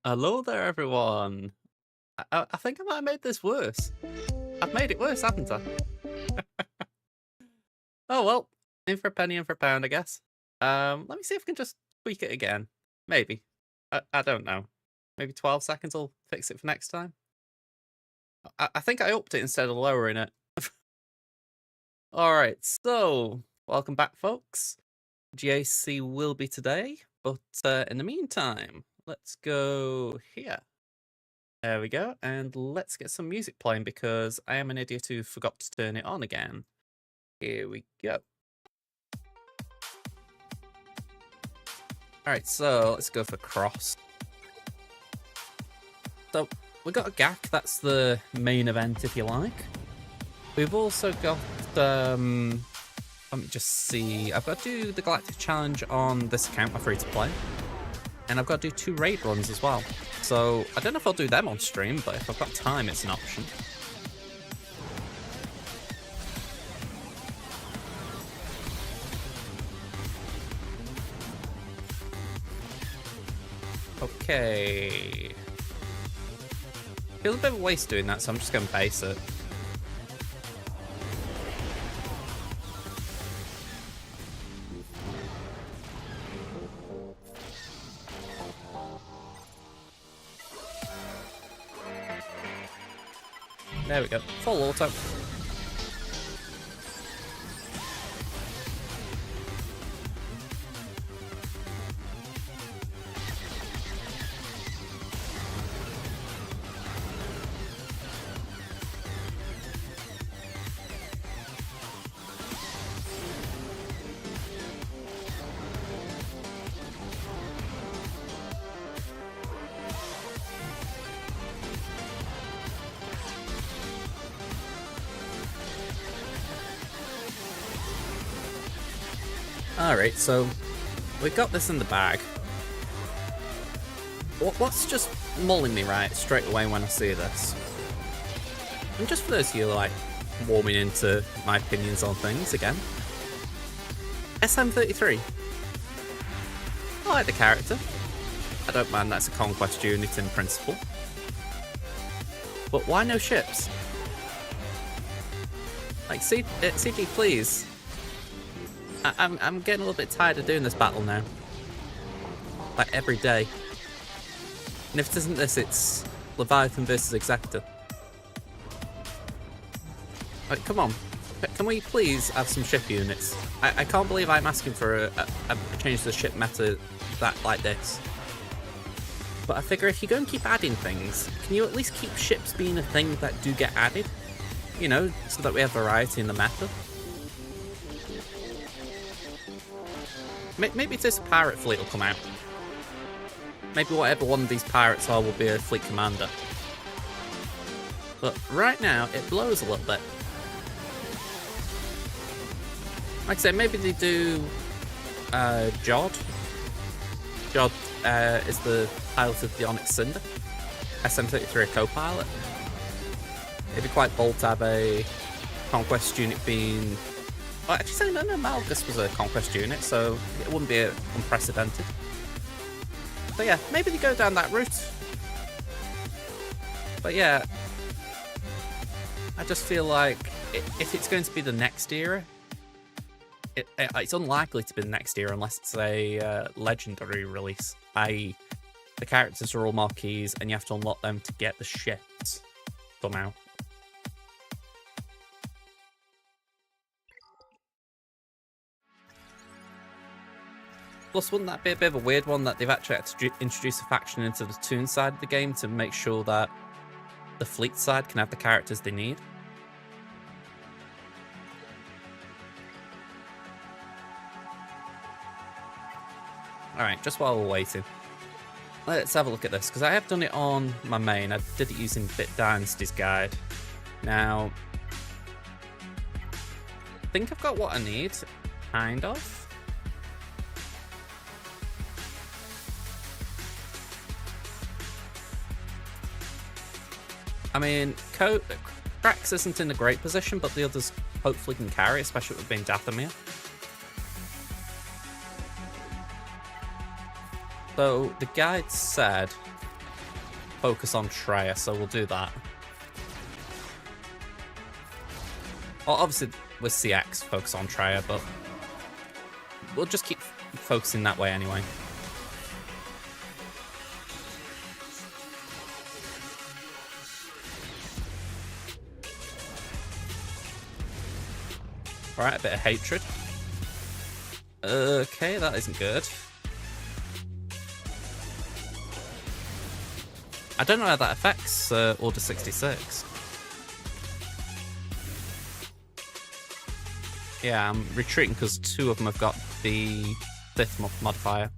Hello there, everyone. I think I might have made this worse. I've made it worse, haven't I? Oh well, in for a penny, in for a pound, I guess. Let me see if I can just tweak it again. Maybe. I don't know. Maybe 12 seconds will fix it for next time. I think I upped it instead of lowering it. All right, so welcome back, folks. GAC will be today, but in the meantime, let's go here. There we go, and let's get some music playing because I am an idiot who forgot to turn it on again. Here we go. Alright, so let's go for Cross. So, we got a GAC, that's the main event if you like. We've also got, let me just see, I've got to do the Galactic Challenge on this account, my free to play. And I've got to do 2 raid runs as well. So, I don't know if I'll do them on stream, but if I've got time, it's an option. Okay. Feels a bit of a waste doing that, so I'm just going to base it. There we go. Full auto. Alright, so we've got this in the bag. What's just mulling me right straight away when I see this? And just for those of you like warming into my opinions on things again. SM33. I like the character. I don't mind that's a conquest unit in principle. But why no ships? Like, CG, please. I'm getting a little bit tired of doing this battle now. Like, every day. And if it isn't this, it's Leviathan versus Exactor. Like, come on. Can we please have some ship units? I can't believe I'm asking for a change to the ship meta that like this. But I figure if you're going to keep adding things, can you at least keep ships being a thing that do get added? You know, so that we have variety in the meta. Maybe this pirate fleet will come out. Maybe whatever one of these pirates are will be a fleet commander. But right now, it blows a little bit. Like I said, maybe they do Jod. Jod is the pilot of the Onyx Cinder. SM33 a co-pilot. It'd be quite bold to have a conquest unit being... Well, actually, no, Malgus was a conquest unit, so it wouldn't be unprecedented. But yeah, maybe they go down that route. But yeah, I just feel like if it's going to be the next era, it's unlikely to be the next era unless it's a legendary release, i.e. the characters are all marquees and you have to unlock them to get the ships somehow. Plus, wouldn't that be a bit of a weird one that they've actually had to introduce a faction into the Toon side of the game to make sure that the fleet side can have the characters they need? Alright, just while we're waiting, let's have a look at this, because I have done it on my main. I did it using Bit Dynasty's guide. Now, I think I've got what I need, kind of. I mean, Krax isn't in a great position, but the others hopefully can carry, especially with being Dathomir. So the guide said focus on Traya, so we'll do that. Well, obviously with CX, focus on Traya, but we'll just keep focusing that way anyway. Alright, a bit of hatred. Okay, that isn't good. I don't know how that affects Order 66. Yeah, I'm retreating because 2 of them have got the 5th modifier.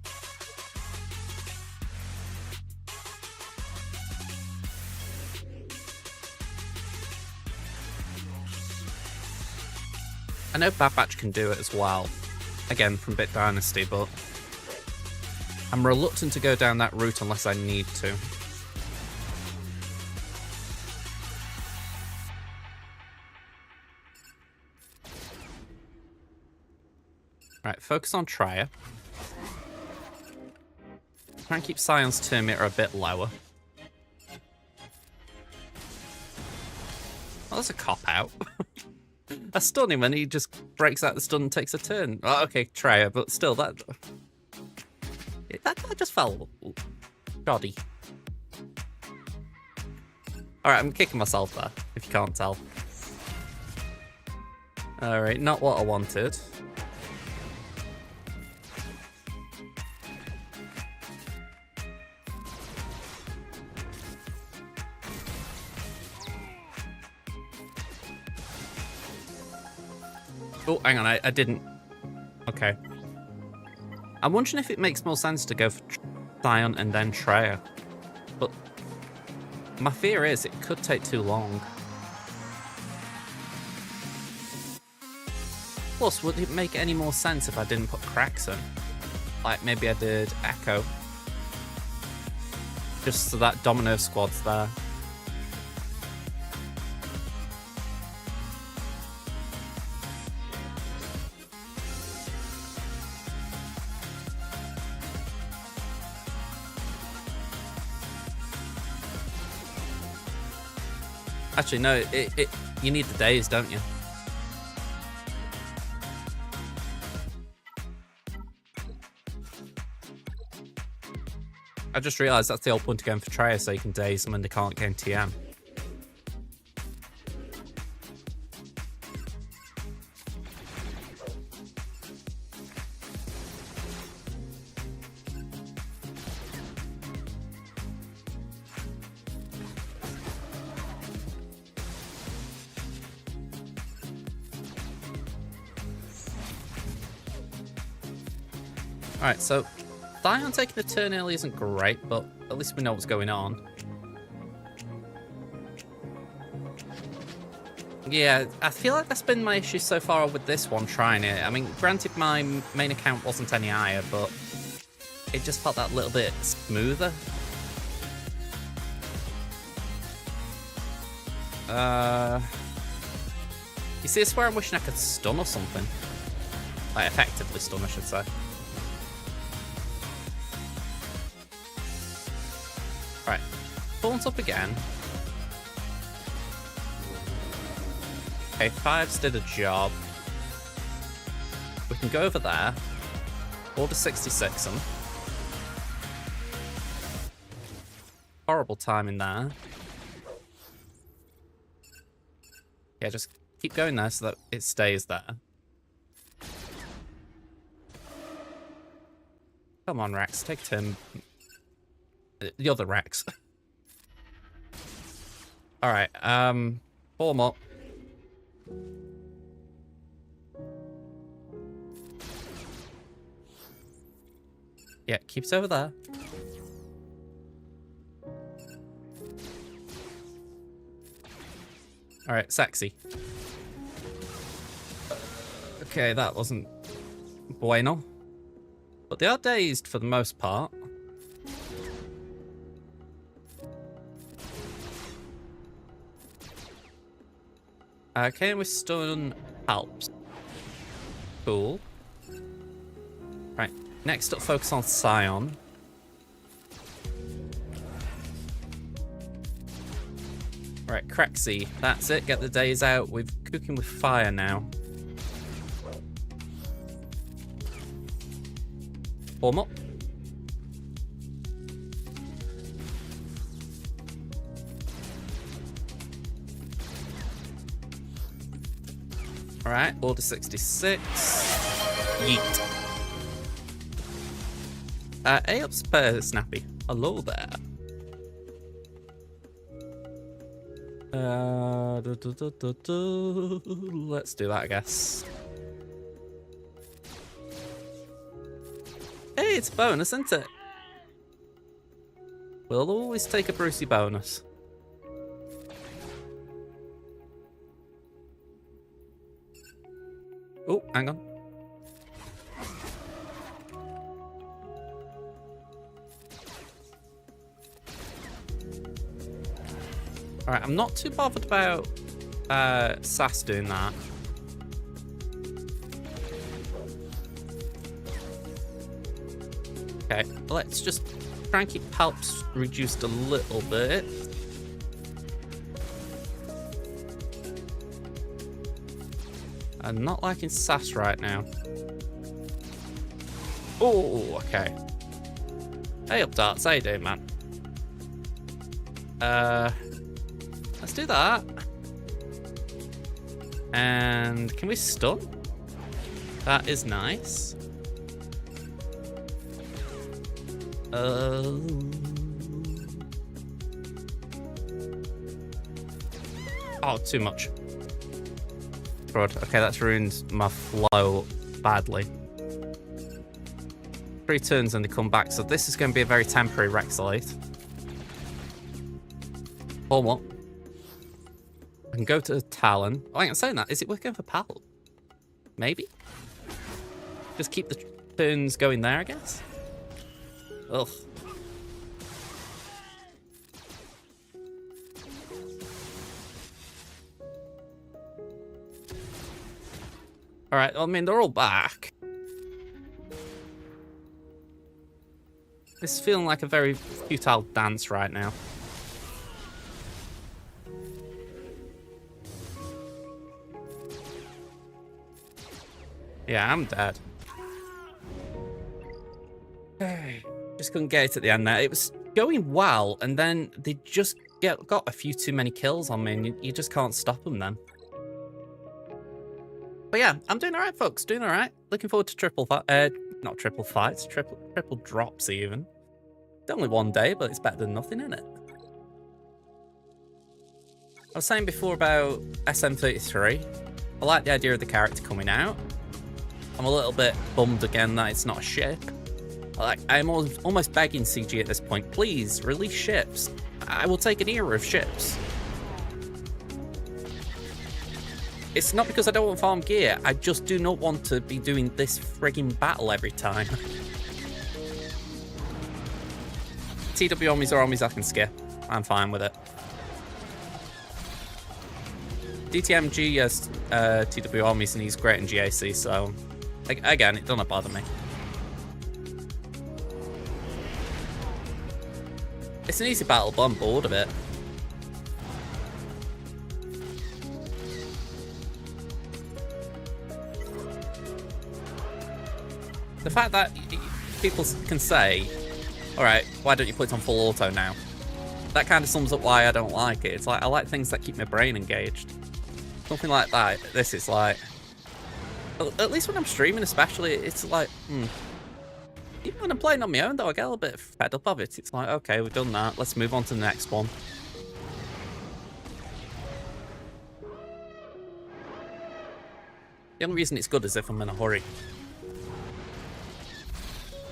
I know Bad Batch can do it as well, again from Bit Dynasty, but I'm reluctant to go down that route unless I need to. Right, focus on Traya. Try and keep Scion's turn meter a bit lower. Well, that's a cop-out. I stun him and he just breaks out the stun and takes a turn. Oh, okay, Traya, but still, that just felt shoddy. Alright, I'm kicking myself there, if you can't tell. Alright, not what I wanted. Oh, hang on, I didn't. Okay. I'm wondering if it makes more sense to go for Scion and then Traya. But my fear is it could take too long. Plus, would it make any more sense if I didn't put cracks in? Like, maybe I did Echo. Just so that Domino squad's there. Actually, no, you need the days, don't you? I just realised that's the whole point of going for Traya, so you can daze them and they can't gain TM. Alright, so Scion taking a turn early isn't great, but at least we know what's going on. Yeah, I feel like that's been my issue so far with this one, trying it. I mean, granted my main account wasn't any higher, but it just felt that little bit smoother. You see, it's where I'm wishing I could stun or something. Like, effectively stun, I should say. Right, Thorns up again. Okay, 5s did a job. We can go over there. Order 66 them. Horrible timing there. Yeah, just keep going there so that it stays there. Come on, Rex, take turn. The other Rex. Alright, form up. Yeah, keeps over there. Alright, sexy. Okay, that wasn't bueno. But they are dazed for the most part. Okay, with stun helps. Cool. Right, next up, focus on Scion. Alright, Crexy. That's it. Get the days out. We're cooking with fire now. Warm up. Alright, order 66. Yeet. A up spare Snappy. Hello there. Let's do that, I guess. Hey, it's a bonus, isn't it? We'll always take a Brucey bonus. Oh, hang on. Alright, I'm not too bothered about Sass doing that. Okay, let's just try and keep Palps reduced a little bit. I'm not liking Sass right now. Oh, okay. Hey up, Darts. How you doing, man? Let's do that. And can we stun? That is nice. Oh, too much. God, okay, that's ruined my flow badly. 3 turns and they come back, so this is going to be a very temporary Rexolate. Or what? I can go to Talon. Oh, I'm saying that. Is it working for Pal? Maybe? Just keep the turns going there, I guess? Ugh. Alright, I mean, they're all back. This is feeling like a very futile dance right now. Yeah, I'm dead. Just couldn't get it at the end there. It was going well, and then they just got a few too many kills on me, and you just can't stop them then. But yeah, I'm doing alright, folks. Doing alright. Looking forward to triple fights, triple drops even. It's only one day, but it's better than nothing, isn't it? I was saying before about SM33. I like the idea of the character coming out. I'm a little bit bummed again that it's not a ship. I'm almost begging CG at this point. Please, release ships. I will take an era of ships. It's not because I don't want farm gear. I just do not want to be doing this frigging battle every time. TW Omnis or Omnis I can skip. I'm fine with it. DTMG has TW Omnis and he's great in GAC, so again, it doesn't bother me. It's an easy battle, but I'm bored of it. The fact that people can say, alright, why don't you put it on full auto now? That kind of sums up why I don't like it. It's like, I like things that keep my brain engaged. Something like that. This is like... At least when I'm streaming especially, it's like, Even when I'm playing on my own though, I get a little bit fed up of it. It's like, okay, we've done that. Let's move on to the next one. The only reason it's good is if I'm in a hurry.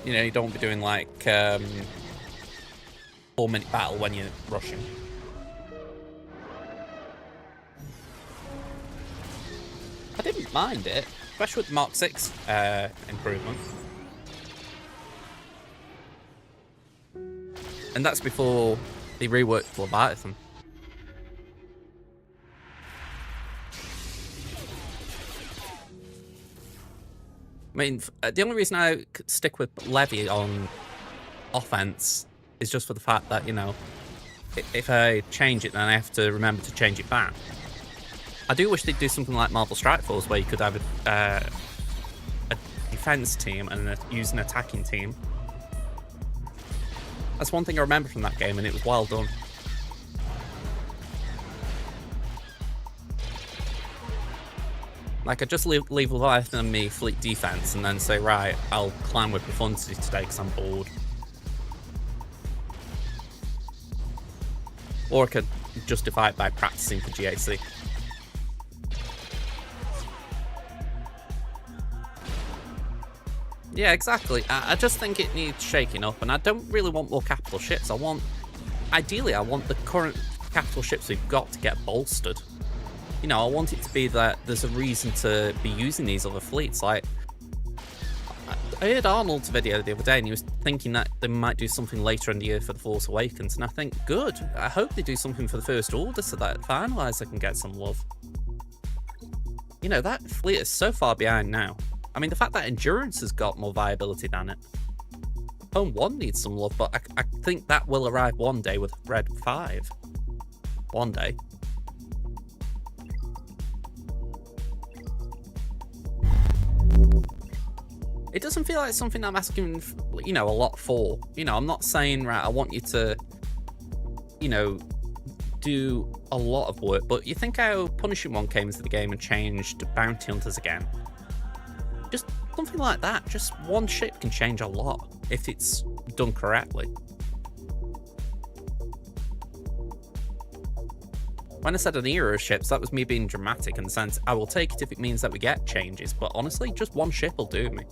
You know, you don't want to be doing like 4-minute battle when you're rushing. I didn't mind it, especially with the Mark 6 improvement. And that's before they reworked Leviathan. I mean, the only reason I stick with Levy on offense is just for the fact that, you know, if I change it, then I have to remember to change it back. I do wish they'd do something like Marvel Strike Force, where you could have a defense team and use an attacking team. That's one thing I remember from that game, and it was well done. Like, I just leave Leviathan and me fleet defense, and then say, right, I'll climb with Profundity today because I'm bored. Or I could justify it by practicing for GAC. Yeah, exactly. I just think it needs shaking up, and I don't really want more capital ships. Ideally, I want the current capital ships we've got to get bolstered. You know, I want it to be that there's a reason to be using these other fleets. Like, I heard Arnold's video the other day, and he was thinking that they might do something later in the year for The Force Awakens, and I think, good. I hope they do something for the First Order so that finalize I can get some love. You know, that fleet is so far behind now. I mean, the fact that Endurance has got more viability than it. Home 1 needs some love, but I think that will arrive one day with Red 5. One day. It doesn't feel like something I'm asking, you know, a lot for. You know, I'm not saying, right, I want you to, you know, do a lot of work, but you think how Punishing One came into the game and changed Bounty Hunters again. Just something like that. Just one ship can change a lot if it's done correctly. When I said an era of ships, that was me being dramatic in the sense I will take it if it means that we get changes, but honestly, just one ship will do me.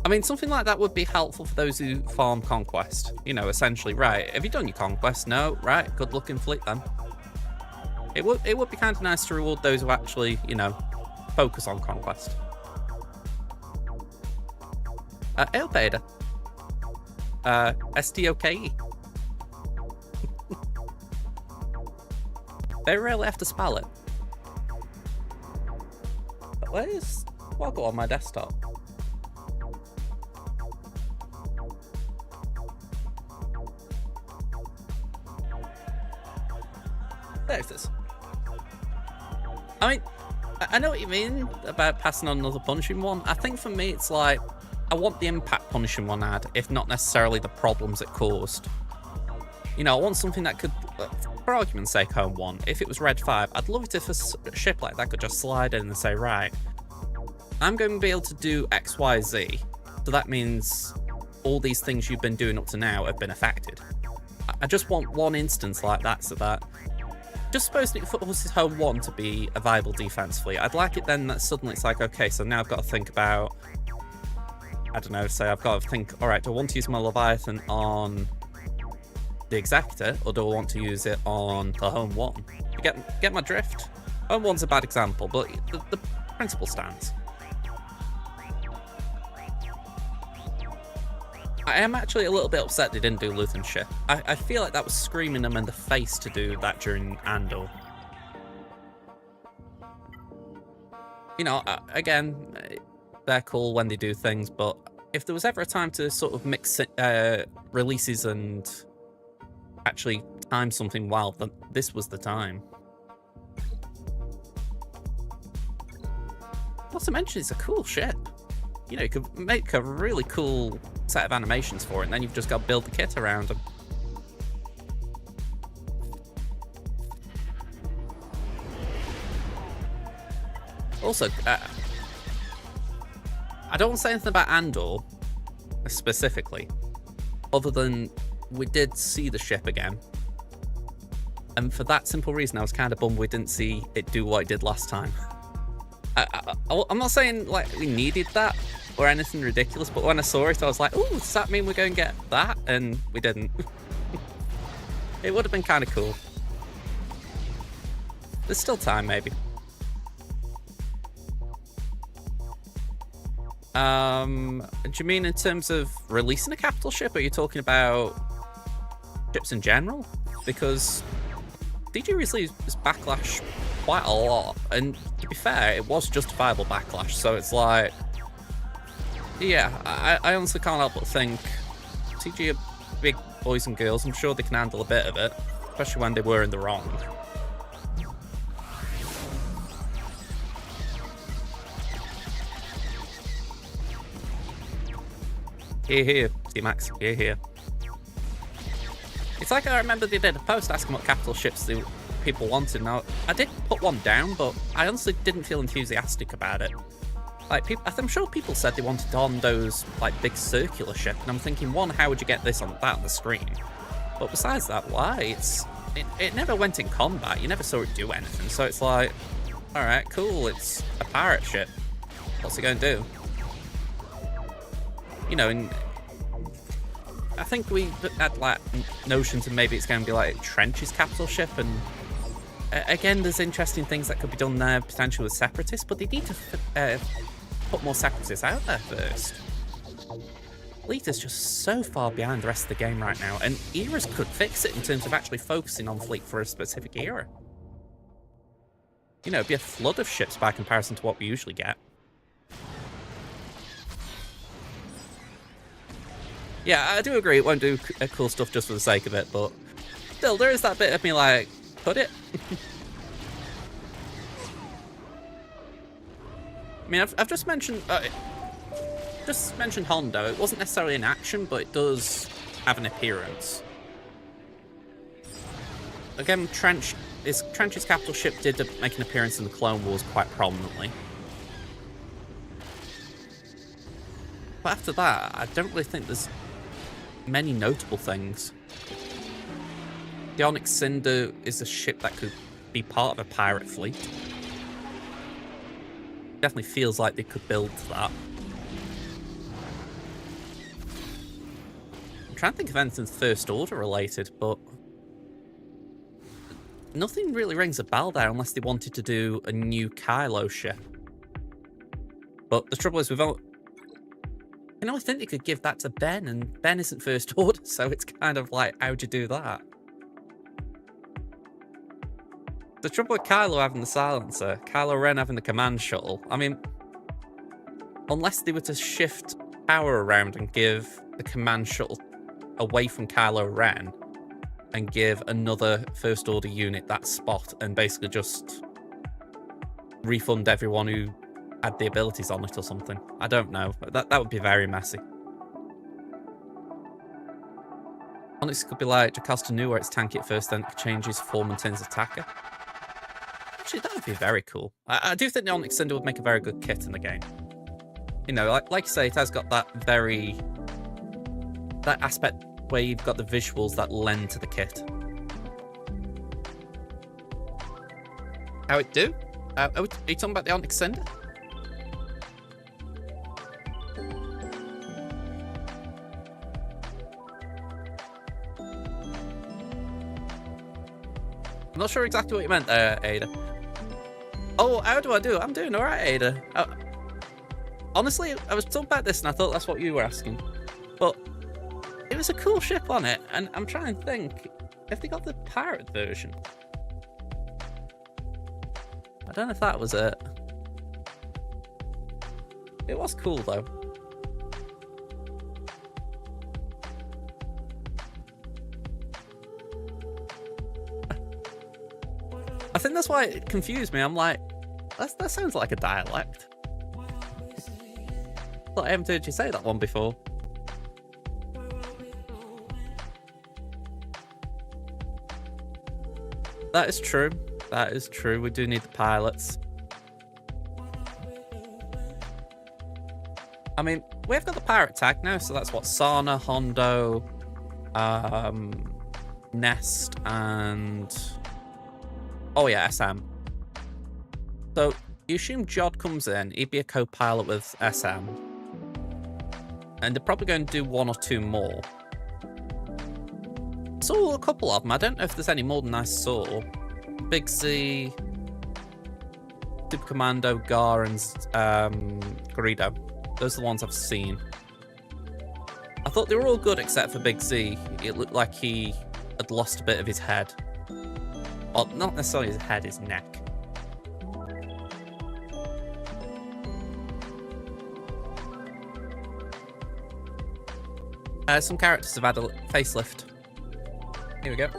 I mean, something like that would be helpful for those who farm Conquest. You know, essentially, right, have you done your Conquest? No? Right, good looking fleet then. It would be kind of nice to reward those who actually, you know, focus on Conquest. Elpeda. STOKE. They rarely have to spell it. But where's Woggle on my desktop? There it is. I mean, I know what you mean about passing on another Punishing One. I think for me, it's like, I want the impact Punishing One had, if not necessarily the problems it caused. You know, I want something that could, for argument's sake, Home 1, if it was Red 5, I'd love it if a ship like that could just slide in and say, right, I'm going to be able to do X, Y, Z, so that means all these things you've been doing up to now have been affected. I just want one instance like that, so that, just supposing it forces Home 1 to be a viable defense fleet, I'd like it then that suddenly it's like, okay, so now I've got to think about, I don't know, say I've got to think, all right, do I want to use my Leviathan on the Executor, or do I want to use it on the Home 1? You get my drift? Home 1's a bad example, but the principle stands. I am actually a little bit upset they didn't do Lutheran ship. I feel like that was screaming them in the face to do that during Andor. You know, again, they're cool when they do things, but if there was ever a time to sort of mix releases and actually time something well, then this was the time. Not to mention, it's a cool ship. You know, you could make a really cool set of animations for it, and then you've just got to build the kit around them. Also, I don't want to say anything about Andor specifically, other than we did see the ship again. And for that simple reason, I was kind of bummed we didn't see it do what it did last time. I'm not saying like we needed that or anything ridiculous, but when I saw it, I was like, "Oh, does that mean we're going to get that?" And we didn't. It would have been kind of cool. There's still time, maybe. Do you mean in terms of releasing a capital ship, or are you talking about ships in general? Because DG recently was Backlash quite a lot, and to to be fair, it was justifiable backlash, so it's like, yeah, I honestly can't help but think TG are big boys and girls. I'm sure they can handle a bit of it, especially when they were in the wrong. Here, C-Max, here. It's like I remember they did a post asking what capital ships people wanted. Now, I did put one down, but I honestly didn't feel enthusiastic about it. Like, I'm sure people said they wanted Hondo's, like, big circular ship, and I'm thinking, one, how would you get this on the screen? But besides that, why? It never went in combat. You never saw it do anything, so it's like, alright, cool, it's a pirate ship. What's it going to do? You know, and I think we had like notions of maybe it's going to be like Trench's capital ship, and again, there's interesting things that could be done there potentially with separatists, but they need to put more separatists out there first. Fleet is just so far behind the rest of the game right now, and eras could fix it in terms of actually focusing on Fleet for a specific era. You know, it'd be a flood of ships by comparison to what we usually get. Yeah, I do agree it won't do cool stuff just for the sake of it, but still, there is that bit of me like, could it? I mean, I've just mentioned Hondo. It wasn't necessarily in action, but it does have an appearance. Again, Trench's capital ship did make an appearance in the Clone Wars quite prominently. But after that, I don't really think there's many notable things. The Onyx Cinder is a ship that could be part of a pirate fleet. Definitely feels like they could build that. I'm trying to think of anything First Order related, but nothing really rings a bell there unless they wanted to do a new Kylo ship. But the trouble is, I only think they could give that to Ben, and Ben isn't First Order, so it's kind of like, how'd you do that? The trouble with Kylo having the silencer, Kylo Ren having the command shuttle, I mean, unless they were to shift power around and give the command shuttle away from Kylo Ren and give another First Order unit that spot and basically just refund everyone who had the abilities on it or something. I don't know. That would be very messy. Honestly, could be like Jocasta Nu, where it's tanky at first, then it changes form and turns attacker. Actually, that would be very cool. I do think the Onyx Cinder would make a very good kit in the game. You know, like you say, it has got that aspect where you've got the visuals that lend to the kit. How it do? Are you talking about the Onyx Cinder? I'm not sure exactly what you meant there, Ada. Oh, how do I do? I'm doing alright, Ada. Honestly, I was talking about this and I thought that's what you were asking. But it was a cool ship on it, and I'm trying to think if they got the pirate version. I don't know if that was it. It was cool though. I think that's why it confused me. I'm like, that sounds like a dialect. I haven't heard you say that one before. That is true. That is true. We do need the pilots. I mean, we've got the pirate tag now, so that's what, Sana, Hondo, Nest, and oh yeah, SM. So you assume Jod comes in, he'd be a co-pilot with SM. And they're probably going to do one or two more. Saw a couple of them. I don't know if there's any more than I saw. Big Z, Super Commando, Gar, and Greedo. Those are the ones I've seen. I thought they were all good except for Big Z. It looked like he had lost a bit of his head. Well, not necessarily his head, his neck. Some characters have had a facelift. Here we go.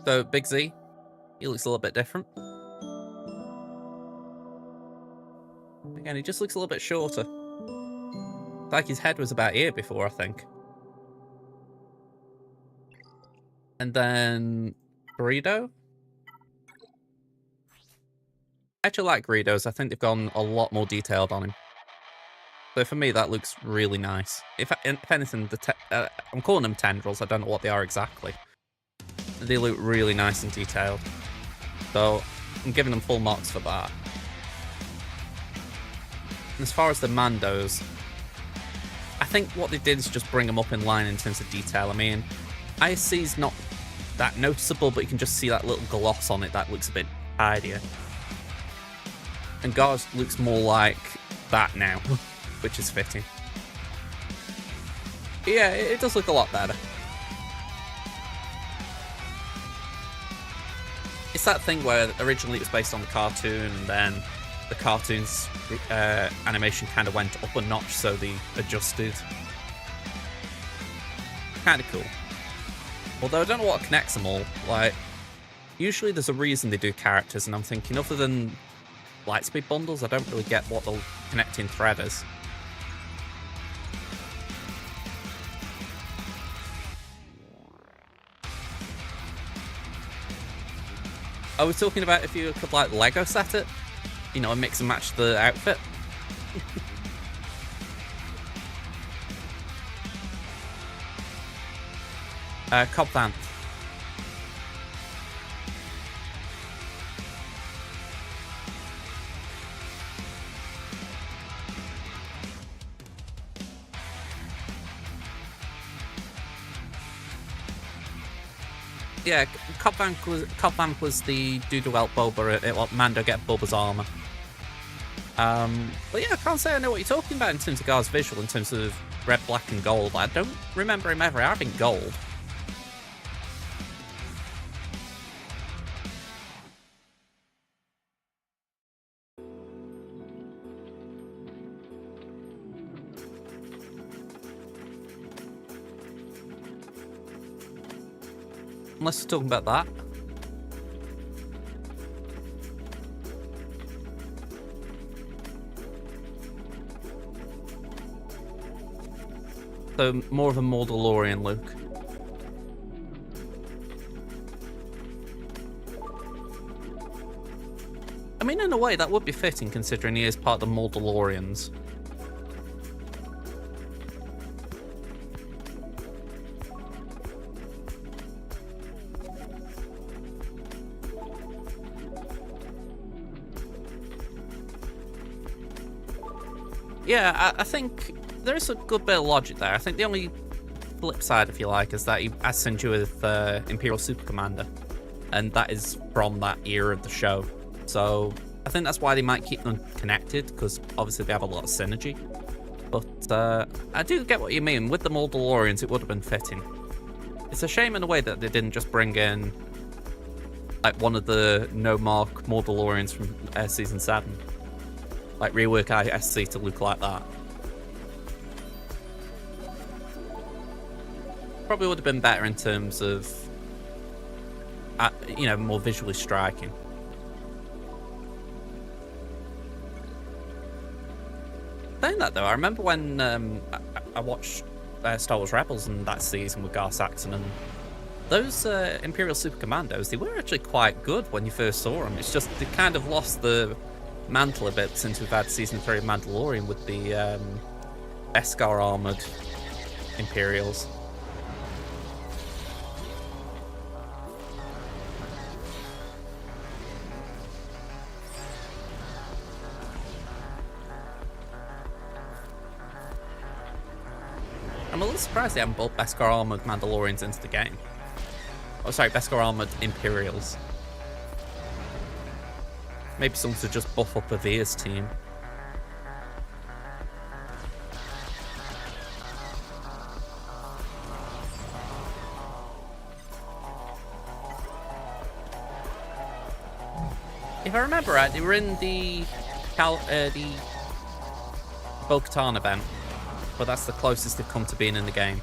So, Big Z, he looks a little bit different. Again, he just looks a little bit shorter. Like his head was about here before, I think. And then Greedo. I actually like Greedo's. I think they've gone a lot more detailed on him. So for me, that looks really nice. If anything, I'm calling them tendrils. I don't know what they are exactly. They look really nice and detailed. So I'm giving them full marks for that. And as far as the Mandos, I think what they did is just bring them up in line in terms of detail. I mean, ISC's not that noticeable, but you can just see that little gloss on it that looks a bit tidier. And Gar's looks more like that now, which is fitting. But yeah, it does look a lot better. It's that thing where originally it was based on the cartoon, and then the cartoon's animation kind of went up a notch, so they adjusted. Kind of cool. Although I don't know what connects them all. Like, usually there's a reason they do characters, and I'm thinking, other than Lightspeed bundles, I don't really get what the connecting thread is. I was talking about if you could, like, Lego set it, you know, and mix and match the outfit. Cobb Vanth. Yeah, Cobb Vanth was the dude who helped Boba, Mando get Boba's armor. But yeah, I can't say I know what you're talking about in terms of Gar's visual, in terms of red, black, and gold. I don't remember him ever having gold. Unless we're talking about that. So, more of a Mandalorian look. I mean, in a way, that would be fitting, considering he is part of the Mandalorians. Yeah, I think there is a good bit of logic there. I think the only flip side, if you like, is that he has sent you with Imperial Super Commander, and that is from that era of the show. So I think that's why they might keep them connected, because obviously they have a lot of synergy. But I do get what you mean. With the Mandalorians, it would have been fitting. It's a shame in a way that they didn't just bring in like one of the no-mark Mandalorians from Season 7. Like, rework ISC to look like that. Probably would have been better in terms of, you know, more visually striking. Saying that though, I remember when I watched Star Wars Rebels and that season with Gar Saxon, and those Imperial Super Commandos, they were actually quite good when you first saw them. It's just they kind of lost the mantle a bit since we've had Season 3 of Mandalorian with the Beskar armoured Imperials. I'm a little surprised they haven't brought Beskar armoured Mandalorians into the game. Oh, sorry, Beskar armoured Imperials. Maybe someone to just buff up Avir's team. If I remember right, they were in the Bo-Katan event. but that's the closest they've come to being in the game.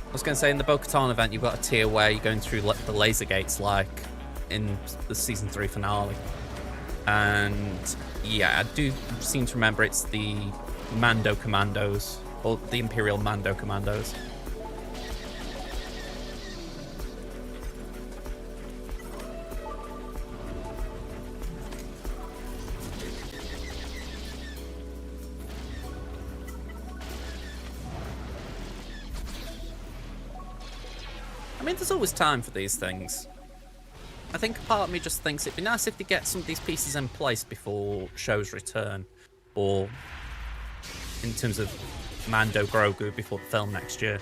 I was going to say, in the Bo-Katan event, you've got a tier where you're going through the laser gates like in the Season 3 finale. And yeah, I do seem to remember it's the Mando Commandos, or the Imperial Mando Commandos. I mean, there's always time for these things. I think a part of me just thinks it'd be nice if they get some of these pieces in place before shows return, or in terms of Mando Grogu before the film next year.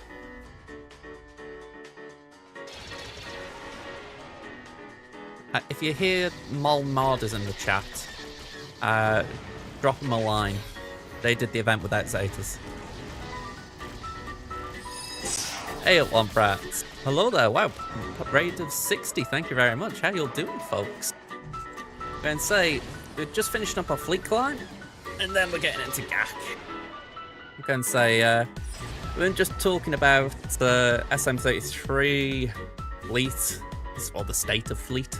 If you hear Mol Marders in the chat, drop them a line. They did the event without Zetas. Hey, Wombrats. Hello there. Wow, rate of 60. Thank you very much. How you all doing, folks? I'm going to say, we're just finishing up our fleet climb, and then we're getting into GAC. I'm going to say, we're just talking about the SM-33 fleet, or the state of fleet.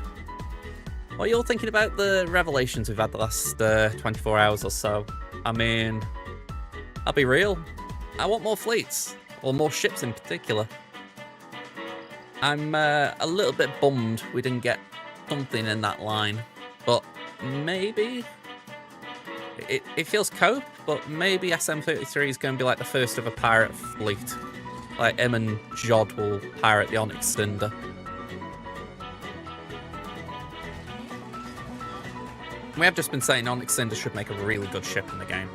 What are you all thinking about the revelations we've had the last 24 hours or so? I mean, I'll be real. I want more fleets, or more ships in particular. I'm a little bit bummed we didn't get something in that line, but maybe it feels cope, but maybe SM-33 is going to be like the first of a pirate fleet. Like him and Jod will pirate the Onyx Cinder. We have just been saying Onyx Cinder should make a really good ship in the game.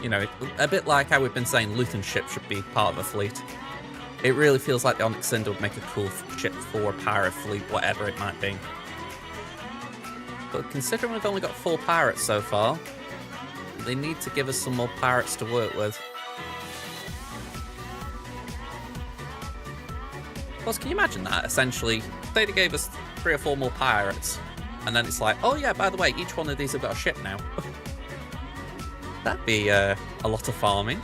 You know, a bit like how we've been saying Luthien ship should be part of a fleet. It really feels like the Onyx Cinder would make a cool ship for a pirate fleet, whatever it might be. But considering we've only got 4 pirates so far, they need to give us some more pirates to work with. Plus, can you imagine that? Essentially, say they gave us 3 or 4 more pirates, and then it's like, oh yeah, by the way, each one of these have got a ship now. That'd be a lot of farming.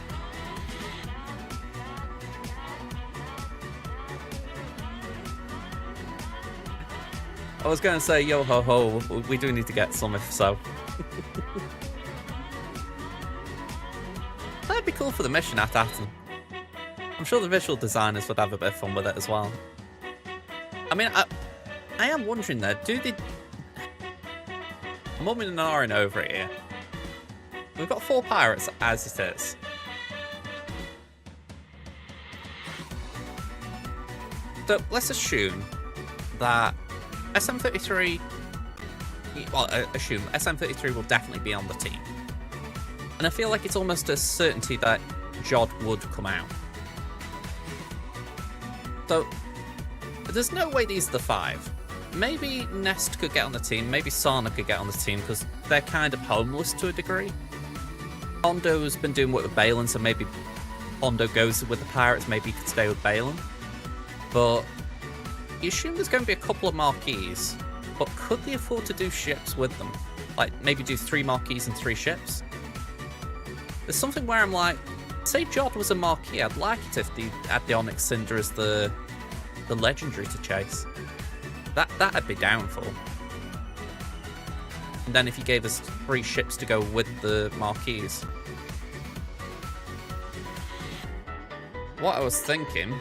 I was going to say, yo ho ho, we do need to get some if so. That'd be cool for the mission at Atten. I'm sure the visual designers would have a bit of fun with it as well. I mean, I am wondering though, do they... I'm umming and ahhing over it here. We've got 4 pirates as it is. So let's assume that SM-33... Well, assume SM-33 will definitely be on the team. And I feel like it's almost a certainty that Jod would come out. So, there's no way these are the 5. Maybe Nest could get on the team, maybe Sana could get on the team, because they're kind of homeless to a degree. Hondo's been doing work with Balin, so maybe Hondo goes with the pirates, maybe he could stay with Balin. But you assume there's going to be a couple of marquees, but could they afford to do ships with them? Like, maybe do 3 marquees and 3 ships? There's something where I'm like, say Jod was a marquee, I'd like it if they had the Onyx Cinder as the legendary to chase. That'd be down for. And then if you gave us 3 ships to go with the marquees. What I was thinking...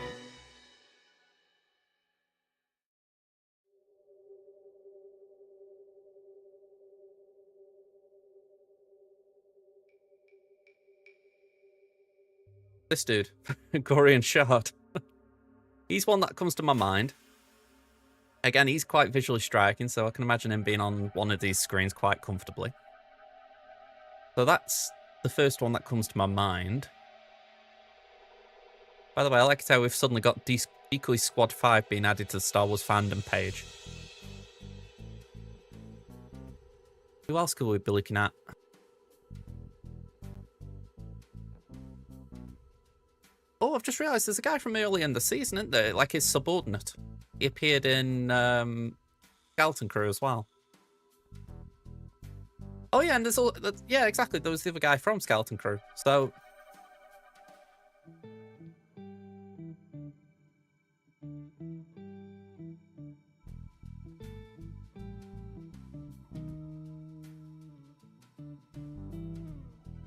This dude, Gorian Shard. He's one that comes to my mind. Again, he's quite visually striking, so I can imagine him being on one of these screens quite comfortably. So that's the first one that comes to my mind. By the way, I like it how we've suddenly got Decoy Squad 5 being added to the Star Wars fandom page. Who else could we be looking at? Oh, I've just realised there's a guy from early in the season, isn't there? Like his subordinate. He appeared in Skeleton Crew as well. Oh yeah, and there's all yeah, exactly. There was the other guy from Skeleton Crew. So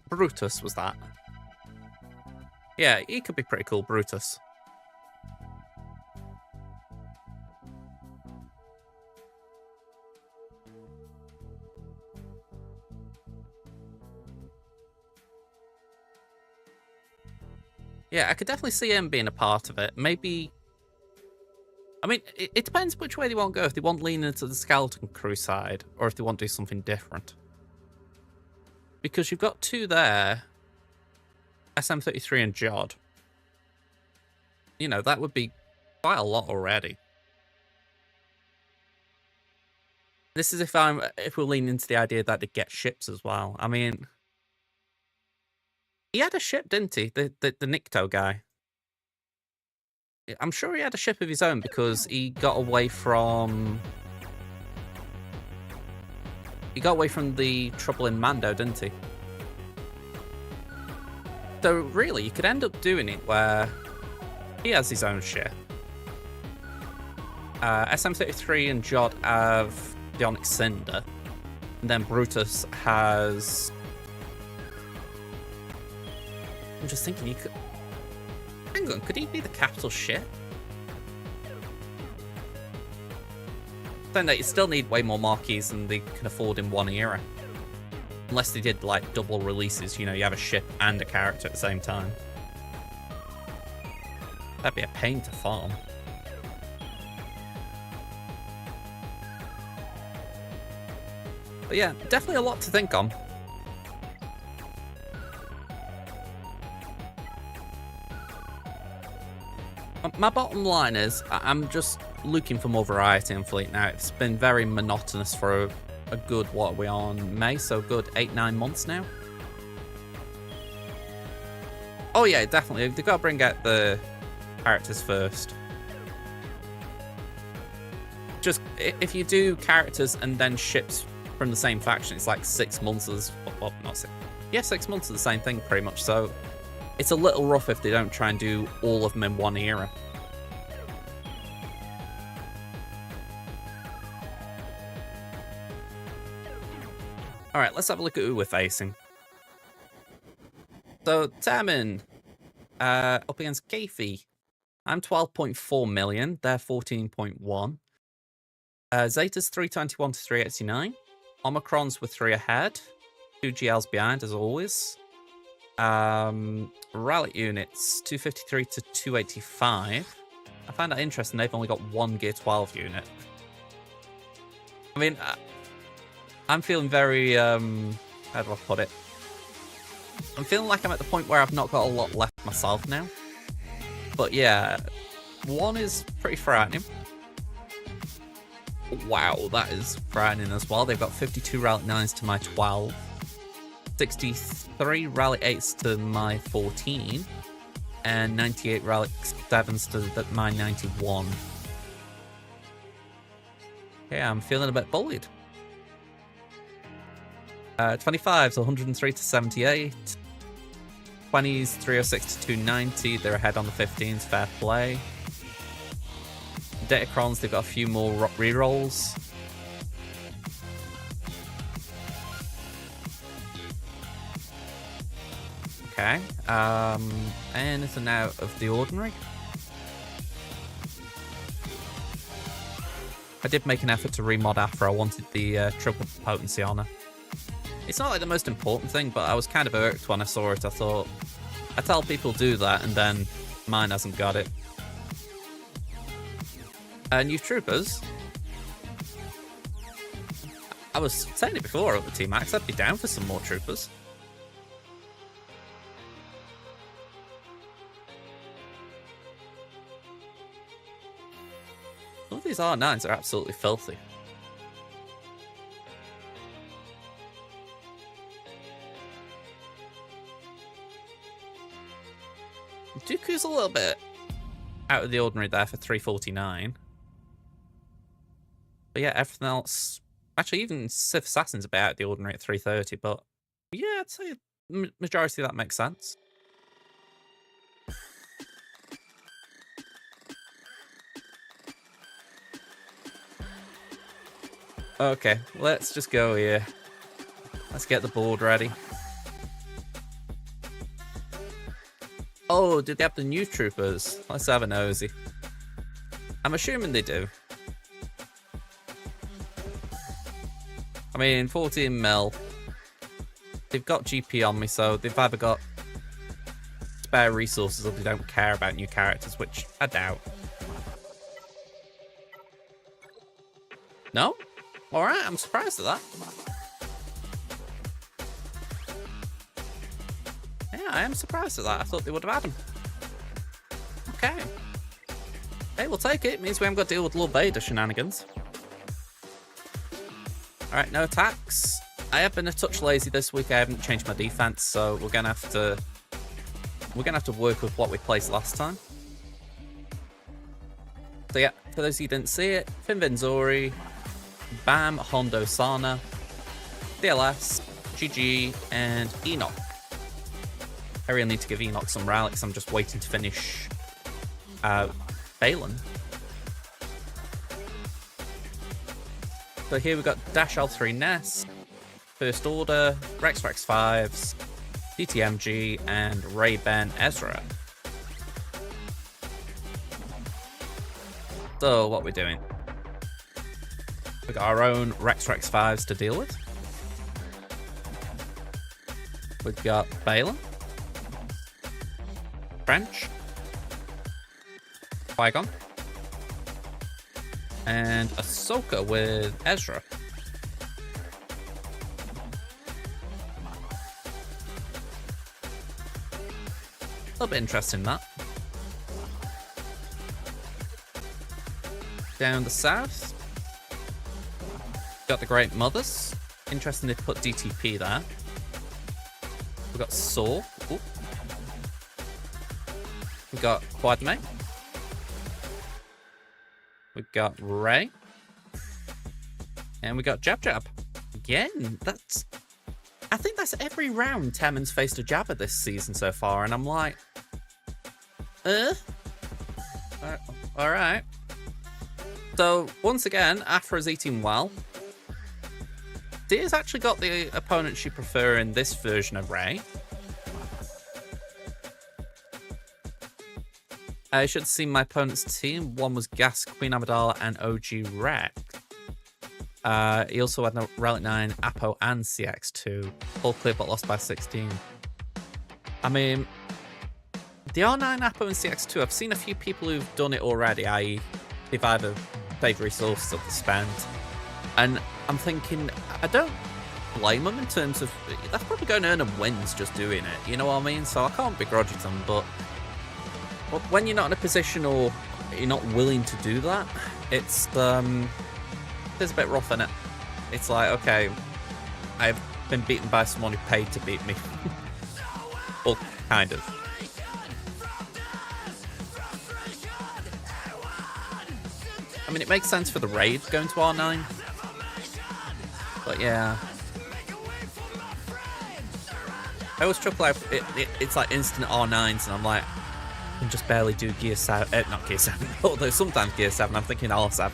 Brutus was that. Yeah, he could be pretty cool, Brutus. Yeah, I could definitely see him being a part of it. Maybe... I mean, it depends which way they want to go. If they want to lean into the Skeleton Crew side, or if they want to do something different. Because you've got two there. SM33 and Jod. You know, that would be quite a lot already. This is if we're leaning into the idea that they get ships as well. I mean... He had a ship, didn't he? The Nikto guy. I'm sure he had a ship of his own because he got away from... He got away from the trouble in Mando, didn't he? So really, you could end up doing it where he has his own ship. SM33 and Jod have the Onyx Cinder. And then Brutus has... I'm just thinking he could... Hang on, could he be the capital ship? Then you still need way more marquees than they can afford in one era. Unless they did, like, double releases, you know, you have a ship and a character at the same time. That'd be a pain to farm. But yeah, definitely a lot to think on. My bottom line is, I'm just looking for more variety in Fleet now. It's been very monotonous for a good, what are we on, May? So good 8-9 months now. Oh yeah, definitely. They've got to bring out the characters first. Just, if you do characters and then ships from the same faction, it's like 6 months as, well, not 6. Yeah, 6 months is the same thing pretty much, so it's a little rough if they don't try and do all of them in one era. Alright, let's have a look at who we're facing. So, Tamin, up against Kefi. I'm 12.4 million, they're 14.1. Zeta's 321 to 389. Omicron's were 3 ahead. 2 GLs behind, as always. Relic units, 253 to 285. I find that interesting, they've only got 1 Gear 12 unit. I mean, I'm feeling very, how do I put it? I'm feeling like I'm at the point where I've not got a lot left myself now. But yeah, 1 is pretty frightening. Wow, that is frightening as well. They've got 52 Relic 9s to my 12. 63 Relic 8s to my 14. And 98 Relic 7s to my 91. Yeah, I'm feeling a bit bullied. 25s, 103 to 78. 20s, 306 to 290. They're ahead on the 15s, fair play. Datacrons, they've got a few more rerolls. Okay. Anything out of the ordinary? I did make an effort to remod Afro. I wanted the triple potency on her. It's not like the most important thing, but I was kind of irked when I saw it. I thought, I tell people do that, and then mine hasn't got it. New troopers. I was saying it before at the T-Max, I'd be down for some more troopers. Some of these R9s are absolutely filthy. Dooku CPU's a little bit out of the ordinary there for 349. But yeah, everything else... Actually, even Sith Assassin's a bit out of the ordinary at 330, but yeah, I'd say majority of that makes sense. Okay, let's just go here. Let's get the board ready. Oh, did they have the new troopers? Let's have a nosy. I'm assuming they do. I mean, 14 mil. They've got GP on me, so they've either got spare resources or they don't care about new characters, which I doubt. No? Alright, I'm surprised at that. Yeah, I am surprised at that. I thought they would have had them. Okay. Hey, we'll take it. It means we haven't got to deal with Lord Vader shenanigans. Alright, no attacks. I have been a touch lazy this week. I haven't changed my defense, so we're gonna have to work with what we placed last time. So yeah, for those of you who didn't see it, Finn Venzori, Bam, Hondo Sana, DLS, GG, and Enoch. I really need to give Enoch some relics. I'm just waiting to finish Baylan. So here we've got Dash L3 Ness, First Order, Rex 5s, DTMG, and Ray Ben Ezra. So what we're doing? We've got our own Rex 5s to deal with. We've got Baylan, French, Qui-Gon, and Ahsoka with Ezra. A little bit interesting, that. Down the south, got the Great Mothers. Interesting they put DTP there. We've got Saw. Ooh. We've got Quadme. We've got Rey. And we got Jab Jab. Again, that's... I think that's every round Temen's faced a Jabba this season so far, and I'm like... Alright. So, once again, Afra's eating well. Deer's actually got the opponent she prefer in this version of Rey. I should see my opponent's team. One was Gas, Queen Amidala, and OG Rex. He also had Relic 9, Apo, and CX2. All clear but lost by 16. I mean, the R9, Apo, and CX2, I've seen a few people who've done it already, i.e. they've either paid resources or spent. And I'm thinking, I don't blame them in terms of, that's probably going to earn them wins just doing it, you know what I mean? So I can't begrudge them, but when you're not in a position or you're not willing to do that, it's, there's a bit rough in it. It's like, okay, I've been beaten by someone who paid to beat me. Well, kind of. I mean, it makes sense for the raid going to R9. But yeah. I always chuckle out, it's like instant R9s, and I'm like, I can just barely do Gear 7, not Gear 7, although sometimes Gear 7, I'm thinking R7.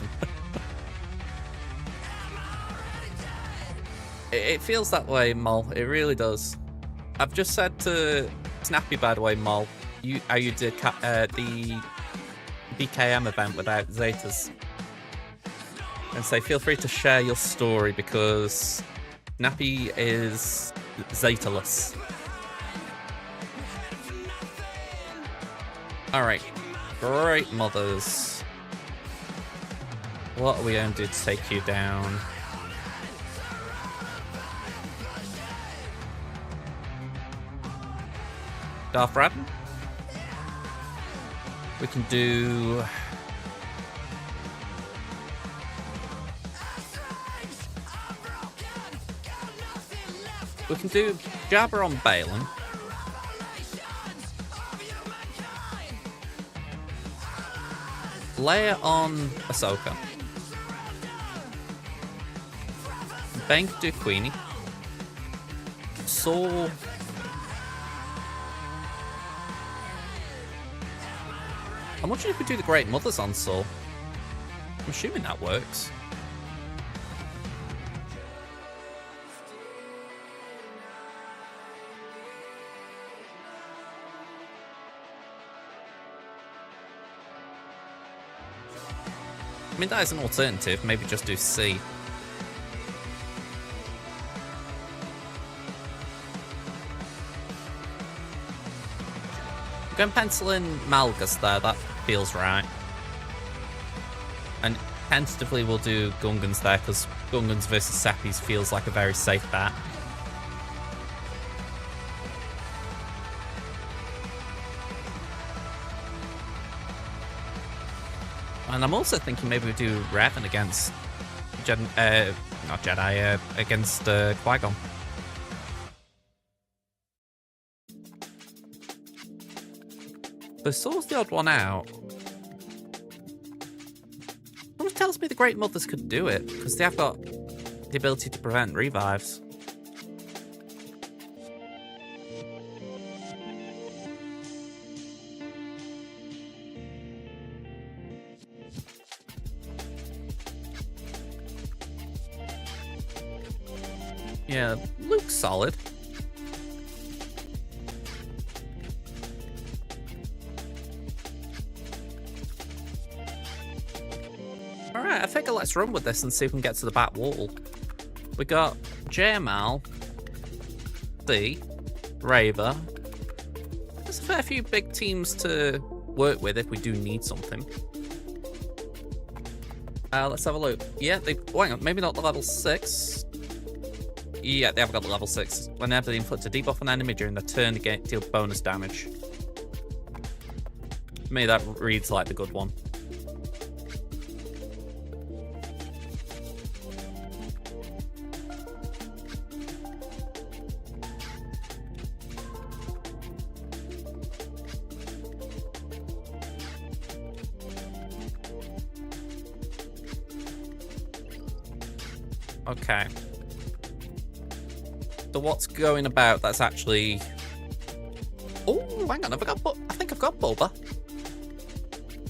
It feels that way, Mol, it really does. I've just said to Snappy, by the way, Mol, how you did the BKM event without Zetas. And say, feel free to share your story because Nappy is Zetaless. Alright, Great Mothers. What are we going to do to take you down? Darth Radin? We can do... We can do Jabba on Baylan. Leia on Ahsoka. Bank do Queenie. Saw. I'm wondering if we do the Great Mothers on Saw. I'm assuming that works. I mean, that is an alternative. Maybe just do C. I'm going to pencil in Malgus there. That feels right. And tentatively we'll do Gungans there, because Gungans versus Seppies feels like a very safe bet. And I'm also thinking maybe we do Revan against against Qui-Gon. So Saw's the odd one out. Someone tells me the Great Mothers could do it, because they have got the ability to prevent revives. Yeah, Luke's solid. Alright, I figure let's run with this and see if we can get to the back wall. We got Jamal, C, Raver. There's a fair few big teams to work with if we do need something. Let's have a look. Yeah, hang on, maybe not the level 6. Yeah, they have got the level 6. Whenever they inflict a debuff on an enemy during their turn, they deal bonus damage. To me, that reads like the good one. Okay. So what's going about that's actually... Oh, hang on, I think I've got Boba.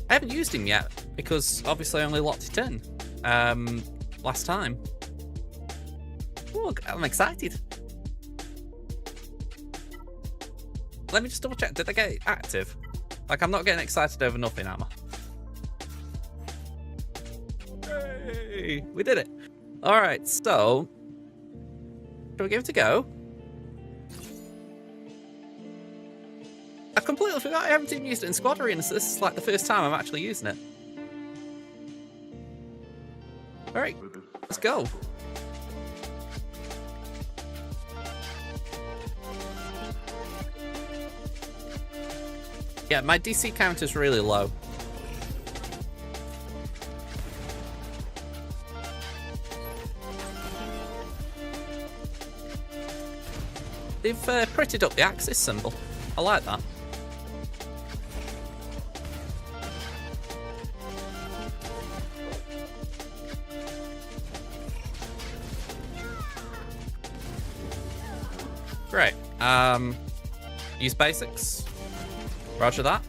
I haven't used him yet, because obviously I only locked it in last time. Oh, I'm excited. Let me just double check, did I get it active? Like, I'm not getting excited over nothing, am I? Hey, we did it. Alright, so... shall we give it a go? I completely forgot I haven't even used it in Squad Arena, so this is like the first time I'm actually using it. Alright, let's go. Yeah, my DC count is really low. They've prettied up the Axis symbol. I like that. Great. Use basics. Roger that.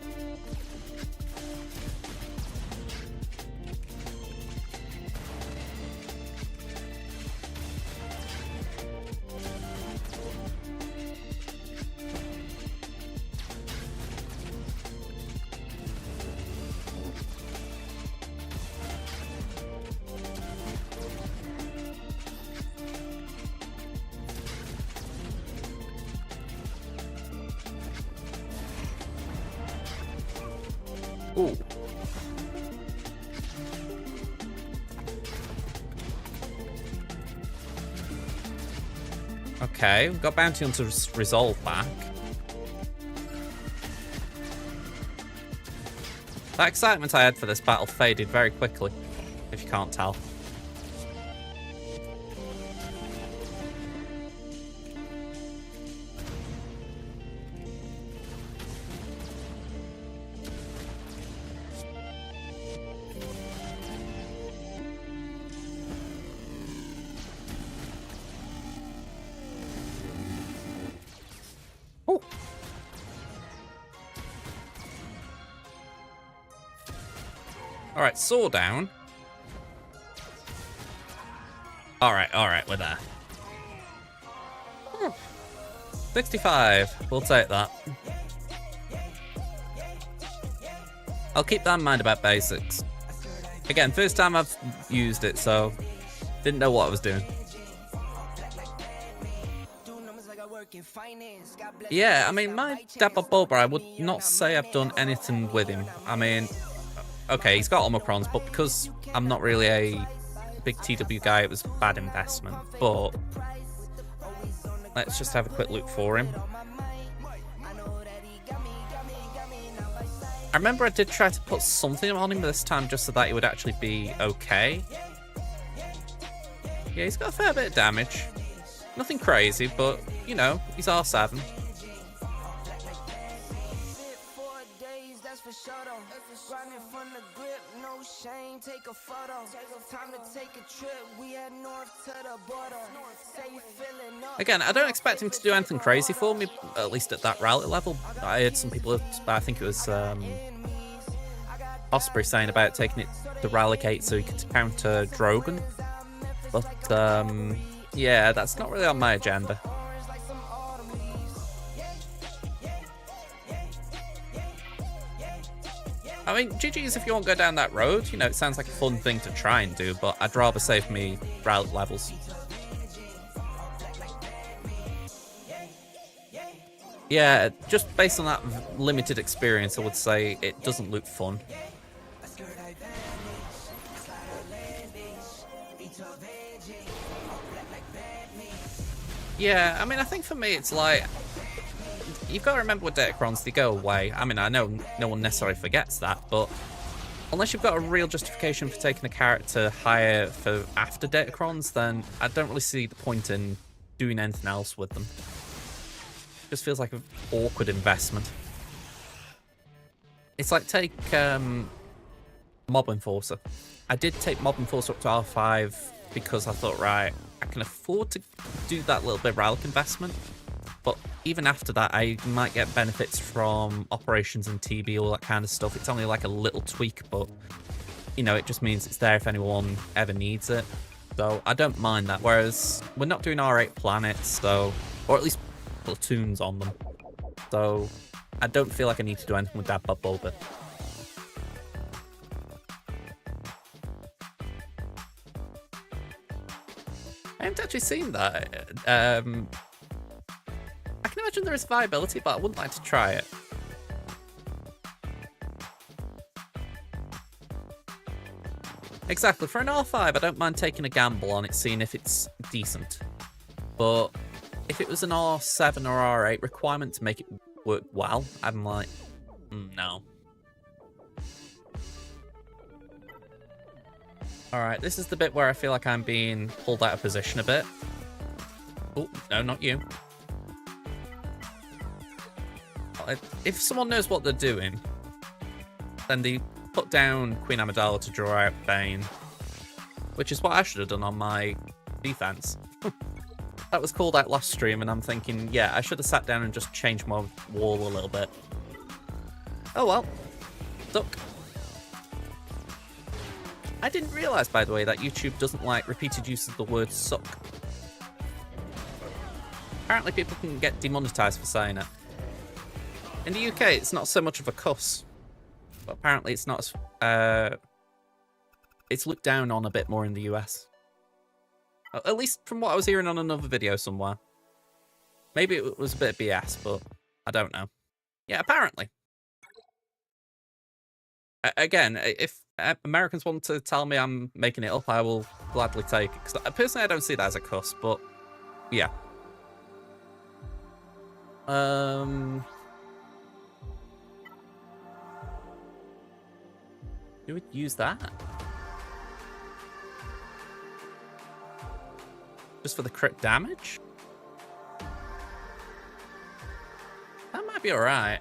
Ooh. Okay, we've got Bounty Hunter's Resolve back. That excitement I had for this battle faded very quickly, if you can't tell. Alright, saw down. Alright, we're there. 65. We'll take that. I'll keep that in mind about basics. Again, first time I've used it, so didn't know what I was doing. Yeah, I mean, my Dapper Bulba, I would not say I've done anything with him. I mean, okay, he's got Omicrons, but because I'm not really a big TW guy, it was a bad investment. But let's just have a quick look for him. I remember I did try to put something on him this time just so that he would actually be okay. Yeah, he's got a fair bit of damage. Nothing crazy, but, you know, he's R7. Again, I don't expect him to do anything crazy for me, at least at that rally level. I heard some people, I think it was Osprey saying about taking it to Ralicate so he could counter Drogon. But, yeah, that's not really on my agenda. I mean, GG's if you want to go down that road. You know, it sounds like a fun thing to try and do, but I'd rather save me rally levels. Yeah, just based on that limited experience, I would say it doesn't look fun. Yeah, I mean, I think for me it's like, you've got to remember with Datacrons, they go away. I mean, I know no one necessarily forgets that, but unless you've got a real justification for taking a character higher for after Datacrons, then I don't really see the point in doing anything else with them. It just feels like an awkward investment. It's like take Mob Enforcer. I did take Mob Enforcer up to R5 because I thought, right, I can afford to do that little bit of Rallic investment. But even after that, I might get benefits from operations and TB, all that kind of stuff. It's only like a little tweak, but, you know, it just means it's there if anyone ever needs it. So I don't mind that. Whereas we're not doing R8 planets, so, or at least platoons on them. So I don't feel like I need to do anything with that Bulba. I haven't actually seen that. I can imagine there is viability, but I wouldn't like to try it. Exactly, for an R5, I don't mind taking a gamble on it, seeing if it's decent. But if it was an R7 or R8 requirement to make it work well, I'm like, no. Alright, this is the bit where I feel like I'm being pulled out of position a bit. Oh, no, not you. If someone knows what they're doing, then they put down Queen Amidala to draw out Bane, which is what I should have done on my defense. That was called out last stream, and I'm thinking, yeah, I should have sat down and just changed my wall a little bit. Oh well. Duck. I didn't realise, by the way, that YouTube doesn't like repeated use of the word suck. Apparently people can get demonetised for saying it. In the UK, it's not so much of a cuss. But apparently it's not as... it's looked down on a bit more in the US. At least from what I was hearing on another video somewhere. Maybe it was a bit of BS, but I don't know. Yeah, apparently. Again, if Americans want to tell me I'm making it up, I will gladly take it. Because personally, I don't see that as a cuss, but yeah. Who would use that? Just for the crit damage? That might be alright.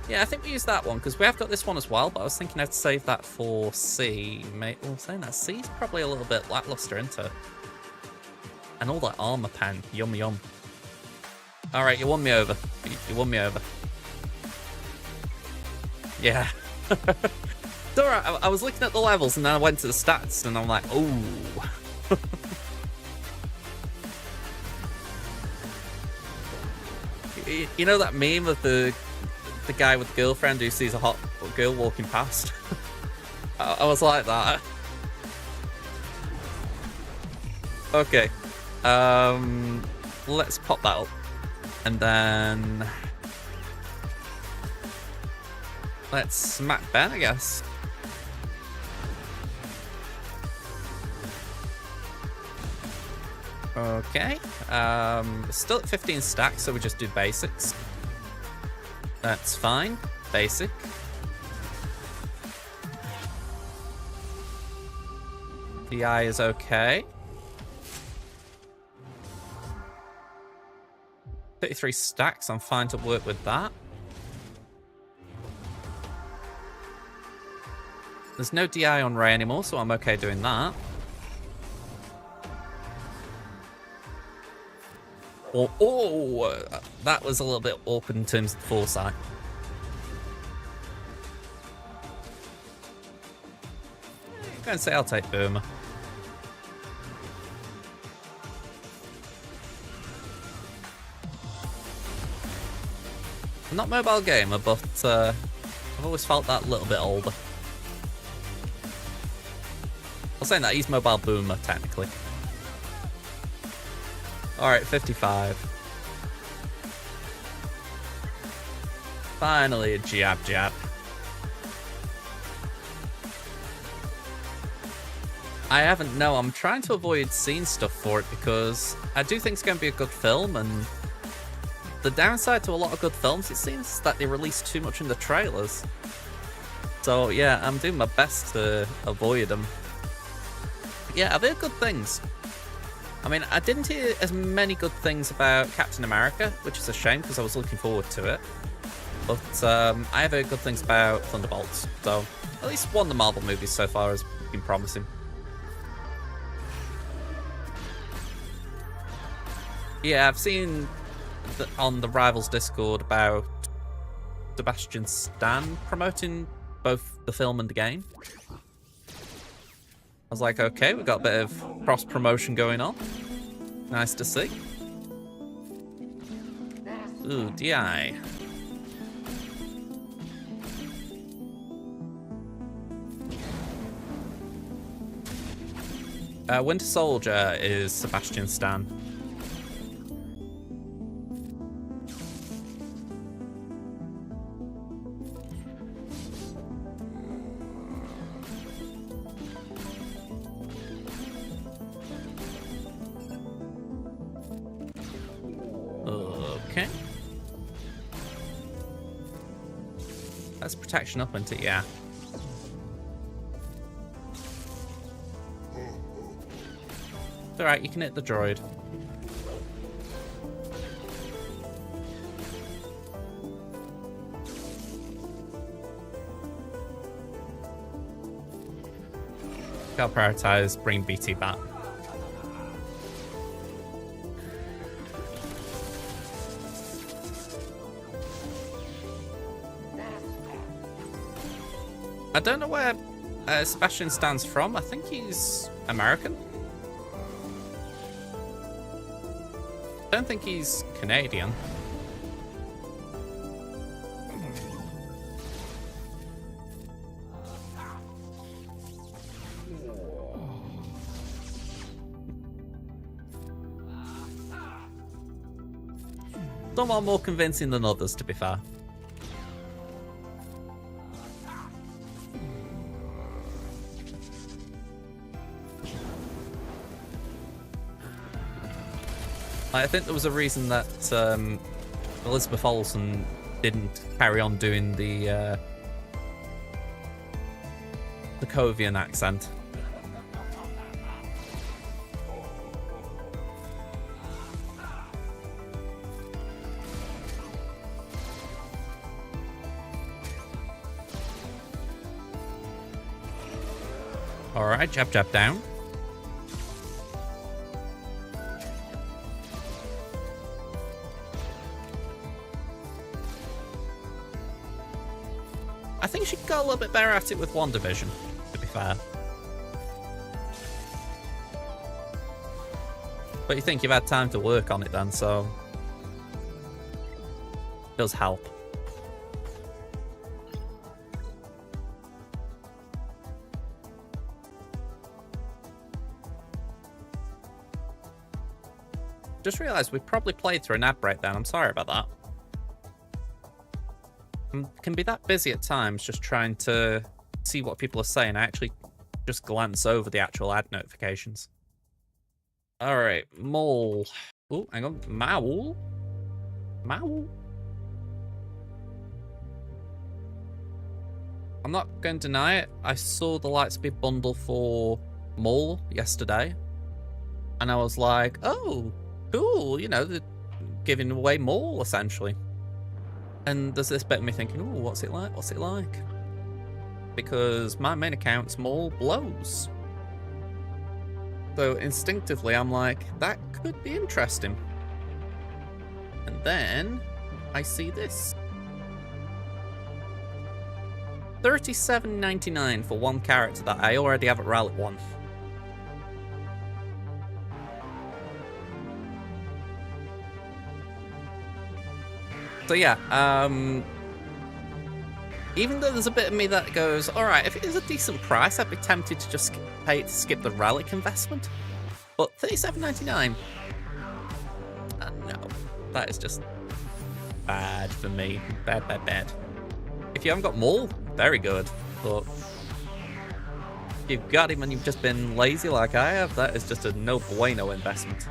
Yeah, I think we use that one, because we have got this one as well, but I was thinking I'd save that for C. Well, saying that, C's probably a little bit lackluster, isn't it? And all that armor pen. Yum, yum. Alright, you won me over. You won me over. Yeah. It's alright, I was looking at the levels and then I went to the stats and I'm like, oh. You know that meme of the guy with the girlfriend who sees a hot girl walking past? I was like that. Okay. Let's pop that up. And then let's smack Ben, I guess. Okay. Still at 15 stacks, so we just do basics. That's fine. Basic. The eye is okay. 33 stacks, I'm fine to work with that. There's no DI on Ray anymore, so I'm okay doing that. Oh, that was a little bit awkward in terms of the foresight. I'm going to say I'll take Burma. I'm not mobile gamer, but I've always felt that a little bit older. I'm saying that he's mobile boomer, technically. Alright, 55. Finally a jab. I haven't, no, I'm trying to avoid seeing stuff for it because I do think it's going to be a good film, and the downside to a lot of good films, it seems that they release too much in the trailers. So yeah, I'm doing my best to avoid them. Yeah, I've heard good things. I mean, I didn't hear as many good things about Captain America, which is a shame because I was looking forward to it. But I have heard good things about Thunderbolts, so at least one of the Marvel movies so far has been promising. Yeah, I've seen on the Rivals Discord about Sebastian Stan promoting both the film and the game. I was like, okay, we've got a bit of cross-promotion going on. Nice to see. Ooh, DI. Winter Soldier is Sebastian Stan. Okay. That's protection up, isn't it? Yeah. It's alright, you can hit the droid. I'll prioritize bring BT back. I don't know where Sebastian Stan's from. I think he's American. I don't think he's Canadian. Some are more convincing than others, to be fair. I think there was a reason that Elizabeth Olsen didn't carry on doing the Kovian accent. All right, jab, jab down. I think wish you got a little bit better at it with one division, to be fair. But you think you've had time to work on it then, so it does help. Just realised we probably played through an ad break then. I'm sorry about that. I can be that busy at times just trying to see what people are saying. I actually just glance over the actual ad notifications. Alright, Mole. Oh, hang on. Maul? Maul? I'm not going to deny it. I saw the Lightspeed bundle for Mole yesterday. And I was like, oh, cool. You know, they're giving away Mole, essentially. And there's this bit of me thinking, oh, what's it like? What's it like? Because my main account's Mole blows. So instinctively, I'm like, that could be interesting. And then I see this. $37.99 for one character that I already have at Relic 1. So yeah, even though there's a bit of me that goes, alright, if it is a decent price, I'd be tempted to just pay it to skip the Relic investment. But $37.99? No, that is just bad for me. Bad, bad, bad. If you haven't got Mole, very good. But if you've got him and you've just been lazy like I have, that is just a no bueno investment.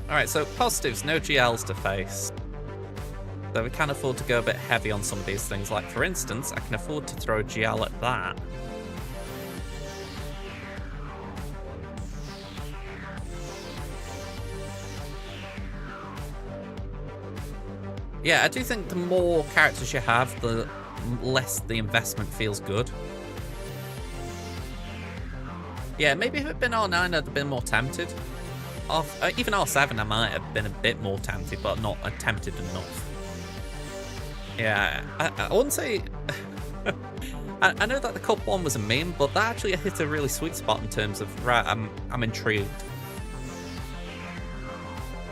Alright, so positives, no GLs to face. So we can afford to go a bit heavy on some of these things. Like, for instance, I can afford to throw a GL at that. Yeah, I do think the more characters you have, the less the investment feels good. Yeah, maybe if it had been R9, I'd have been more tempted. Even R7, I might have been a bit more tempted, but not tempted enough. Yeah, I wouldn't say... I know that the Cup 1 was a meme, but that actually hit a really sweet spot in terms of, right, I'm intrigued.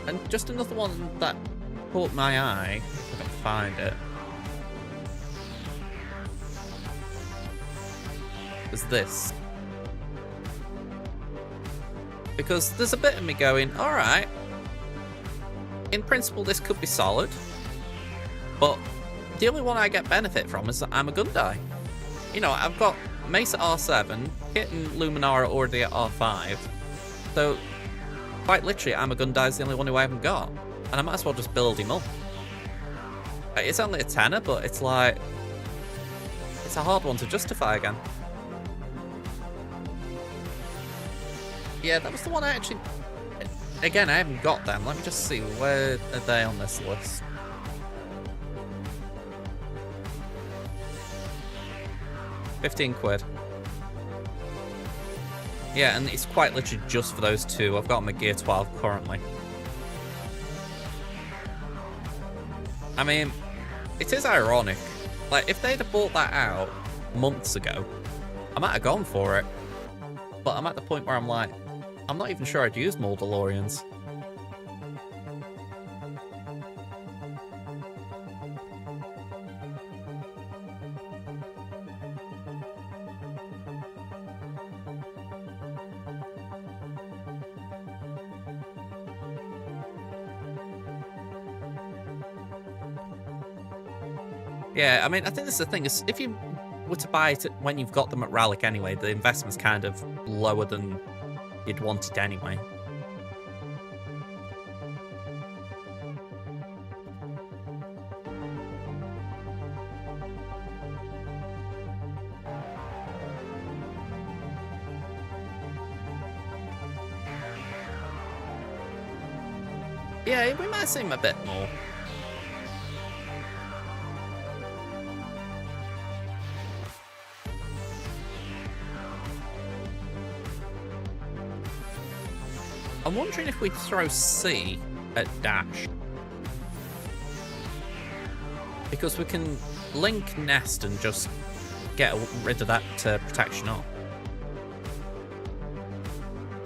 And just another one that caught my eye, if I can find it, is this. Because there's a bit of me going, alright, in principle this could be solid, but the only one I get benefit from is that I'm a Gundai. You know, I've got Mace at R7, Kit and Luminara already at R5, so quite literally I'm a Gundai is the only one who I haven't got, and I might as well just build him up. It's only a tenner, but it's like, it's a hard one to justify again. Yeah, that was the one I actually... Again, I haven't got them. Let me just see, where are they on this list? £15. Yeah, and it's quite literally just for those two. I've got them at Gear 12 currently. I mean, it is ironic. Like, if they'd have bought that out months ago, I might have gone for it. But I'm at the point where I'm like, I'm not even sure I'd use more DeLoreans. Yeah, I mean, I think this is the thing, is if you were to buy it when you've got them at Relic anyway, the investment's kind of lower than you'd want it anyway. Yeah, we might see him a bit more. I'm wondering if we throw C at Dash. Because we can link Nest and just get rid of that protection up.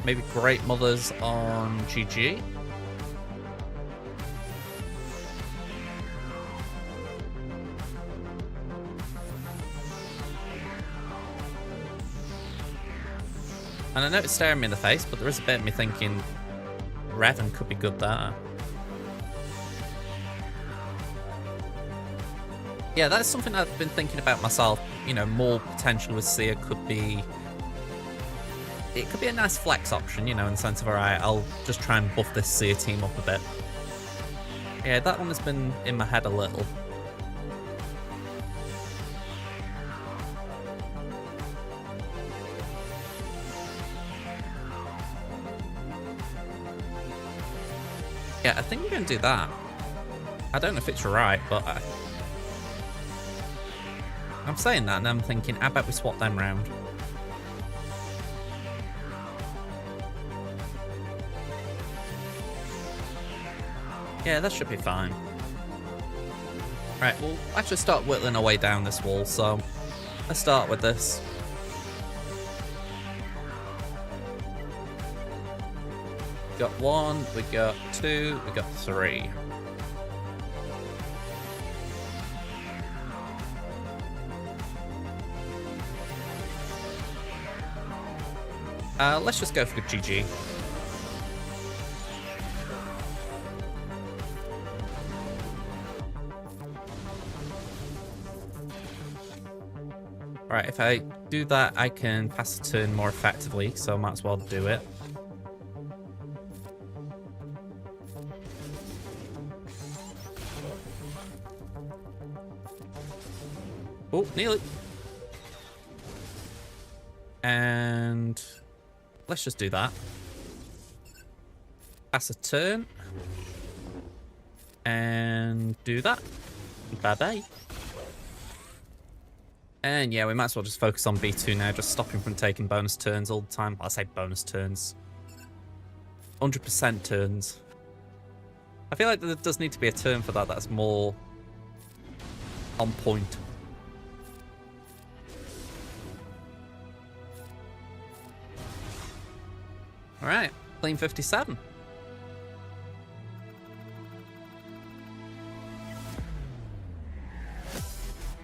Maybe Great Mothers on GG. And I know it's staring me in the face, but there is a bit of me thinking Revan could be good there. Yeah, that's something I've been thinking about myself. You know, more potential with Seer could be... It could be a nice flex option, you know, in the sense of, alright, I'll just try and buff this Seer team up a bit. Yeah, that one has been in my head a little. Yeah, I think we're going to do that. I don't know if it's right, but I'm saying that and I'm thinking, I bet we swap them round. Yeah, that should be fine. Right, well, let's just start whittling our way down this wall, so let's start with this. We got 1, we got 2, we got 3. Let's just go for GG. Right, if I do that, I can pass the turn more effectively, so I might as well do it. Oh, nearly. And let's just do that. Pass a turn. And do that. Bye-bye. And yeah, we might as well just focus on B2 now, just stop him from taking bonus turns all the time. Well, I say bonus turns. 100% turns. I feel like there does need to be a turn for that that's more on point. Alright, clean 57.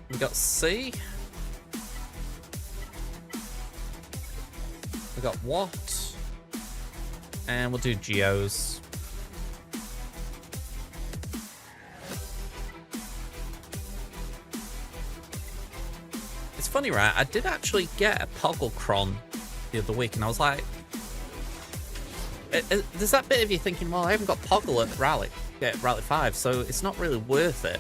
We got C. We got what? And we'll do Geos. It's funny, right? I did actually get a Pogglecron the other week, and I was like, there's that bit of you thinking, well, I haven't got Poggle at Rally, Rally 5, so it's not really worth it.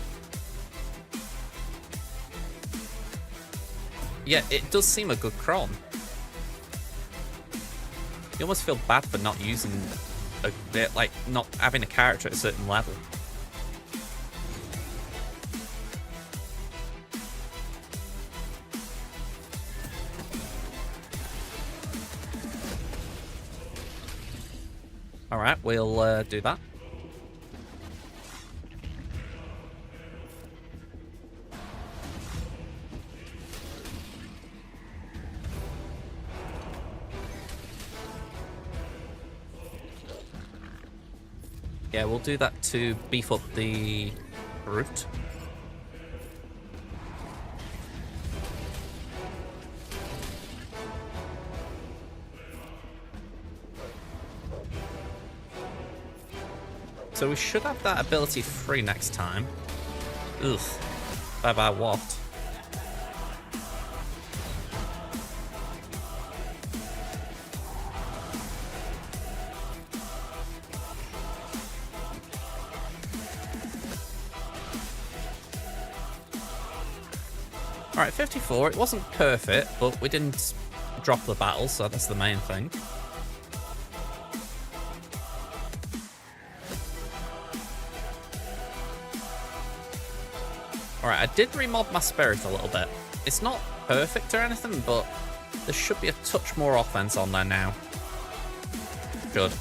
Yeah, it does seem a good Cron. You almost feel bad for not using a bit, like not having a character at a certain level. Alright, we'll do that. Yeah, we'll do that to beef up the route. So we should have that ability free next time. Ugh. Bye-bye what? Alright, 54. It wasn't perfect, but we didn't drop the battle, so that's the main thing. Alright, I did remob my spirit a little bit. It's not perfect or anything, but there should be a touch more offense on there now. Good.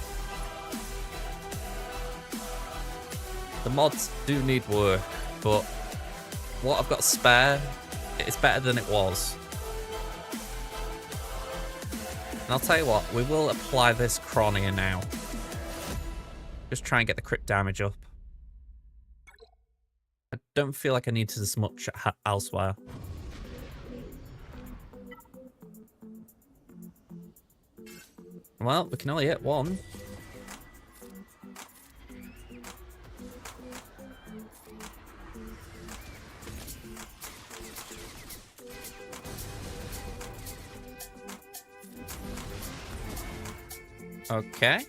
The mods do need work, but what I've got spare, it's better than it was. And I'll tell you what, we will apply this Chronia now. Just try and get the crit damage up. I don't feel like I need to as much elsewhere. Well, we can only hit one. Okay.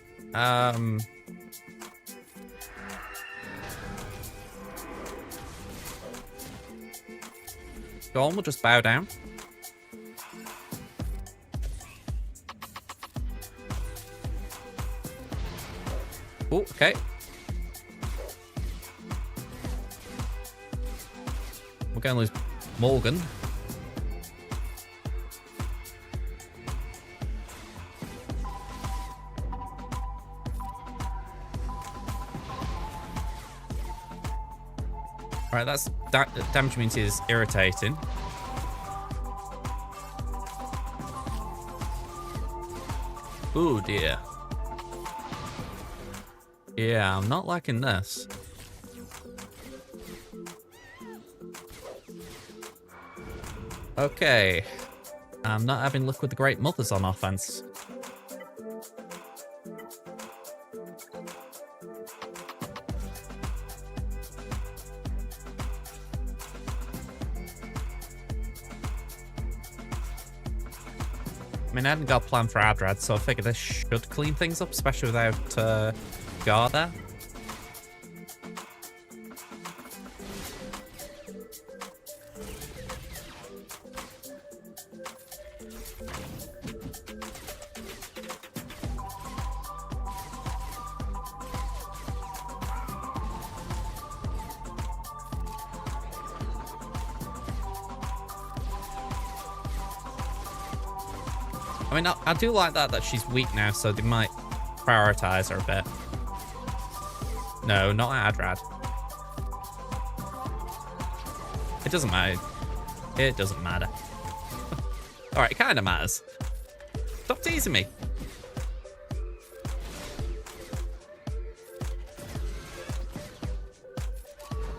Go on, we'll just bow down. Oh, okay. We're going to lose Morgan. Alright, that's damage immunity is irritating. Oh dear. Yeah, I'm not liking this. Okay. I'm not having luck with the Great Mothers on offense. I mean, I hadn't got a plan for Adrad, so I figured this should clean things up, especially without Garda. I mean, I do like that she's weak now, so they might prioritize her a bit. No, not Adrad. It doesn't matter. It doesn't matter. Alright, it kind of matters. Stop teasing me.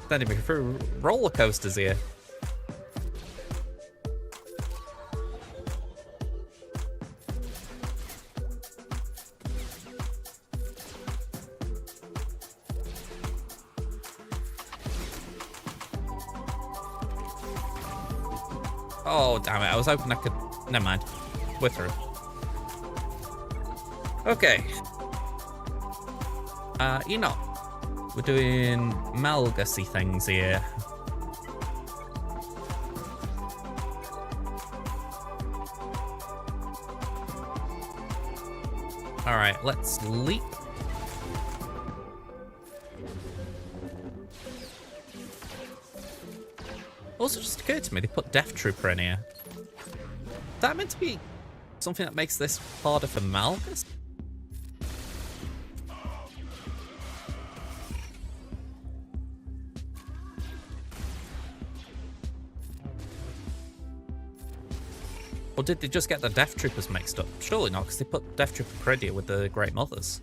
Sending me through roller coasters here. Oh, damn it. I was hoping I could... Never mind. We're through. Okay. Enoch. We're doing Malgasy things here. Alright, let's leap. Also just occurred to me, they put Death Trooper in here. Is that meant to be something that makes this harder for Malgus? Or did they just get the Death Troopers mixed up? Surely not, because they put Death Trooper Peridia with the Great Mothers.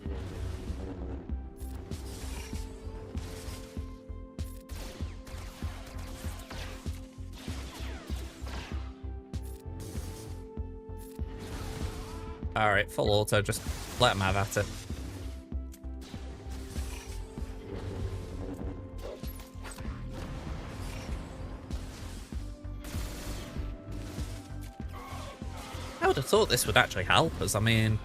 Alright, full auto, just let him have at it. I would have thought this would actually help us. I mean,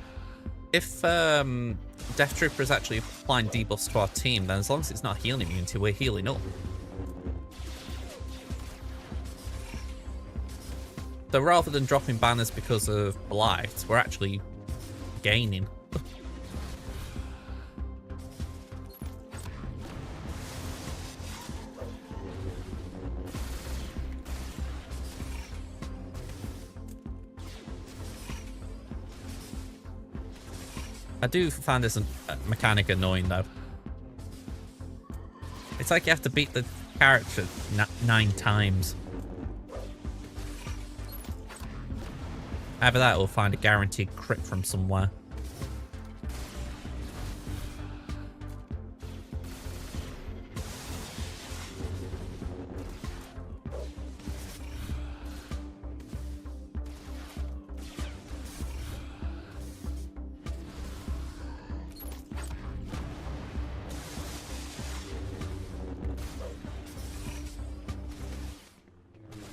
if Death Trooper is actually applying debuffs to our team, then as long as it's not healing immunity, we're healing up. So rather than dropping banners because of Blight, we're actually gaining. I do find this mechanic annoying though. It's like you have to beat the character 9 times. Either that or find a guaranteed crit from somewhere.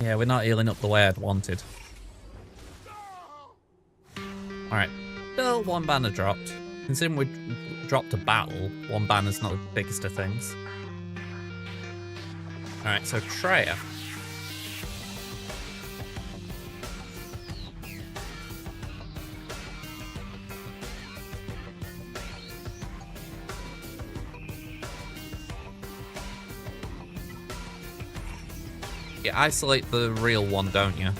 Yeah, we're not healing up the way I'd wanted. Alright, still 1 banner dropped. Considering we dropped a battle, 1 banner's not the biggest of things. Alright, so Treya. You isolate the real one, don't you?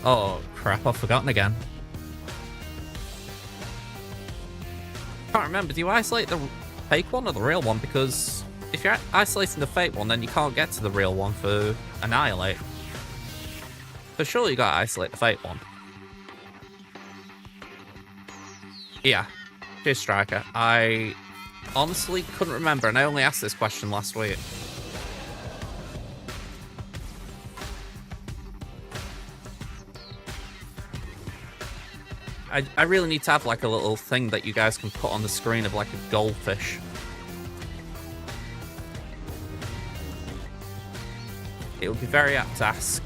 Oh, crap, I've forgotten again. Can't remember, do you isolate the fake one or the real one? Because if you're isolating the fake one, then you can't get to the real one for Annihilate. So surely you gotta isolate the fake one. Yeah, Cheers Striker. I honestly couldn't remember, and I only asked this question last week. I really need to have like a little thing that you guys can put on the screen of like a goldfish. It would be very apt to ask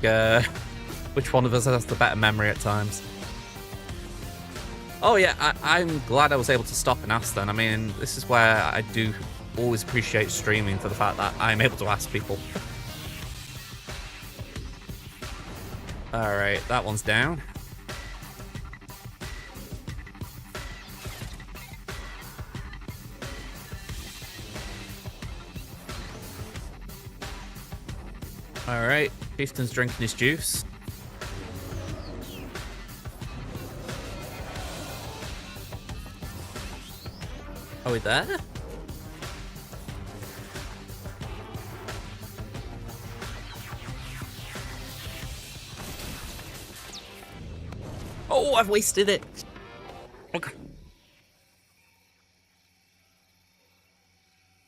which one of us has the better memory at times. Oh yeah, I'm glad I was able to stop and ask then. I mean, this is where I do always appreciate streaming, for the fact that I'm able to ask people. Alright, that one's down. Alright, Chieftain's drinking his juice. Are we there? Oh, I've wasted it. Okay.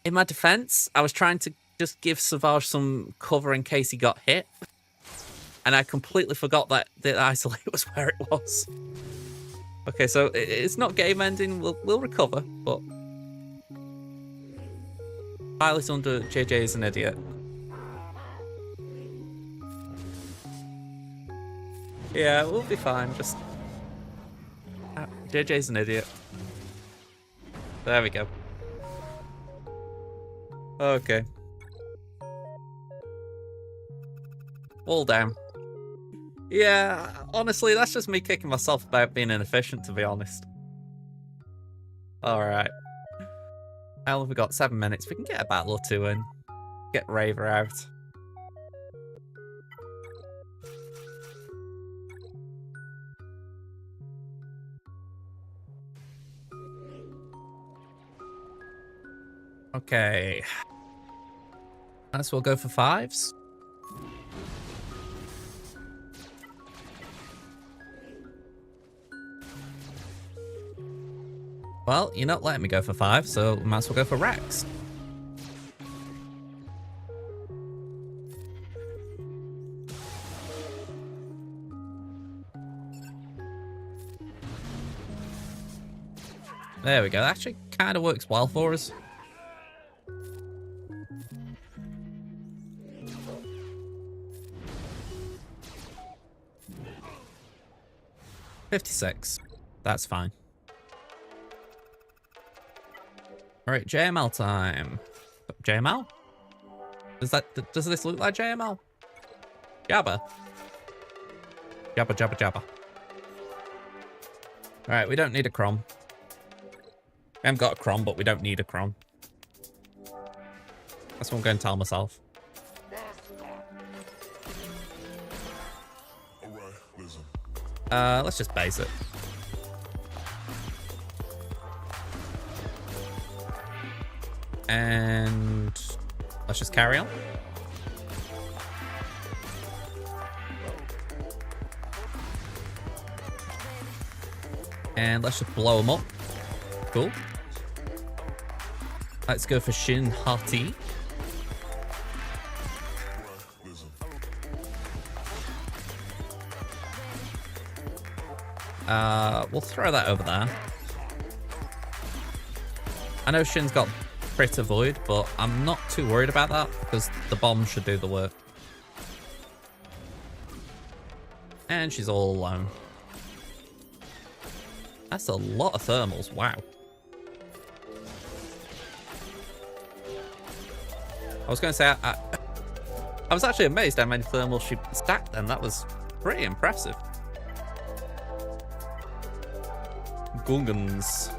In my defense, I was trying to just give Savage some cover in case he got hit. And I completely forgot that the isolate was where it was. Okay, so it's not game ending. We'll recover, but Pilot's under JJ is an idiot. Yeah, we'll be fine. Just JJ's an idiot. There we go. Okay. Wall down. Yeah, honestly, that's just me kicking myself about being inefficient, to be honest. Alright. How have we got? 7 minutes. We can get a battle or 2 in. Get Raver out. Okay. Might as well go for 5s. Well, you're not letting me go for 5, so we might as well go for Rex. There we go. That actually kind of works well for us. $56. That's fine. Alright, JML time. JML? Does this look like JML? Jabba. Jabba, jabba, jabba. Alright, we don't need a Crom. We haven't got a Crom, but we don't need a Crom. That's what I'm going to tell myself. Let's just base it. And let's just carry on. And let's just blow them up. Cool. Let's go for Shin Hati. We'll throw that over there. I know Shin's got Crit Avoid, but I'm not too worried about that because the bomb should do the work. And she's all alone. That's a lot of thermals, wow. I was going to say, I was actually amazed how many thermals she stacked then. That was pretty impressive. Gungans.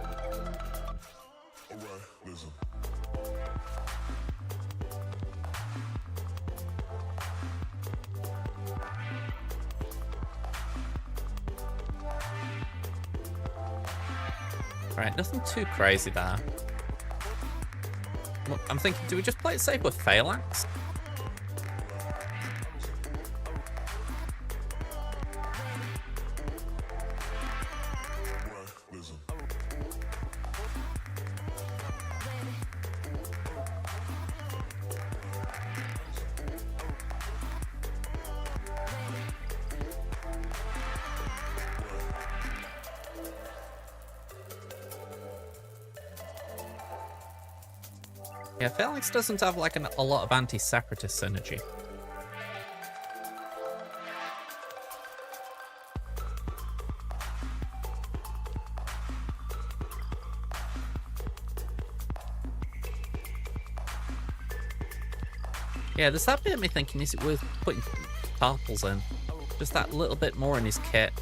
Right, nothing too crazy there. Well, I'm thinking, do we just play it safe with Phalanx? Yeah, Phalanx doesn't have like a lot of anti-separatist synergy. Yeah, there's that bit of me thinking, is it worth putting purples in? Just that little bit more in his kit.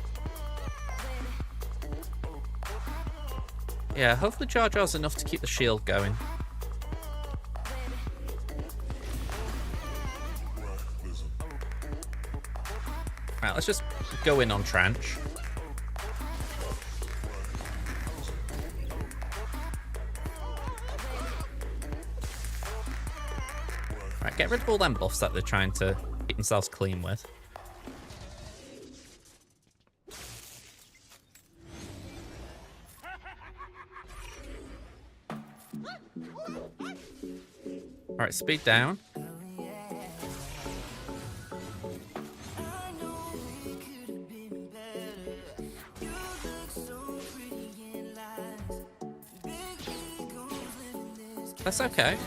Yeah, hopefully Jar Jar's enough to keep the shield going. Right, let's just go in on Tranche. Right, get rid of all them buffs that they're trying to keep themselves clean with. Alright, speed down. That's okay.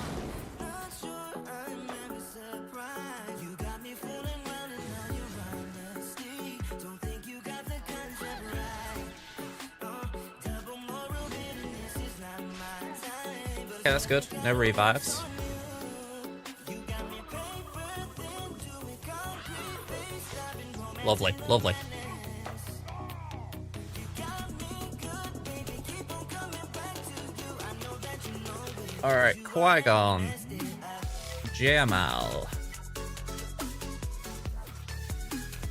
Okay, that's good. No revives. Lovely, lovely. Alright, Qui-Gon. Jamal.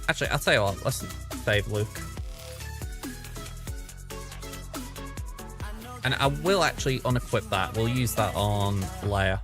Actually, I'll tell you what, let's save Luke. And I will actually unequip that. We'll use that on Leia.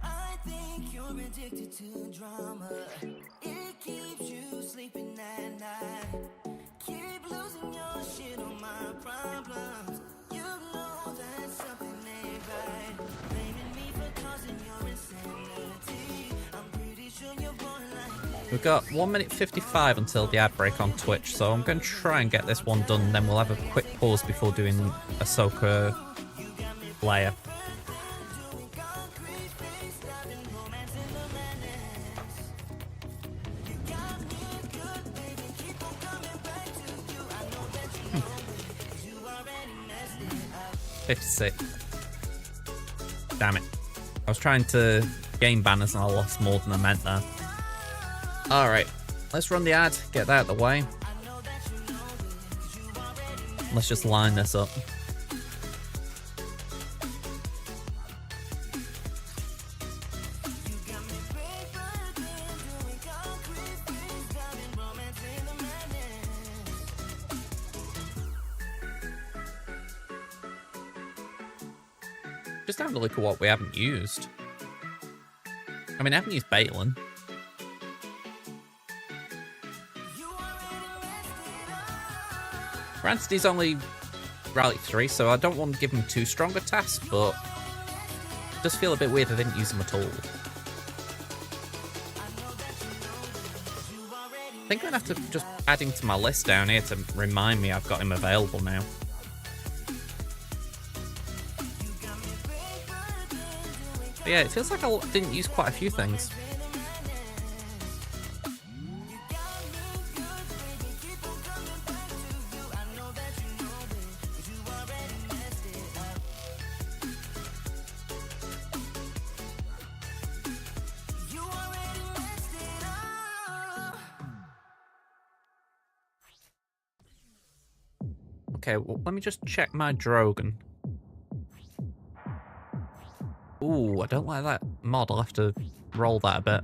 We've got 1 minute 55 until the ad break on Twitch, so I'm going to try and get this one done, then we'll have a quick pause before doing Ahsoka Leia. Hmm. 56. Damn it. I was trying to gain banners and I lost more than I meant there. Alright, let's run the ad, get that out of the way. Let's just line this up. Just having a look at what we haven't used. I mean, I haven't used Balin. Granted, he's only Rally 3, so I don't want to give him too strong a task, but it does feel a bit weird I didn't use him at all. I think I'm going to have to just add him to my list down here to remind me I've got him available now. But yeah, it feels like I didn't use quite a few things. Okay, well, let me just check my Drogon. Ooh, I don't like that mod. I'll have to roll that a bit.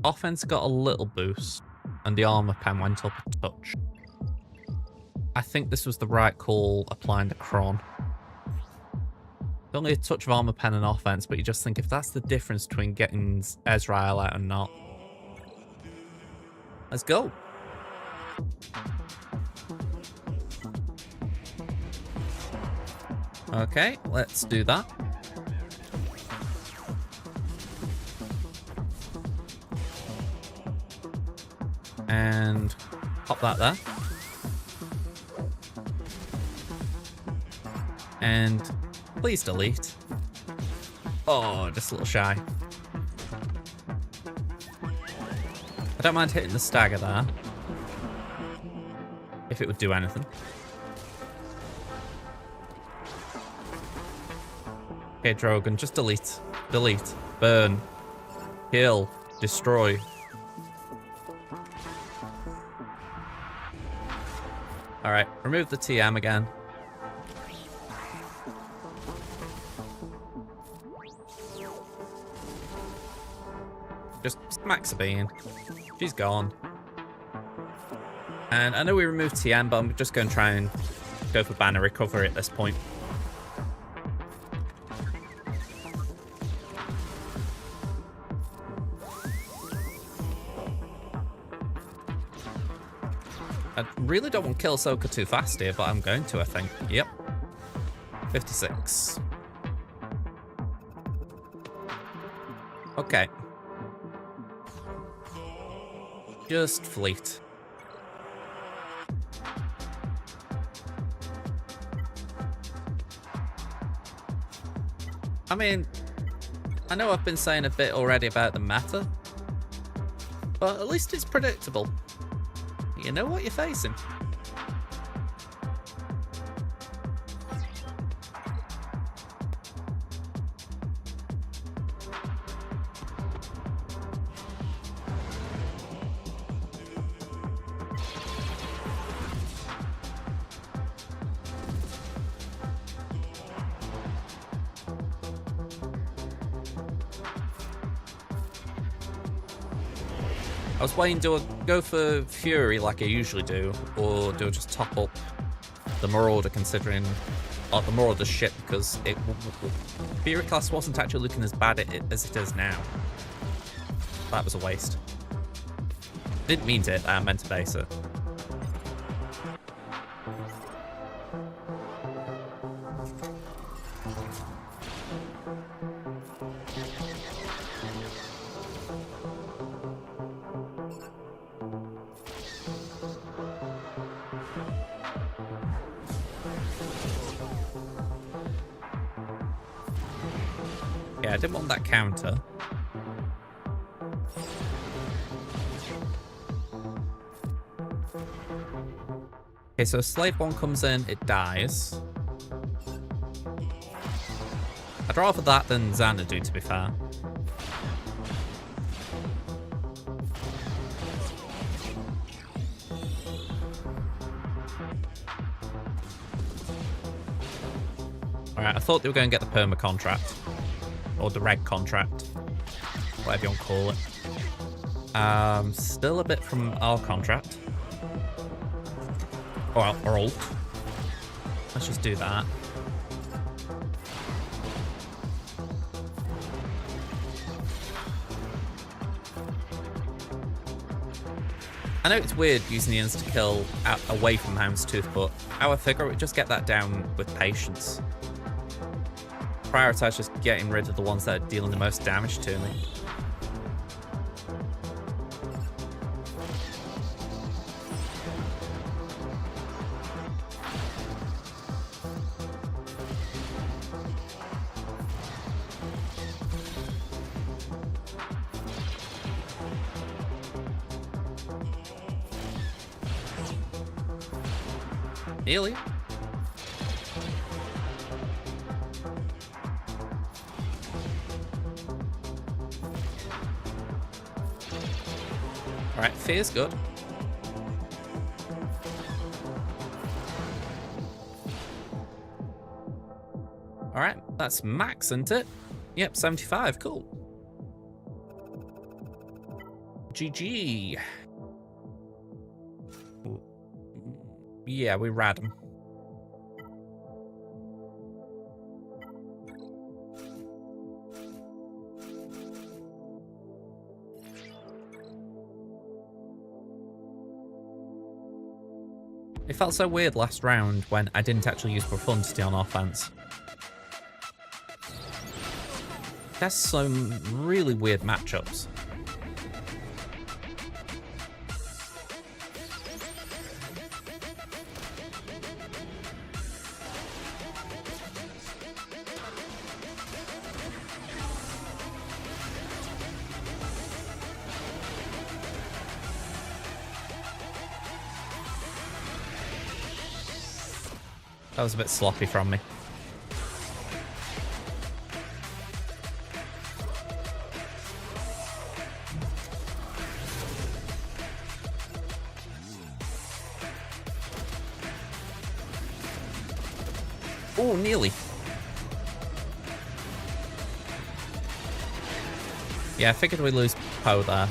Offense got a little boost, and the armor pen went up a touch. I think this was the right call applying the Cron. Only a touch of armor pen and offense, but you just think if that's the difference between getting Ezreal out and not. Let's go. Okay, let's do that. And pop that there. And please delete. Oh, just a little shy. I don't mind hitting the stagger there. If it would do anything. Okay, Drogon, just delete. Delete. Burn. Kill. Destroy. Alright, remove the TM again. Just smack Sabine. She's gone. And I know we removed TM, but I'm just going to try and go for banner recovery at this point. I really don't want to kill Ahsoka too fast here, but I'm going to, I think. Yep. 56. Okay. Just fleet. I mean, I know I've been saying a bit already about the meta, but at least it's predictable. You know what you're facing. I was waiting, do I go for Fury like I usually do, or do I just top up the Marauder considering... Oh, the Marauder's shit because Fury class wasn't actually looking as bad as it is now. That was a waste. Didn't mean to hit that, I meant to base it. Yeah, I didn't want that counter. Okay, so Slave 1 comes in, it dies. I'd rather that than Xanadu, to be fair. Alright, I thought they were going to get the perma contract. Or the reg contract. Whatever you want to call it. Still a bit from our contract. Or ult. Let's just do that. I know it's weird using the insta-kill away from Houndstooth, but I would figure it would just get that down with patience. Prioritize just getting rid of the ones that are dealing the most damage to me. Nearly. Alright, fear's good. Alright, that's max, isn't it? Yep, 75, cool. GG. Yeah, we rad him. It felt so weird last round when I didn't actually use Profundity on offense. There's some really weird matchups. That was a bit sloppy from me. Oh, nearly. Yeah, I figured we'd lose Poe there.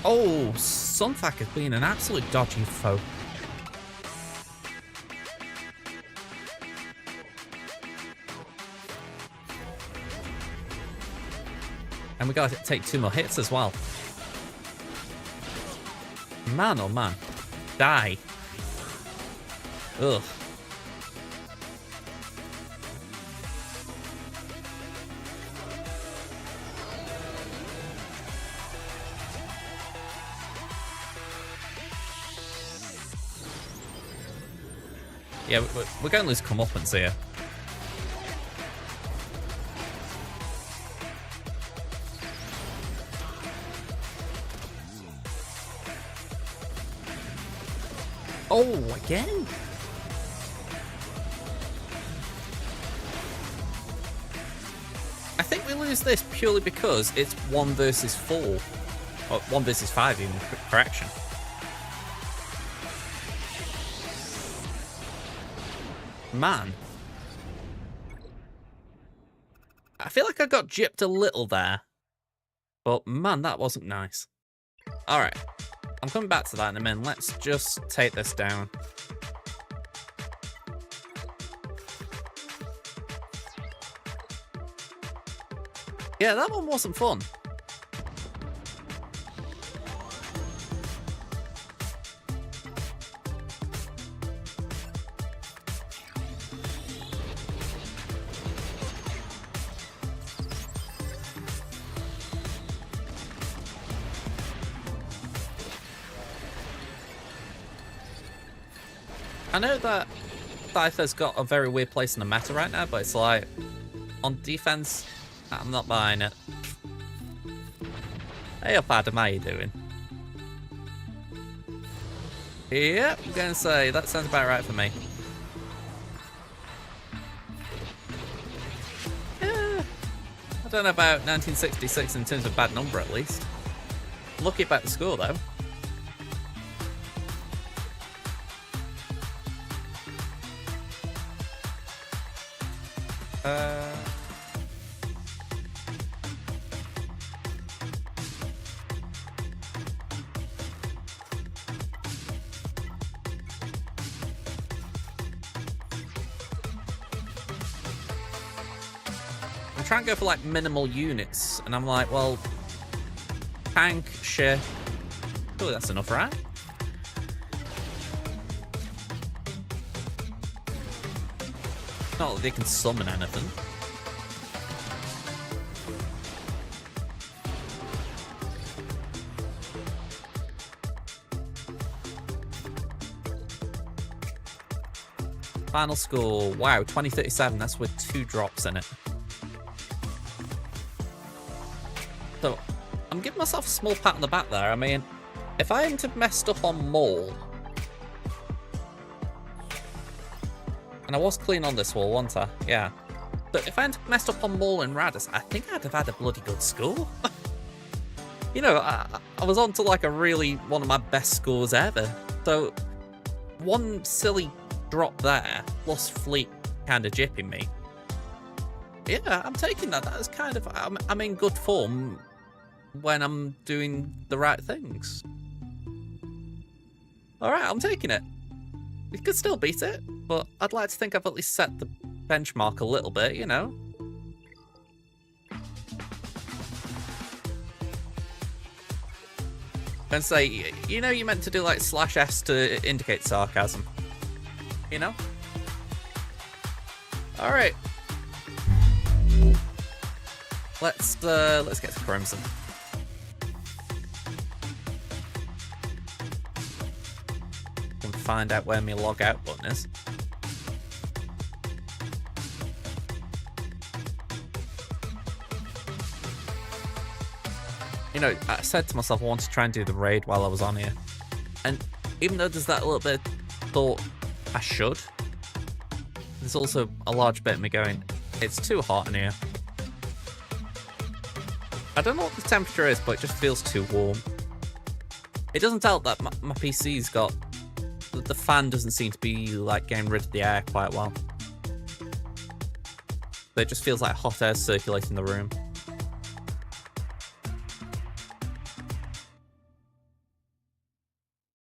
Oh, Sunfac has been an absolute dodgy foe. And we gotta take 2 more hits as well. Man, oh man. Die. Ugh. Yeah, we're going to lose comeuppance here. Oh, again? I think we lose this purely because it's 1 versus 4. Or 1 versus 5 even, correction. Man. I feel like I got gypped a little there. But man, that wasn't nice. Alright. I'm coming back to that in a minute. Let's just take this down. Yeah, that one wasn't fun. I know that Scyther's got a very weird place in the meta right now, but it's like, on defense, I'm not buying it. Hey up, Adam, how you doing? Yep, I'm gonna say, that sounds about right for me. Yeah, I don't know about 1966 in terms of bad number at least. Lucky about the score though. I'm trying to go for like minimal units, and I'm like, well, Tank, ship. Oh, that's enough, right? Not that they can summon anything. Final score, wow, 2037. That's with 2 drops in it. So, I'm giving myself a small pat on the back there. I mean, if I hadn't have messed up on Maul, and I was clean on this wall, wasn't I? Yeah. But if I hadn't messed up on Maul and Radis, I think I'd have had a bloody good score. You know, I was on to like one of my best scores ever. So, one silly drop there, plus Fleet kind of jipping me. Yeah, I'm taking that. That's kind of, I'm in good form when I'm doing the right things. Alright, I'm taking it. We could still beat it, but I'd like to think I've at least set the benchmark a little bit, you know? And say, you know, you meant to do like /S to indicate sarcasm. You know? Alright. Let's get to Crimson. And find out where my log out button is. You know, I said to myself I wanted to try and do the raid while I was on here. And even though there's that little bit of thought I should, there's also a large bit of me going, it's too hot in here. I don't know what the temperature is, but it just feels too warm. It doesn't help that my PC's got... The fan doesn't seem to be, like, getting rid of the air quite well. But it just feels like hot air circulating the room.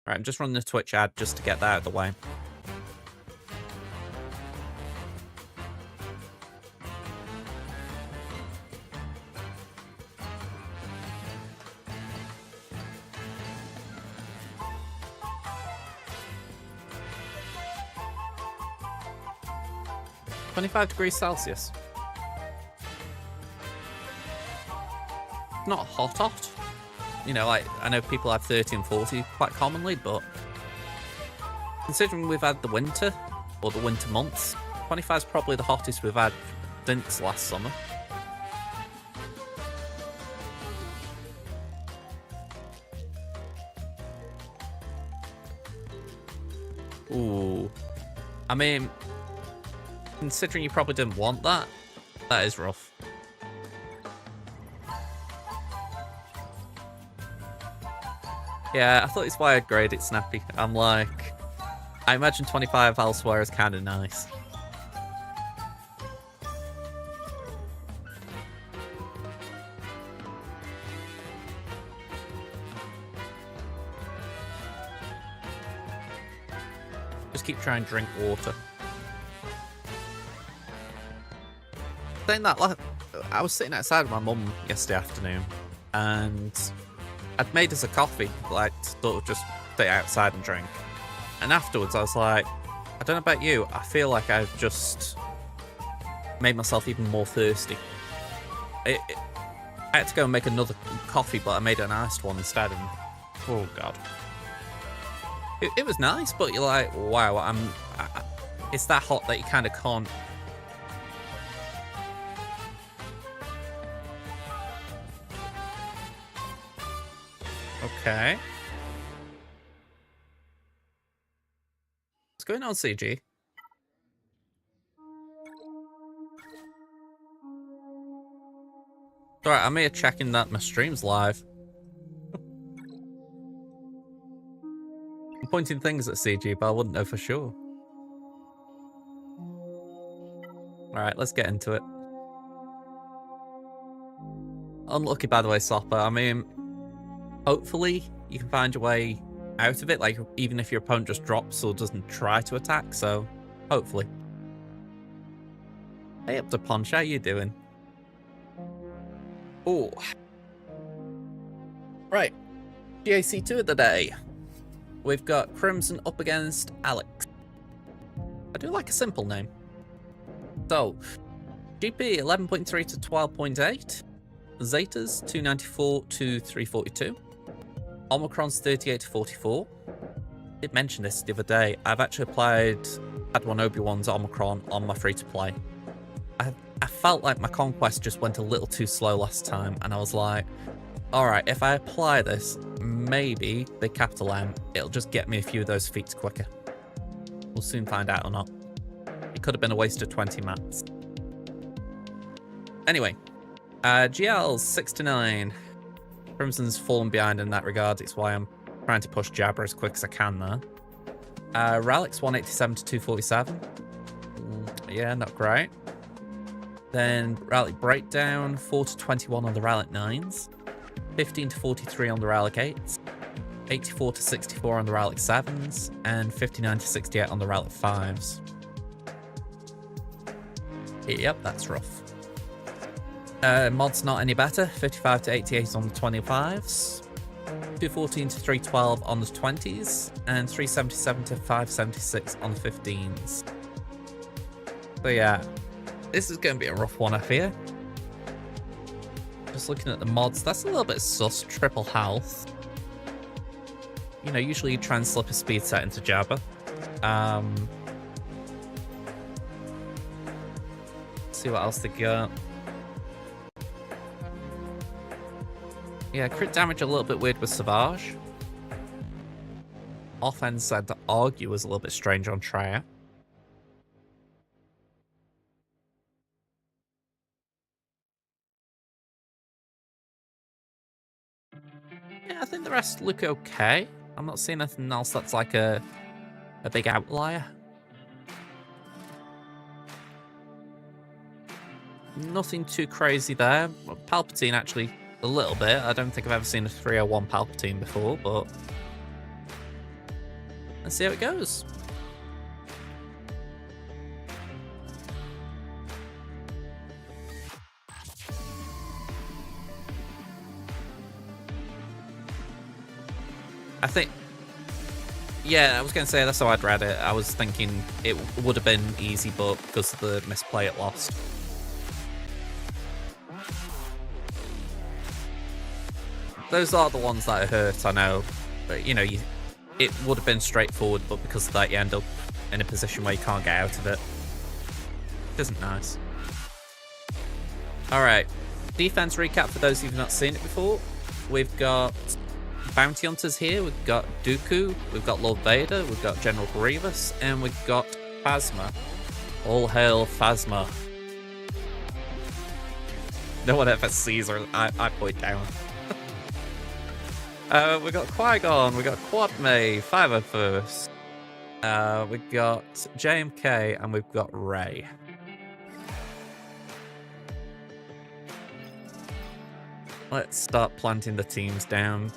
Alright, I'm just running the Twitch ad just to get that out of the way. (25°C). Not hot. You know, like, I know people have 30 and 40 quite commonly, but considering we've had the winter, or the winter months, 25 is probably the hottest we've had since last summer. Ooh. I mean, considering you probably didn't want that, that is rough. Yeah, I thought it's why I'd grade it snappy. I'm like, I imagine 25 elsewhere is kind of nice. Just keep trying to drink water. Saying that, I was sitting outside with my mum yesterday afternoon, and I'd made us a coffee, like, sort of just stay outside and drink. And afterwards, I was like, I don't know about you, I feel like I've just made myself even more thirsty. I had to go and make another coffee, but I made an iced one instead, and oh god. It was nice, but you're like, wow, it's that hot that you kind of can't. Okay. What's going on, CG? Alright, I'm here checking that my stream's live. I'm pointing things at CG, but I wouldn't know for sure. Alright, let's get into it. Unlucky, by the way, Sopper. I mean, hopefully you can find your way out of it, like, even if your opponent just drops or doesn't try to attack, so hopefully. Hey up to Punch, how you doing? Oh. Right. GAC2 of the day. We've got Crimson up against Alex. I do like a simple name. So, GP 11.3 to 12.8. Zetas 294 to 342. Omicron's 38 to 44. I did mention this the other day. I've actually had one Obi-Wan's Omicron on my free-to-play. I felt like my conquest just went a little too slow last time, and I was like, alright, if I apply this, maybe the capital M, it'll just get me a few of those feats quicker. We'll soon find out or not. It could have been a waste of 20 mats. Anyway, GL 6 to 9. Crimson's fallen behind in that regard. It's why I'm trying to push Jabber as quick as I can there. Ralix 187 to 247. Yeah, not great. Then Rallic Breakdown 4 to 21 on the Rallic 9s. 15 to 43 on the Rallic 8s. 84 to 64 on the Rallic 7s. And 59 to 68 on the Rallic 5s. Yep, that's rough. Mod's not any better. 55 to 88 on the 25s. 214 to 312 on the 20s. And 377 to 576 on the 15s. So yeah, this is going to be a rough one, I fear. Just looking at the mods, that's a little bit sus. Triple health. You know, usually you try and slip a speed set into Jabba. See what else they got. Yeah, crit damage a little bit weird with Savage. Offense, I'd argue, was a little bit strange on Traya. Yeah, I think the rest look okay. I'm not seeing anything else that's like a big outlier. Nothing too crazy there. Palpatine actually a little bit. I don't think I've ever seen a 301 Palpatine before, but let's see how it goes. I think, yeah, I was going to say that's how I'd read it. I was thinking it would have been easy, but because of the misplay, it lost. Those are the ones that hurt, I know. But, you know, it would have been straightforward, but because of that, you end up in a position where you can't get out of it. It isn't nice. Alright, defense recap for those who've not seen it before. We've got Bounty Hunters here, we've got Dooku, we've got Lord Vader, we've got General Grievous, and we've got Phasma. All hail Phasma. No one ever sees her, I point down. We got Qui-Gon, we got Quadme, 501st. We got JMK, and we've got Rey. Let's start planting the teams down.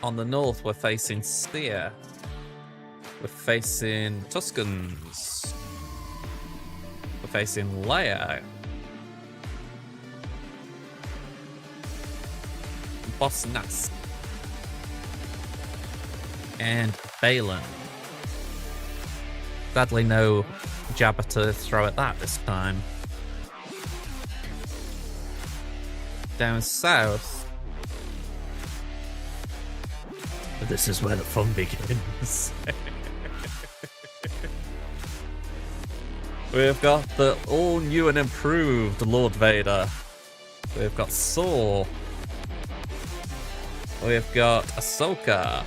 On the north, we're facing Seer. We're facing Tuscans. We're facing Leia. Boss Nass. And Balin. Sadly, no Jabba to throw at that this time. Down south. This is where the fun begins. We've got the all-new and improved Lord Vader. We've got Saw. We've got Ahsoka.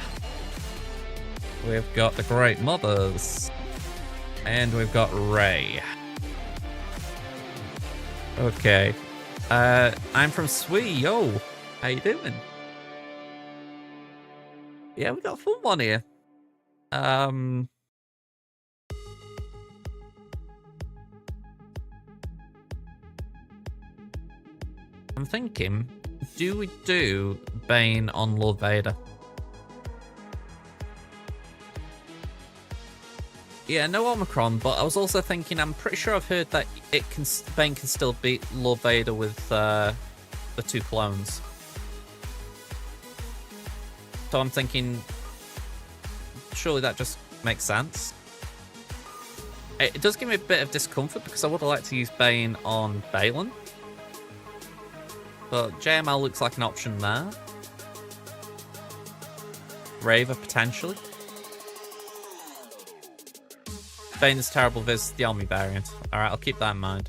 We've got the Great Mothers. And we've got Rey. Okay. I'm from Swee. Yo, how you doing? Yeah, we got a fun one here. I'm thinking, do we do Bane on Lord Vader? Yeah, no Omicron, but I was also thinking, I'm pretty sure I've heard that Bane can still beat Lord Vader with the two clones. So I'm thinking, surely that just makes sense. It does give me a bit of discomfort because I would have liked to use Bane on Balin. But JML looks like an option there. Raver, potentially. Bane is terrible versus the Army variant. Alright, I'll keep that in mind.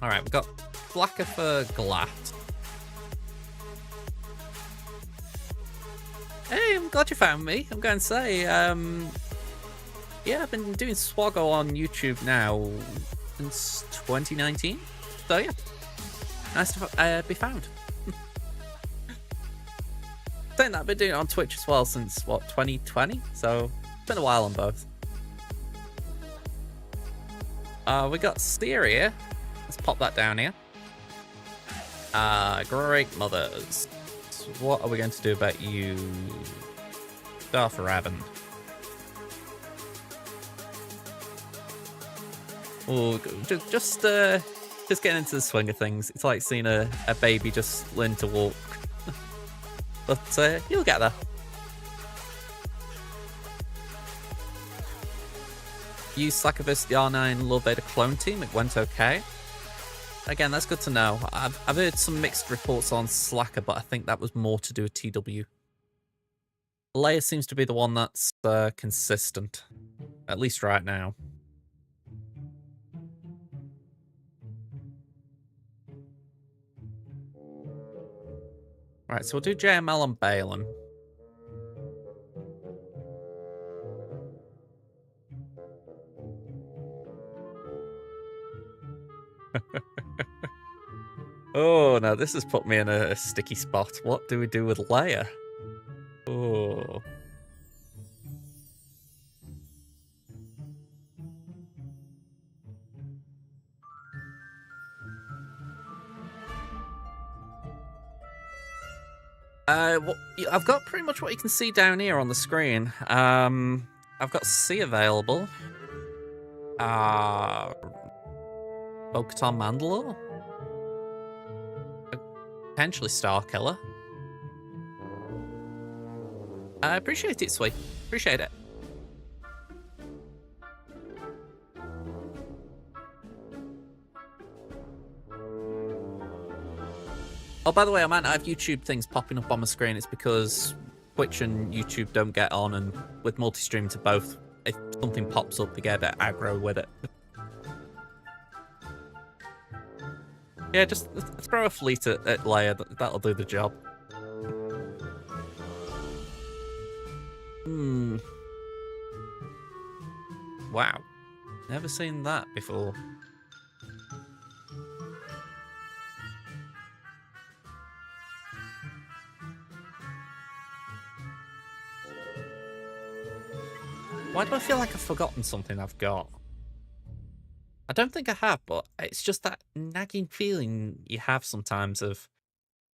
Alright, we've got Flacker for Glatt. Hey, I'm glad you found me. I'm going to say, yeah, I've been doing Swoggle on YouTube now since 2019. So yeah, nice to be found. Saying that, I've been doing it on Twitch as well since, what, 2020? So, it's been a while on both. We got Steer here. Let's pop that down here. Great mothers. What are we going to do about you? Darth Raven. Oh, just getting into the swing of things. It's like seeing a baby just learn to walk. But you'll get there. Use Slacker vs the R9 Love Vader clone team. It went okay. Again, that's good to know. I've heard some mixed reports on Slacker, but I think that was more to do with TW. Leia seems to be the one that's consistent, at least right now. Right, so we'll do JML on Balin. Oh, no, this has put me in a sticky spot. What do we do with Leia? Oh. Well, I've got pretty much what you can see down here on the screen. I've got C available. Bo-Katan Mandalore. Potentially Starkiller. I appreciate it, Sweet. Appreciate it. Oh, by the way, I might not have YouTube things popping up on my screen. It's because Twitch and YouTube don't get on, and with multi-stream to both, if something pops up, they get a bit aggro with it. Yeah, just throw a fleet at Leia. That'll do the job. Wow. Never seen that before. Why do I feel like I've forgotten something I've got? I don't think I have, but it's just that nagging feeling you have sometimes of,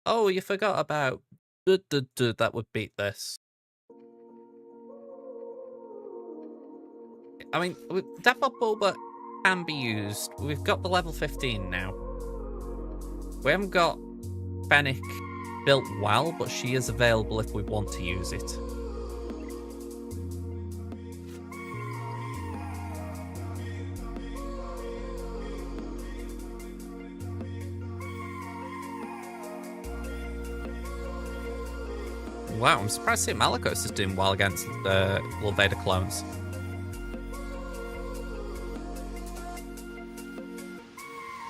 oh, you forgot about that would beat this. I mean, Dappot Bulba can be used. We've got the level 15 now. We haven't got Fennec built well, but she is available if we want to use it. Wow, I'm surprised to see Malicos is doing well against the Lord Vader clones.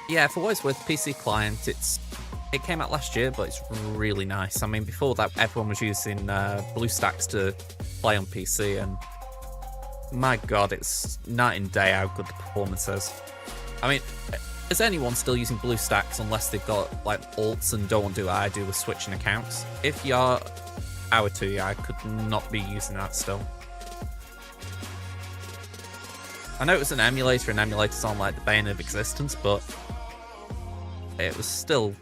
Yeah, for what it's worth, PC Client, it came out last year, but it's really nice. I mean, before that, everyone was using BlueStacks to play on PC, and my god, it's night and day how good the performance is. I mean, is anyone still using BlueStacks unless they've got like alts and don't want to do what I do with switching accounts? If you're hour 2, I could not be using that still. I know it was an emulator, and emulators aren't like the bane of existence, but it was still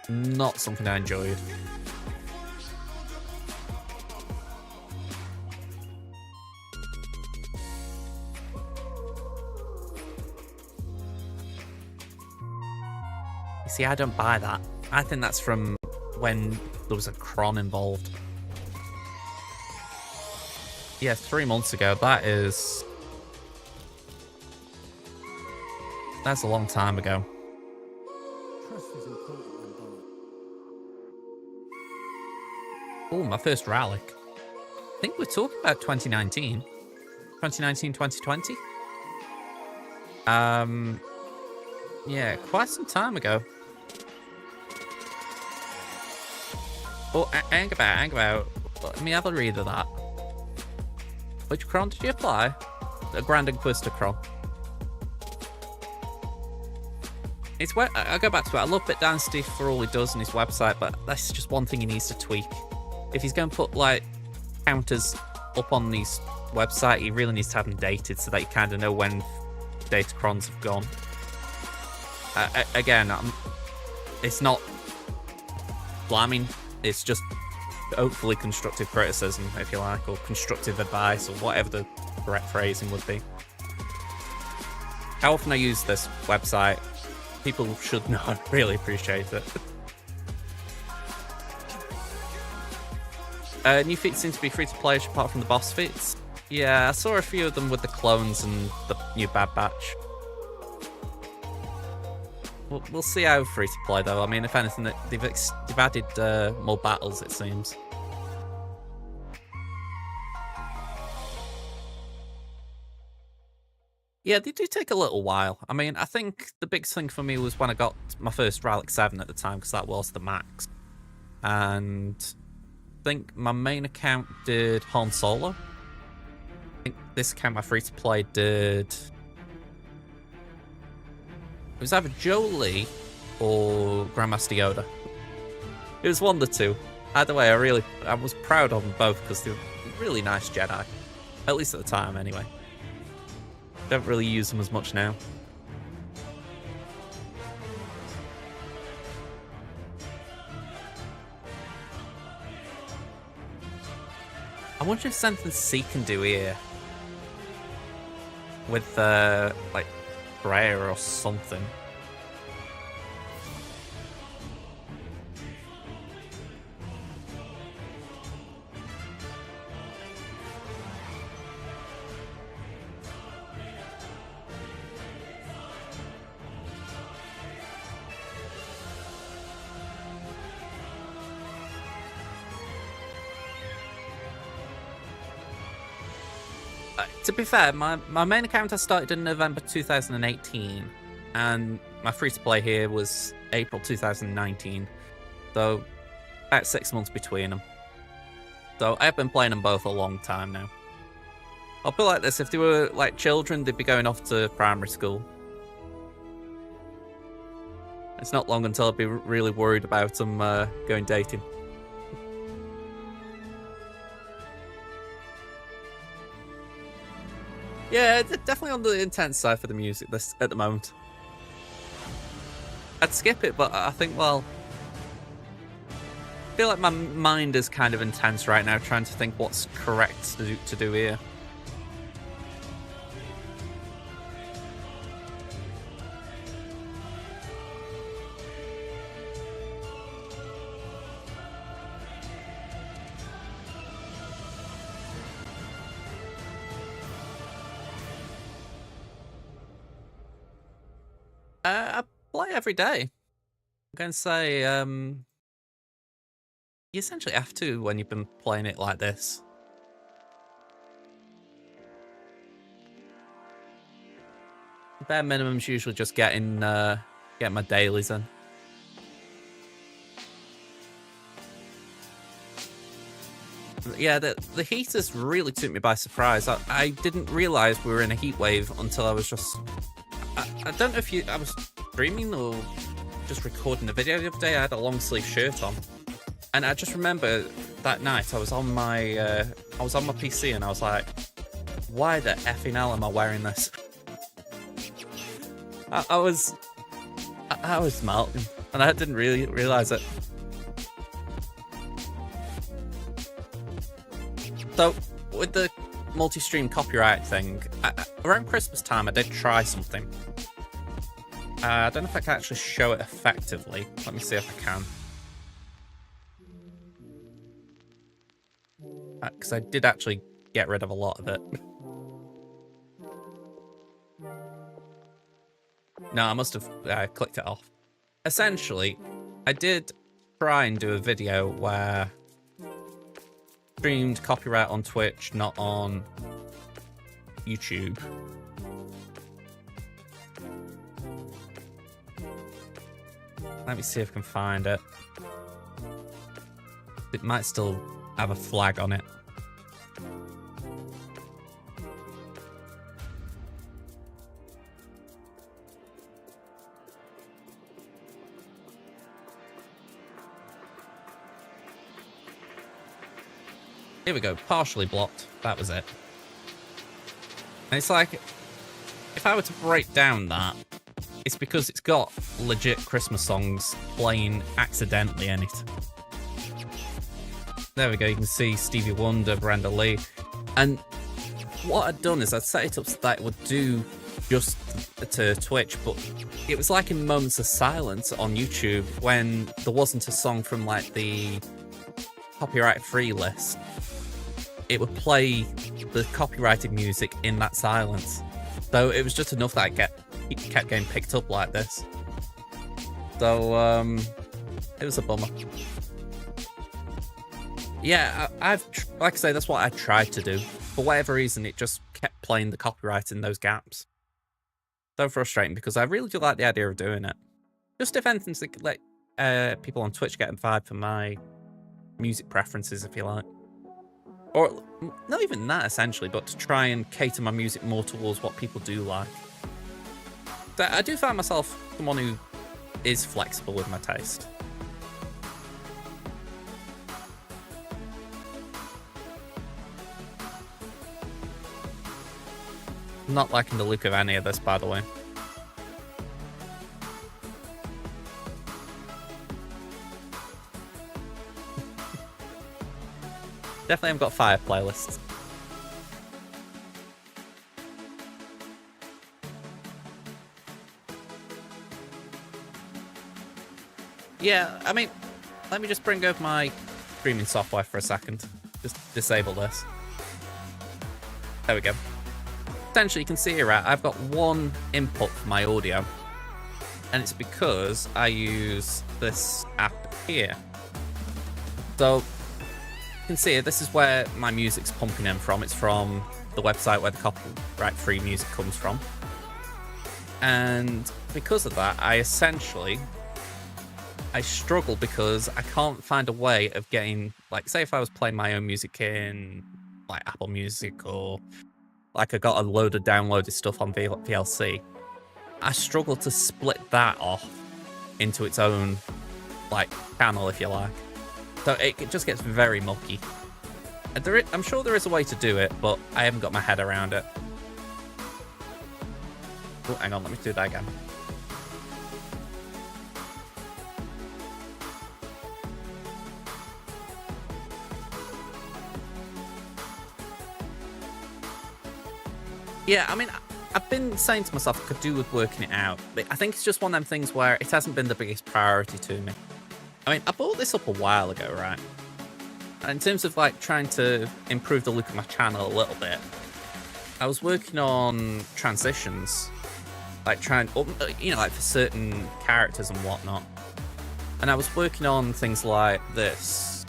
not something I enjoyed. See, I don't buy that. I think that's from when there was a cron involved. Yeah, 3 months ago. That's a long time ago. Oh, my first Rallic. I think we're talking about 2019. 2019, 2020? Yeah, quite some time ago. Oh, hang about. Let me have a read of that. Which cron did you apply? The Grand Inquisitor cron. It's where I go back to it. I love Bit Dynasty for all he does on his website, but that's just one thing he needs to tweak. If he's going to put like counters up on his website, he really needs to have them dated so that you kind of know when data crons have gone. Again, it's not blaming. It's just hopefully constructive criticism, if you like, or constructive advice, or whatever the correct phrasing would be. How often I use this website, people should know. I really appreciate it. New feats seem to be free to play apart from the boss feats. Yeah, I saw a few of them with the clones and the new Bad Batch. We'll see how free to play though. I mean, if anything, they've added more battles, it seems. Yeah, they do take a little while. I mean, I think the biggest thing for me was when I got my first Rallic 7 at the time, because that was the max. And I think my main account did Han Solo. I think this account, my free-to-play, did... It was either Jolie or Grandmaster Yoda. It was one of the two. Either way, I was proud of them both because they were really nice Jedi. At least at the time, anyway. Don't really use them as much now. I wonder if something C can do here. With, like, prayer or something. To be fair, my main account I started in November 2018, and my free-to-play here was April 2019, so about 6 months between them. So I've been playing them both a long time now. I'll put it like this, if they were like children, they'd be going off to primary school. It's not long until I'd be really worried about them going dating. Yeah, it's definitely on the intense side for the music at the moment. I'd skip it, but I think, well... I feel like my mind is kind of intense right now, trying to think what's correct to do here. I play every day. I'm going to say, you essentially have to when you've been playing it like this. Bare minimum's usually just getting my dailies in. Yeah, the heaters really took me by surprise. I didn't realise we were in a heat wave until I was just... I don't know if I was streaming or just recording a video the other day. I had a long sleeve shirt on, and I just remember that night I was on my PC and I was like, "Why the effing hell am I wearing this?" I was melting, and I didn't really realise it. So with the multi-stream copyright thing, around Christmas time I did try something. I don't know if I can actually show it effectively. Let me see if I can. Because I did actually get rid of a lot of it. No, I must have clicked it off. Essentially, I did try and do a video where streamed copyright on Twitch, not on YouTube. Let me see if I can find it. It might still have a flag on it. Here we go, partially blocked. That was it. And it's like, if I were to break down that, it's because it's got legit Christmas songs playing accidentally in it. There we go, you can see Stevie Wonder, Brenda Lee. And what I'd done is I'd set it up so that it would do just to Twitch, but it was like in moments of silence on YouTube when there wasn't a song from like the copyright free list. It would play the copyrighted music in that silence. So it was just enough that it kept getting picked up like this. So it was a bummer. Yeah, like I say, that's what I tried to do. For whatever reason, it just kept playing the copyright in those gaps. So frustrating, because I really do like the idea of doing it. Just if anything to let people on Twitch get a vibe for my music preferences, if you like. Or not even that, essentially, but to try and cater my music more towards what people do like. So I do find myself someone who is flexible with my taste. Not liking the look of any of this, by the way. Definitely haven't got fire playlists. Yeah, I mean, let me just bring over my streaming software for a second. Just disable this. There we go. Essentially, you can see here, right, I've got one input for my audio. And it's because I use this app here. So, you can see this is where my music's pumping in from. It's from the website where the copyright-free music comes from. And because of that, I struggle because I can't find a way of getting, like, say if I was playing my own music in, like, Apple Music, or, like, I got a load of downloaded stuff on VLC, I struggle to split that off into its own, like, channel, if you like. So it just gets very mucky. And I'm sure there is a way to do it, but I haven't got my head around it. Oh, hang on, let me do that again. Yeah, I mean, I've been saying to myself I could do with working it out. But I think it's just one of them things where it hasn't been the biggest priority to me. I mean, I bought this up a while ago, right? And in terms of, like, trying to improve the look of my channel a little bit, I was working on transitions. Like, like, for certain characters and whatnot. And I was working on things like this.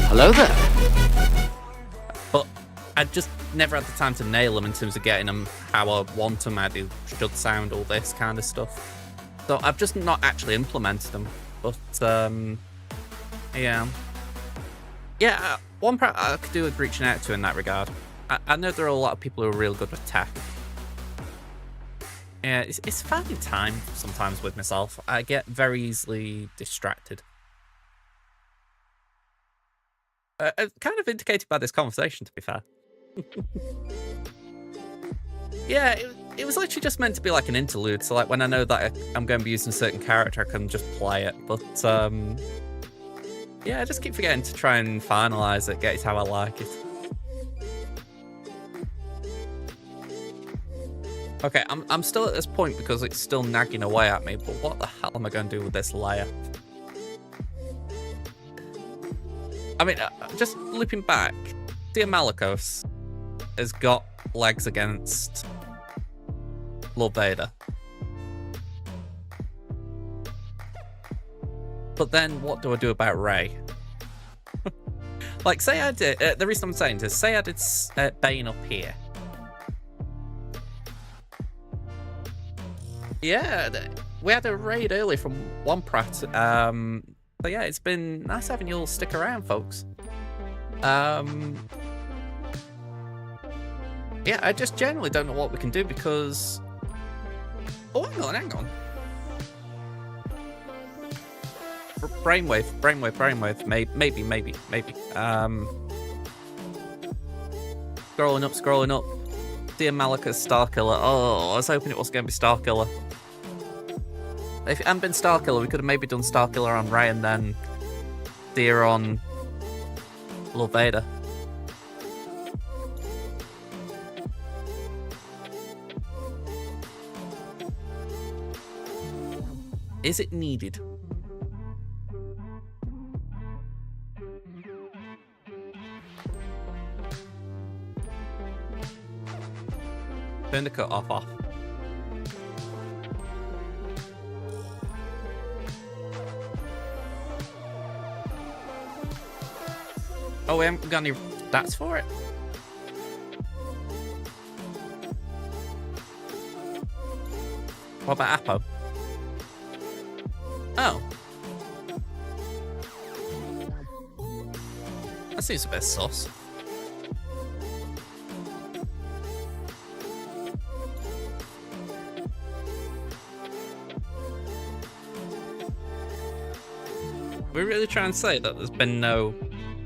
Hello there. But I just never had the time to nail them in terms of getting them how I want them, how they should sound, all this kind of stuff. So I've just not actually implemented them. But, yeah. Yeah, one part I could do with reaching out to in that regard. I know there are a lot of people who are real good with tech. Yeah, it's finding time sometimes with myself. I get very easily distracted. Kind of indicated by this conversation, to be fair. Yeah, it was literally just meant to be like an interlude. So, like, when I know that I'm going to be using a certain character, I can just play it. But, yeah, I just keep forgetting to try and finalize it, get it how I like it. Okay, I'm still at this point because it's still nagging away at me, but what the hell am I going to do with this layer? I mean, just looping back, Dear Malicos has got legs against Lord Vader. But then what do I do about Rey? Like, say I did, the reason I'm saying this, say I did Bane up here. Yeah, we had a raid early from one Pratt. But yeah, it's been nice having you all stick around, folks. Yeah, I just generally don't know what we can do because... Oh, hang on. Brainwave. Maybe. Scrolling up. Dear Malika's Starkiller. Oh, I was hoping it was going to be Starkiller. If it hadn't been Starkiller, we could have maybe done Starkiller on Rey and then Dear on Lord Vader. Is it needed? Turn the cut off. Oh, we haven't got any stats for it? What about Apo? Oh. That seems a bit sus. We're really trying to say that there's been no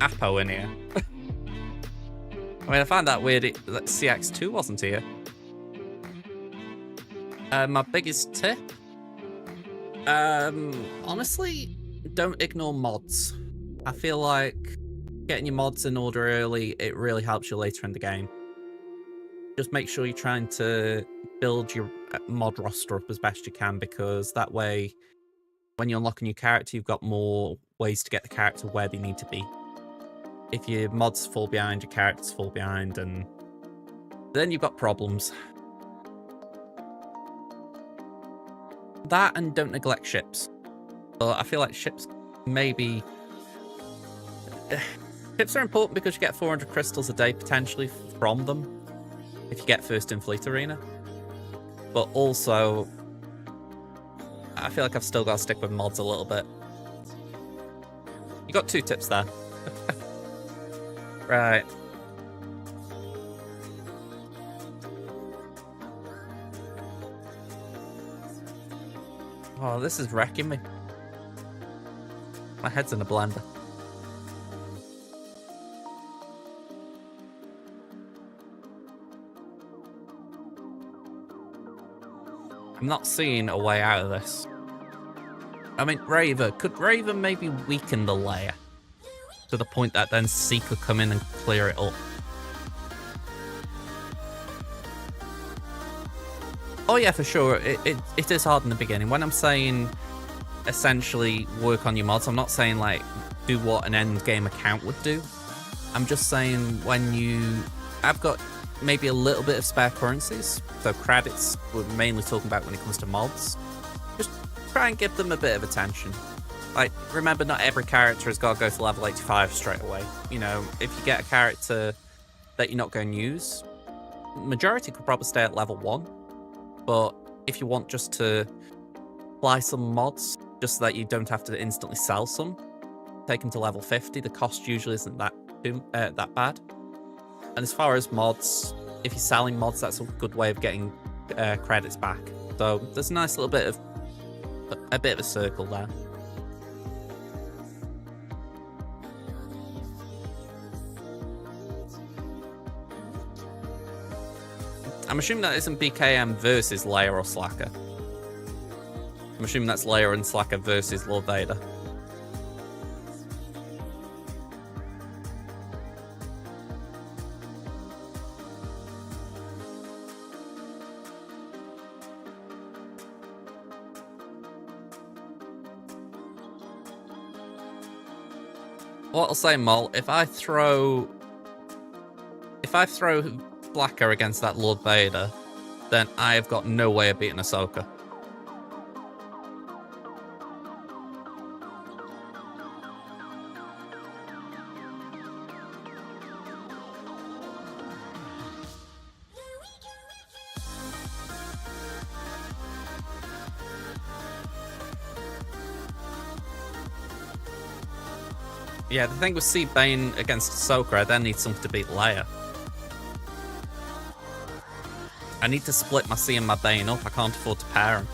Apo in here. I mean, I find that weird that CX2 wasn't here. My biggest tip? Honestly, don't ignore mods. I feel like getting your mods in order early, it really helps you later in the game. Just make sure you're trying to build your mod roster up as best you can, because that way, when you unlock a new character, you've got more ways to get the character where they need to be. If your mods fall behind, your characters fall behind, and then you've got problems. That, and don't neglect ships. But I feel like ships maybe... Ships are important because you get 400 crystals a day potentially from them if you get first in Fleet Arena. But also, I feel like I've still got to stick with mods a little bit. You got 2 tips there. Right. Oh, this is wrecking me. My head's in a blender. I'm not seeing a way out of this. I mean, Raver. Could Raver maybe weaken the layer to the point that then C could come in and clear it up? Oh yeah, for sure. It is hard in the beginning. When I'm saying essentially work on your mods, I'm not saying like do what an end game account would do. I'm just saying when I've got maybe a little bit of spare currencies, so credits we're mainly talking about when it comes to mods. Just try and give them a bit of attention. Like, remember, not every character has got to go to level 85 straight away. You know, if you get a character that you're not going to use, majority could probably stay at level 1. But if you want just to apply some mods, just so that you don't have to instantly sell some, take them to level 50. The cost usually isn't that bad. And as far as mods, if you're selling mods, that's a good way of getting credits back. So there's a nice little bit of a circle there. I'm assuming that isn't BKM versus Leia or Slacker. I'm assuming that's Leia and Slacker versus Lord Vader. What I'll say, Mol, if I throw Blacker against that Lord Vader, then I have got no way of beating Ahsoka. Yeah, the thing with see Bane against Ahsoka, I then need something to beat Leia. I need to split my C and my Bane up. I can't afford to pair them.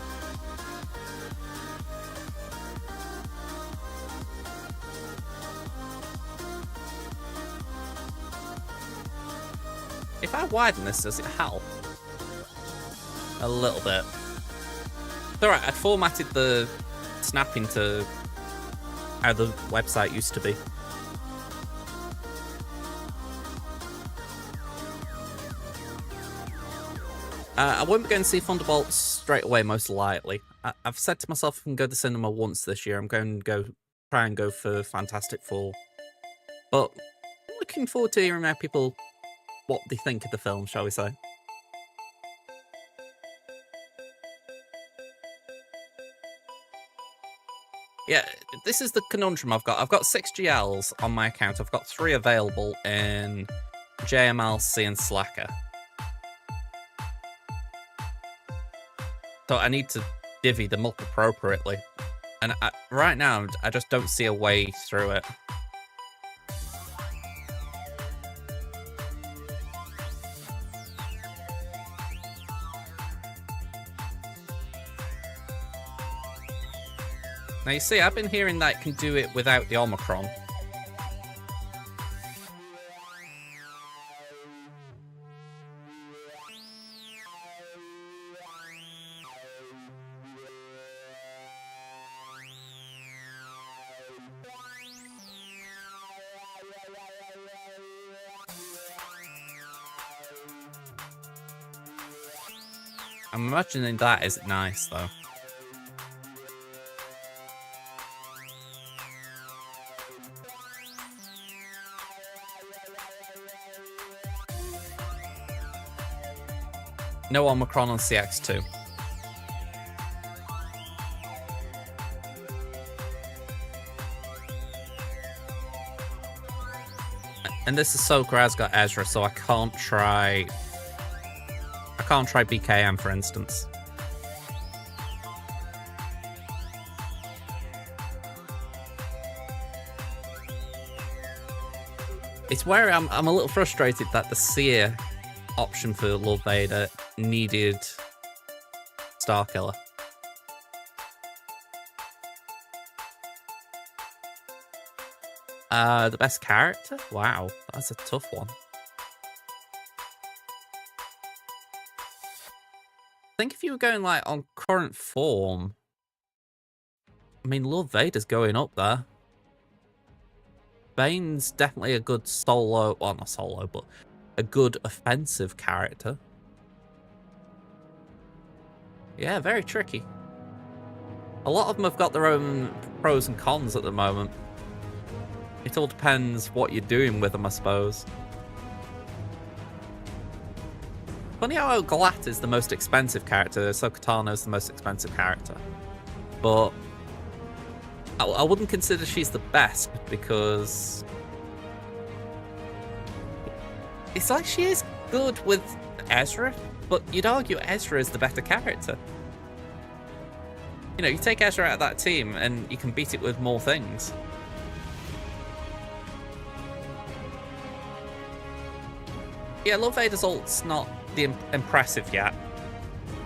If I widen this, does it help? A little bit. It's alright, I'd formatted the snapping to how the website used to be. I won't be going to see Thunderbolts straight away, most likely. I've said to myself if I can go to the cinema once this year, I'm going to try and go for Fantastic Four. But I'm looking forward to hearing what they think of the film, shall we say. Yeah, this is the conundrum I've got. I've got 6 GLs on my account. I've got 3 available in JMLC and Slacker. So I need to divvy them up appropriately. And right now, I just don't see a way through it. Now you see, I've been hearing that it can do it without the Omicron. I'm imagining that is nice, though. No Omicron on CX2. And this Ahsoka has got Ezra, so I can't try BKM, for instance. It's where I'm a little frustrated that the Seer option for Lord Vader needed Starkiller. The best character? Wow, that's a tough one. I think if you were going like on current form, I mean, Lord Vader's going up there. Bane's definitely a good solo, well, not solo, but a good offensive character. Yeah, very tricky. A lot of them have got their own pros and cons at the moment. It all depends what you're doing with them, I suppose. Funny how Galat is the most expensive character, Ahsoka Tano's the most expensive character. But I wouldn't consider she's the best because it's like she is good with Ezra, but you'd argue Ezra is the better character. You know, you take Ezra out of that team and you can beat it with more things. Yeah, Lord Vader's ult's not impressive yet.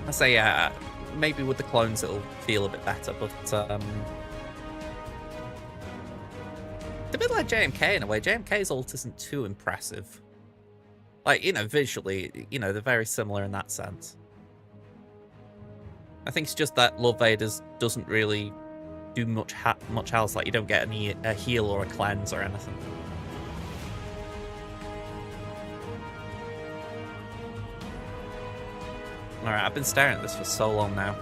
I say, yeah, maybe with the clones it'll feel a bit better, but it's a bit like JMK in a way. JMK's ult isn't too impressive. Like, you know, visually, you know, they're very similar in that sense. I think it's just that Lord Vader's doesn't really do much else. Like, you don't get a heal or a cleanse or anything. Alright, I've been staring at this for so long now.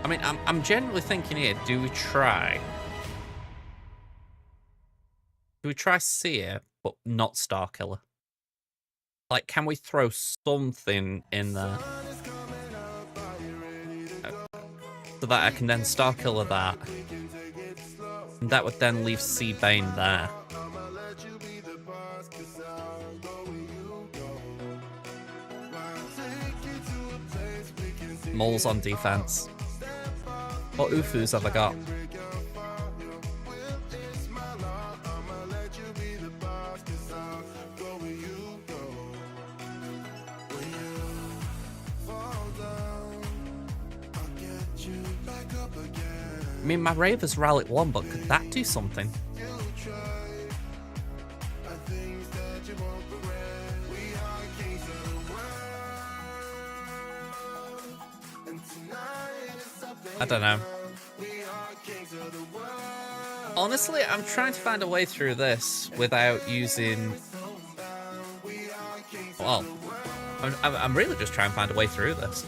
I mean, I'm genuinely thinking here, do we try? Do we try Seer, but not Starkiller? Like, can we throw something in there? So that I can then Starkiller that. And that would then leave Seabane there. Moles on defense. What Ufus have I got? I mean, my Raver's Relic 1, but could that do something? I don't know. Honestly, I'm trying to find a way through this without using... Well, I'm really just trying to find a way through this.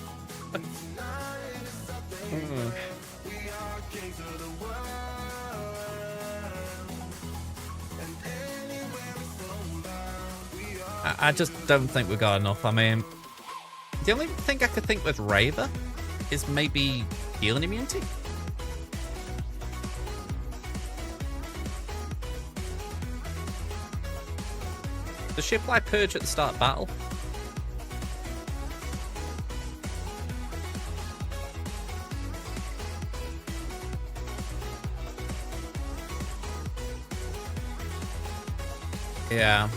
I just don't think we got enough. I mean, the only thing I could think with Raver is maybe healing immunity. Does she apply Purge at the start of battle? Yeah.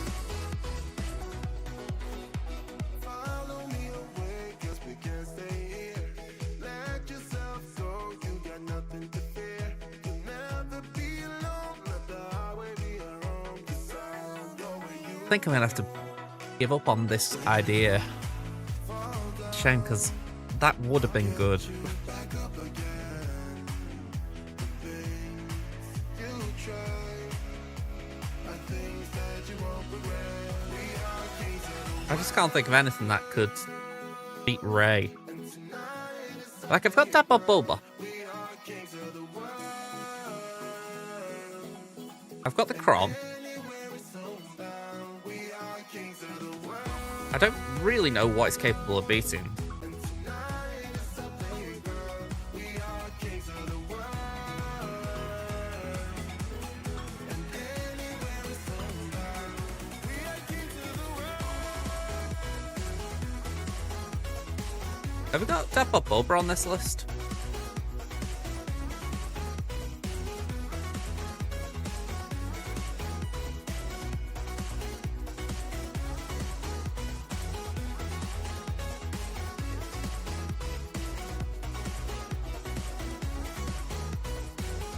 I think I'm gonna have to give up on this idea. Shame, because that would have been good. I just can't think of anything that could beat Ray. Like, I've got Dapper Bulba. I've got the Crom. I don't really know what it's capable of beating. Have we got Dapper Bulba on this list?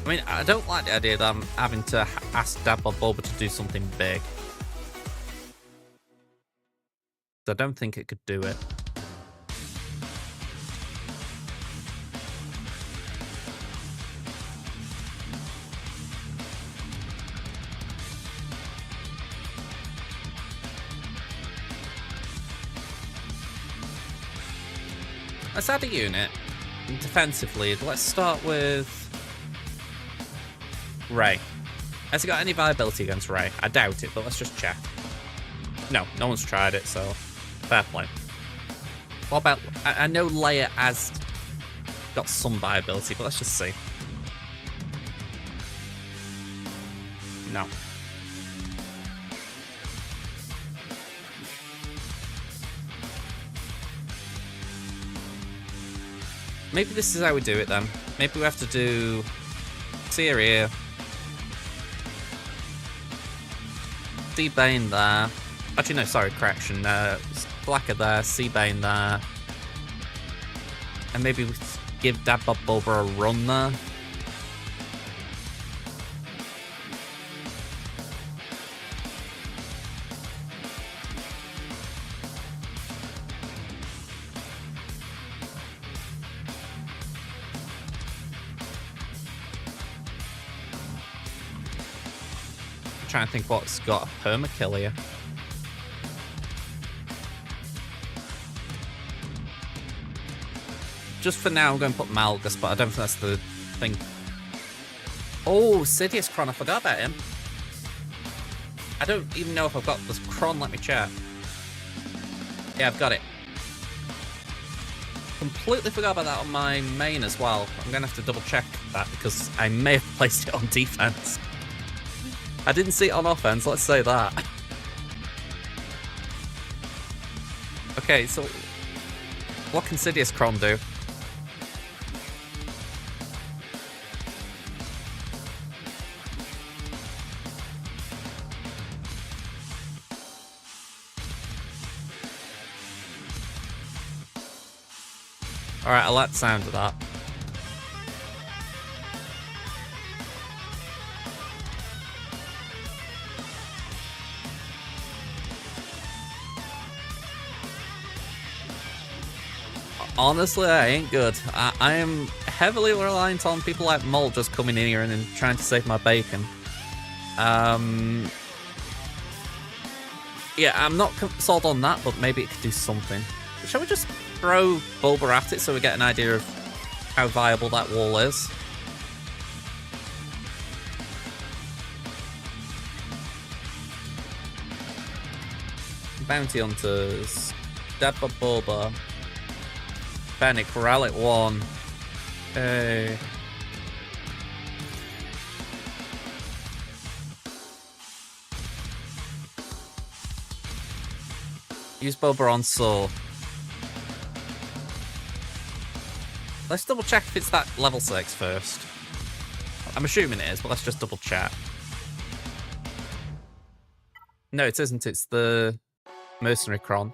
I mean, I don't like the idea that I'm having to ask Dapper Bulba to do something big. I don't think it could do it. Let's add a unit. Defensively, let's start with Ray. Has he got any viability against Ray? I doubt it, but let's just check. No, no one's tried it, so fair play. What about... I know Leia has got some viability, but let's just see. No. Maybe this is how we do it then. Maybe we have to do Syria. Seabane there. Actually, no, sorry, correction. Blacker there, Seabane there. And maybe we give Dapper Bulba a run there. Trying to think what's got a permakill here. just for now, I'm going to put Malgus, but I don't think that's the thing. Oh, Sidious Kron, I forgot about him. I don't even know if I've got this Kron, let me check. Yeah, I've got it. Completely forgot about that on my main as well. I'm going to have to double check that because I may have placed it on defense. I didn't see it on offense, let's say that. Okay, so what can Sidious Kron do? Alright, I like the sound of that. Honestly, I ain't good. I am heavily reliant on people like Mole just coming in here and then trying to save my bacon. Yeah, I'm not sold on that, but maybe it could do something. Shall we just throw Bulba at it so we get an idea of how viable that wall is? Bounty Hunters. Dabba Bulba. Fennec, Relic 1. Hey. Use Bulba on Saw. Let's double check if it's that level 6 first. I'm assuming it is, but let's just double check. No, it isn't. It's the Mercenary Kron.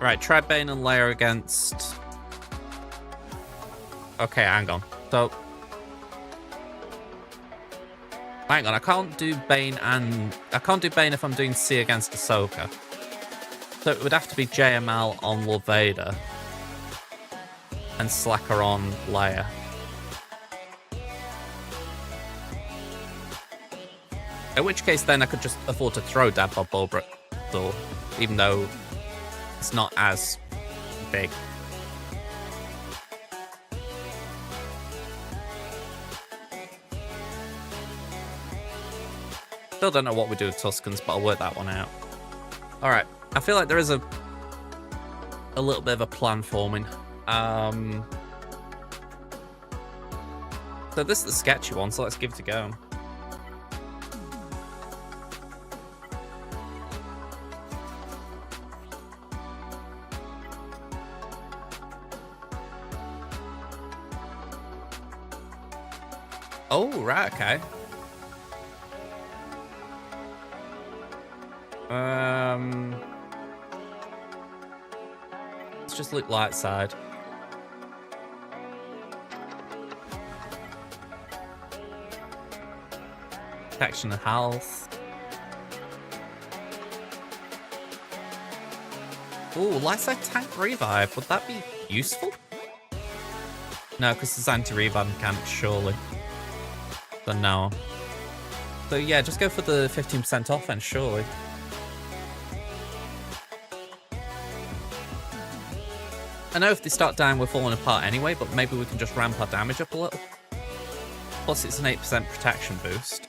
Right, try Bane and Leia against... Okay, hang on. So... Hang on, I can't do Bane and... I can't do Bane if I'm doing C against Ahsoka. So it would have to be JML on Lord Vader. And Slacker on Leia. In which case then I could just afford to throw Dabba Bulba at Door, even though it's not as big. Still don't know what we do with Tuskens, but I'll work that one out. Alright, I feel like there is a little bit of a plan forming. So this is the sketchy one, so let's give it a go. Oh, right, okay. Let's just look light side. Protection and health. Ooh, light side tank revive. Would that be useful? No, because there's anti-revive mechanics, surely. So no. So yeah, just go for the 15% offense, surely. I know if they start dying, we're falling apart anyway, but maybe we can just ramp our damage up a little. Plus, it's an 8% protection boost.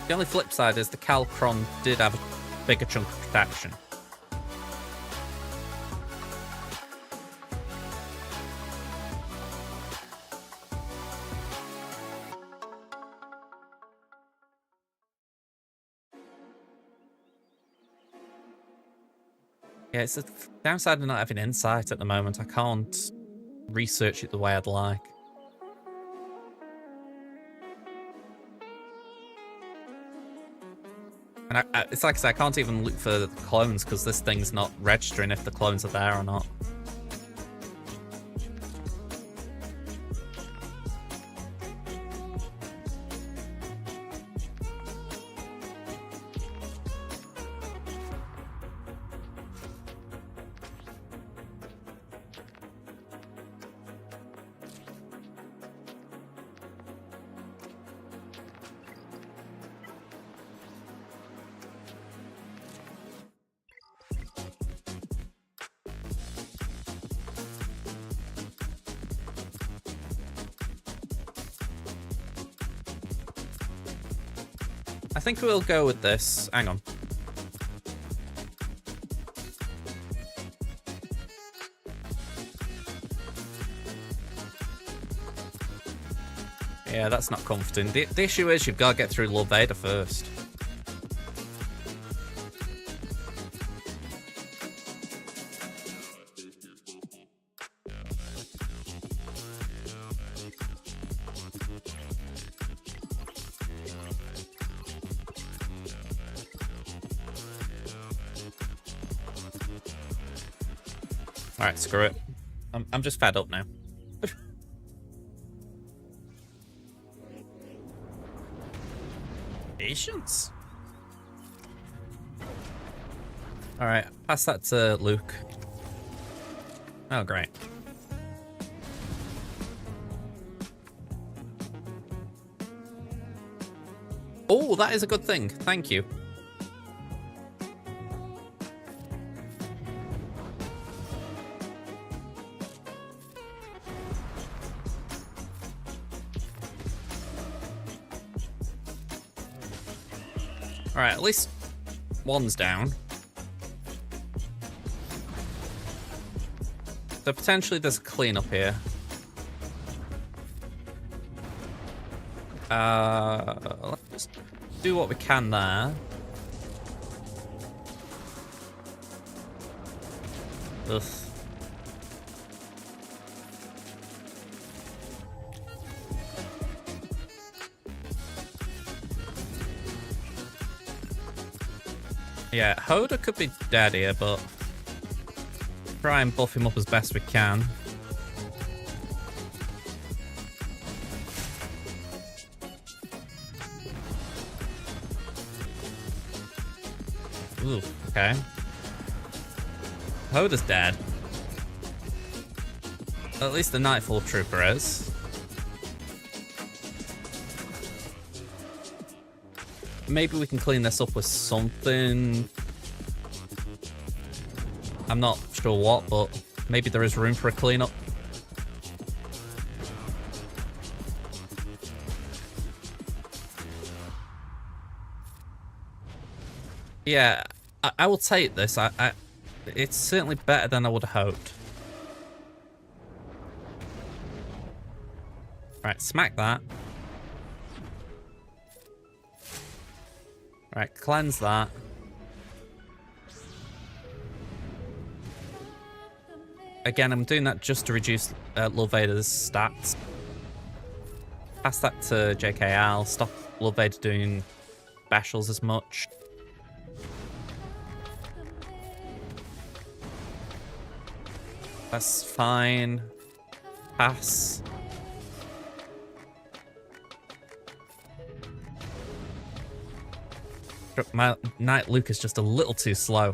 The only flip side is the Cal Kron did have a bigger chunk of protection. Yeah, it's a downside of not having insight at the moment. I can't research it the way I'd like. And it's like I said, I can't even look for the clones because this thing's not registering if the clones are there or not. I think we'll go with this. Hang on. Yeah, that's not comforting. The issue is you've got to get through Lord Vader first. Alright, screw it. I'm just fed up now. Patience. Alright, pass that to Luke. Oh, great. Oh, that is a good thing. Thank you. Alright, at least one's down. So potentially there's a cleanup here. Let's just do what we can there. Ugh. Yeah, Hoda could be dead here, but try and buff him up as best we can. Ooh, okay. Hoda's dead. At least the Nightfall Trooper is. Maybe we can clean this up with something. I'm not sure what, but maybe there is room for a cleanup. Yeah, I will take this. It's certainly better than I would have hoped. Right, smack that. Right, cleanse that. Again, I'm doing that just to reduce Lord Vader's stats. Pass that to JKL. Stop Lord Vader doing specials as much. That's fine. Pass. My Knight Luke is just a little too slow.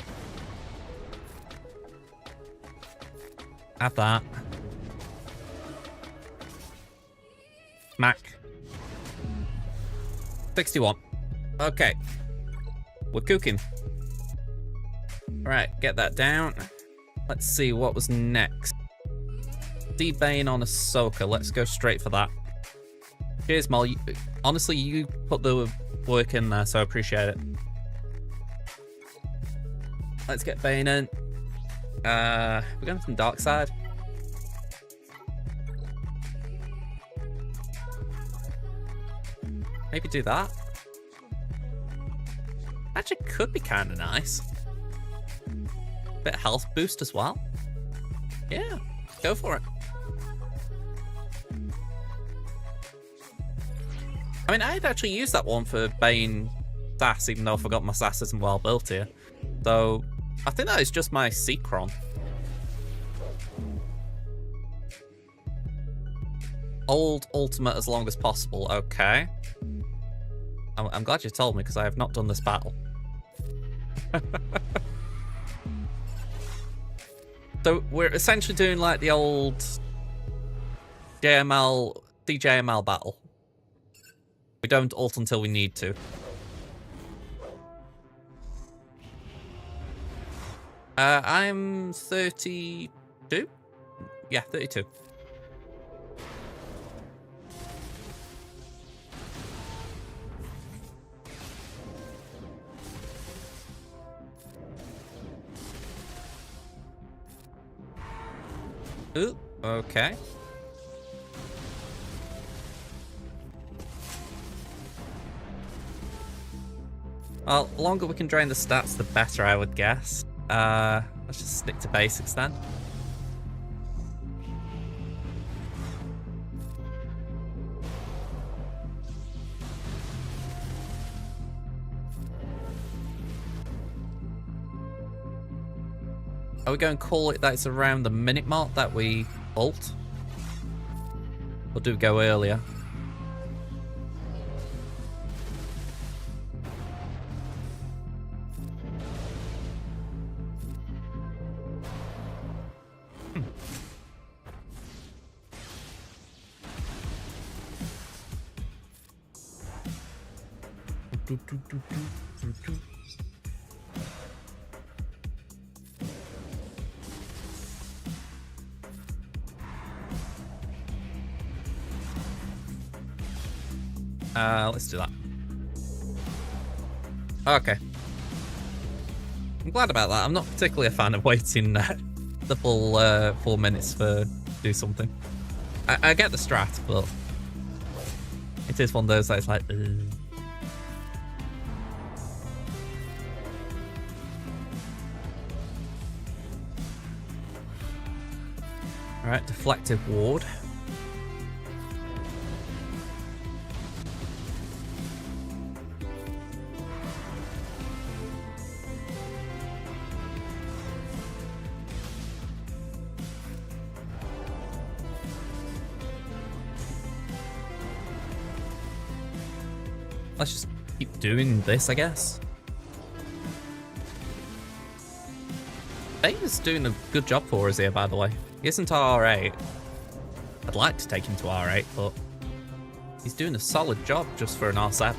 Have that. Mac. 61. Okay. We're cooking. Right, get that down. Let's see what was next. D-Bane on Ahsoka. Let's go straight for that. Cheers, Mol. Honestly, you put the work in there, so I appreciate it. Let's get Bane in. We're going from Dark Side. Maybe do that. Actually, could be kind of nice. Bit of health boost as well. Yeah, go for it. I mean, I'd actually use that one for Bane Sass, even though I forgot my Sass isn't well built here. So, I think that is just my Seacron. Hold ultimate as long as possible. Okay. I'm glad you told me, because I have not done this battle. So, we're essentially doing like the old DJML battle. We don't ult until we need to. I'm 32? Yeah, 32. Ooh, okay. Well, the longer we can drain the stats, the better, I would guess. Let's just stick to basics then. Are we going to call it that it's around the minute mark that we ult? Or do we go earlier? Let's do that. Okay. I'm glad about that. I'm not particularly a fan of waiting the full 4 minutes for do something. I get the strat, but it is one of those that it's like, Alright, deflective ward. Let's just keep doing this, I guess. Vader's doing a good job for us here, by the way. He isn't R8. I'd like to take him to R8, but he's doing a solid job just for an R7.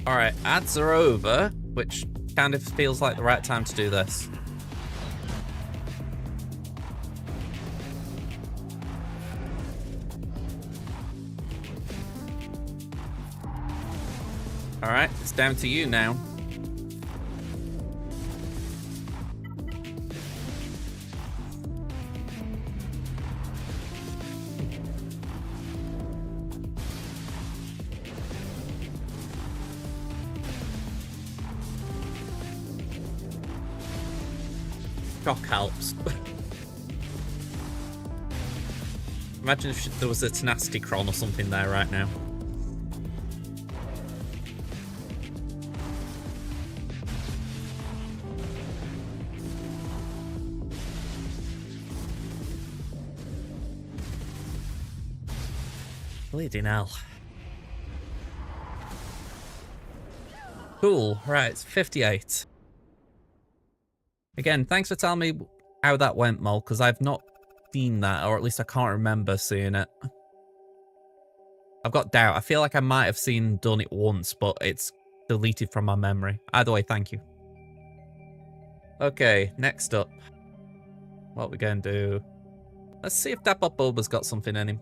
Alright, ads are over, which kind of feels like the right time to do this. Alright, it's down to you now. Shock helps. Imagine if there was a tenacity cron or something there right now. Bleeding hell. Cool, right, it's 58. Again, thanks for telling me how that went, Mol, because I've not seen that, or at least I can't remember seeing it. I've got doubt. I feel like I might have done it once, but it's deleted from my memory. Either way, thank you. Okay, next up. What we going to do? Let's see if Dapop Bulba's got something in him.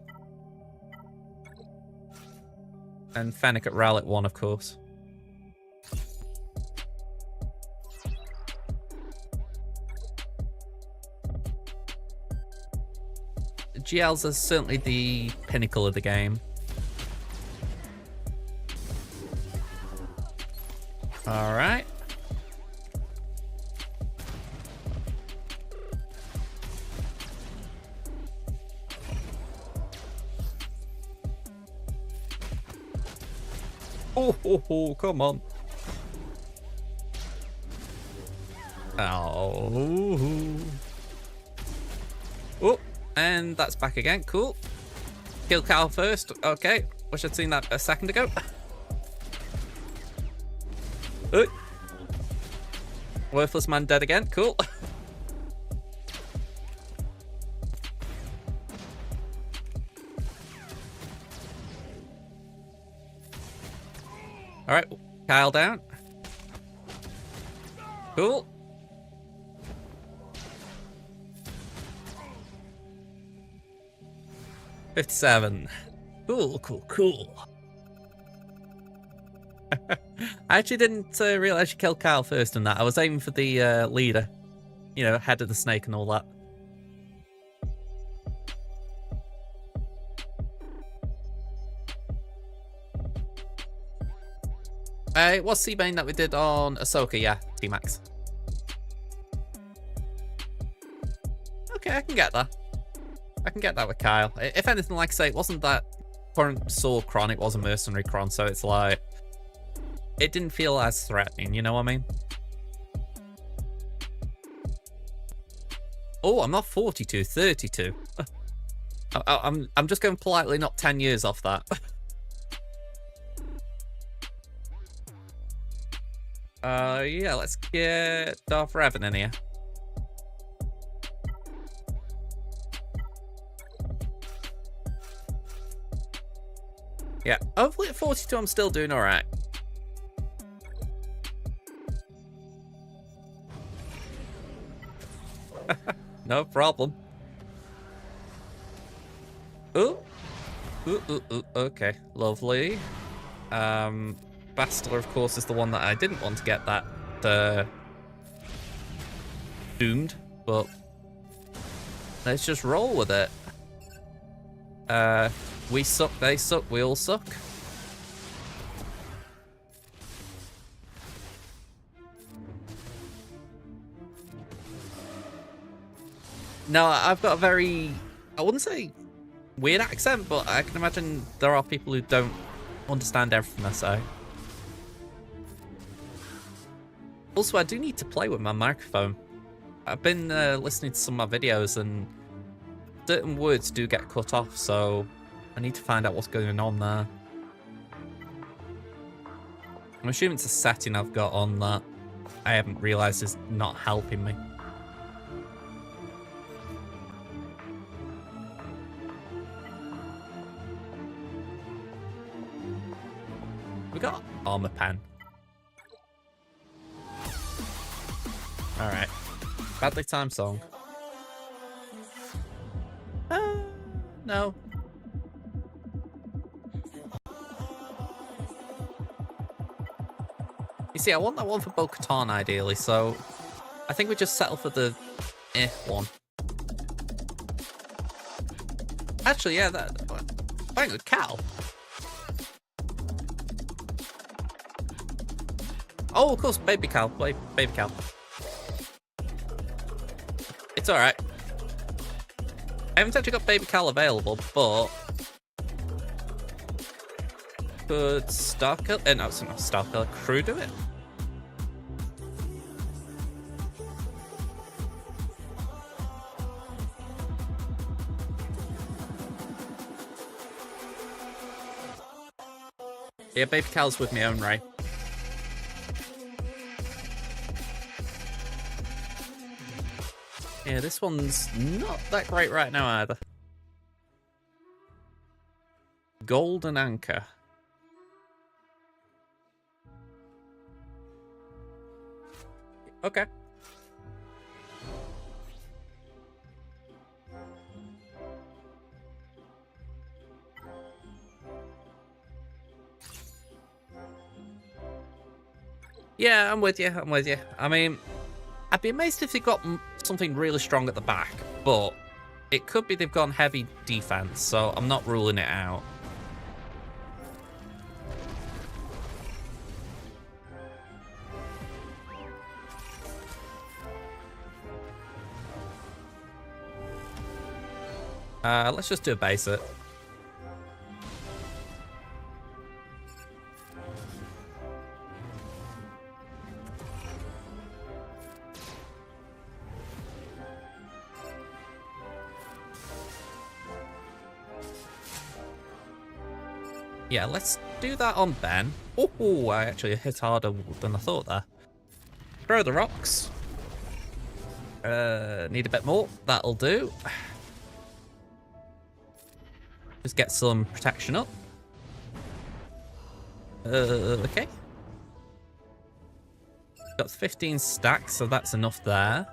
And Fennec at Rowlet 1, of course. GLs are certainly the pinnacle of the game. Alright. Oh, come on. Oh. Oh. And that's back again. Cool. Kill Cal first. Okay. Wish I'd seen that a second ago. Worthless man dead again. Cool. All right, Kyle down. Cool. $57. Cool, cool, cool. I actually didn't realize you killed Kyle first in that. I was aiming for the leader. You know, head of the snake and all that. It was Seabane that we did on Ahsoka, yeah, T-Max. Okay, I can get that. I can get that with Kyle. If anything, like I say, it wasn't that current sword Cron, it was a mercenary Cron, so it's like... It didn't feel as threatening, you know what I mean? Oh, I'm not 42, 32. I'm just going politely not 10 years off that. Yeah, let's get Darth Revan in here. Yeah, hopefully at 42 I'm still doing alright. No problem. Ooh. Ooh, okay, lovely. Bastila, of course, is the one that I didn't want to get that doomed, but let's just roll with it. We suck, they suck, we all suck. No, I've got a very, I wouldn't say weird accent, but I can imagine there are people who don't understand everything I say. Also, I do need to play with my microphone. I've been listening to some of my videos and certain words do get cut off, so I need to find out what's going on there. I'm assuming it's a setting I've got on that I haven't realised is not helping me. We got armor pen. Alright. Badly timed song. No. You see, I want that one for Bo-Katan ideally, so I think we just settle for the one. Actually, yeah, that. Hang on, Cal. Oh, of course, baby Cal. Baby Cal. It's alright. I haven't actually got baby Cal available, but could Starkiller, no, it's not Starkiller, Crew do it? Yeah, baby Cal's with me own right. Yeah, this one's not that great right now either. Golden Anchor. Okay. Yeah, I'm with you. I'm with you. I mean, I'd be amazed if they got something really strong at the back, but it could be they've gone heavy defense, so I'm not ruling it out. Let's just do a basic. Yeah, let's do that on Ben. Oh, I actually hit harder than I thought there. Throw the rocks. Need a bit more. That'll do. Just get some protection up. Okay. Got 15 stacks, so that's enough there.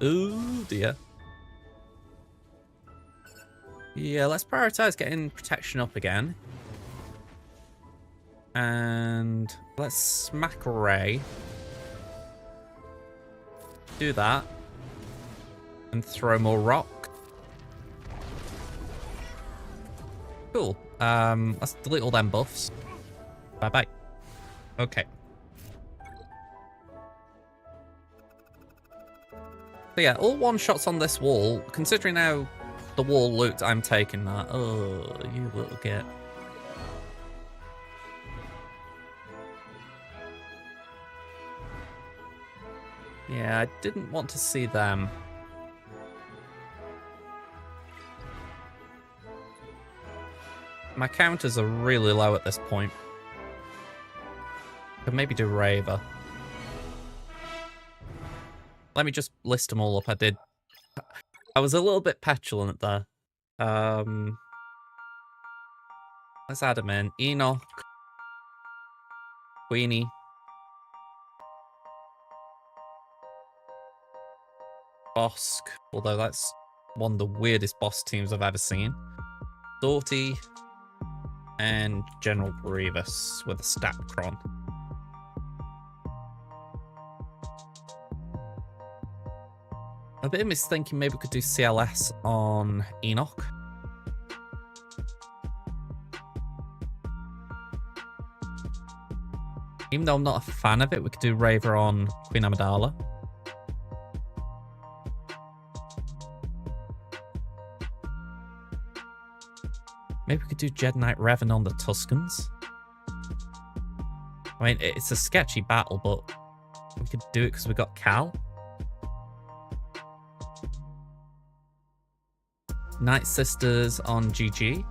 Ooh, dear. Yeah, let's prioritize getting protection up again. And let's smack Ray. Do that. And throw more rock. Cool. Let's delete all them buffs. Bye-bye. Okay. So yeah, all one-shots on this wall. Considering how the wall looked, I'm taking that. Oh, you little git. Yeah, I didn't want to see them. My counters are really low at this point. Could maybe do Raver. Let me just list them all up. I was a little bit petulant there. Let's add them in. Enoch. Queenie. Bosk. Although that's one of the weirdest boss teams I've ever seen. Doughty. And General Grievous with a Statcron. A bit of me thinking maybe we could do CLS on Enoch. Even though I'm not a fan of it, we could do Raver on Queen Amidala. Maybe we could do Jedi Knight Revan on the Tuscans. I mean, it's a sketchy battle, but we could do it because we got Cal. Night Sisters on GG.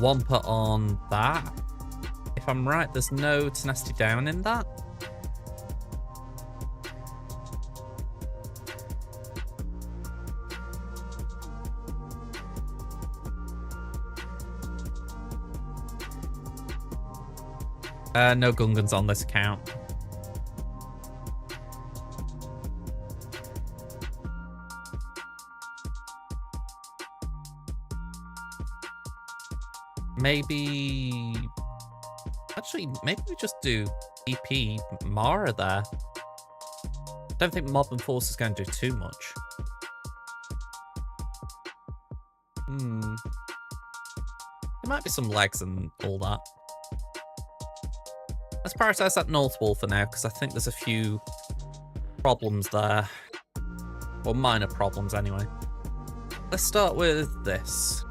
Wampa on that. If I'm right, there's no Tenacity Down in that. No Gungans on this account. Maybe... Actually, maybe we just do EP Mara there. I don't think Mob and Force is going to do too much. There might be some legs and all that. Let's prioritize that North Wall for now, because I think there's a few problems there. Well, minor problems anyway. Let's start with this.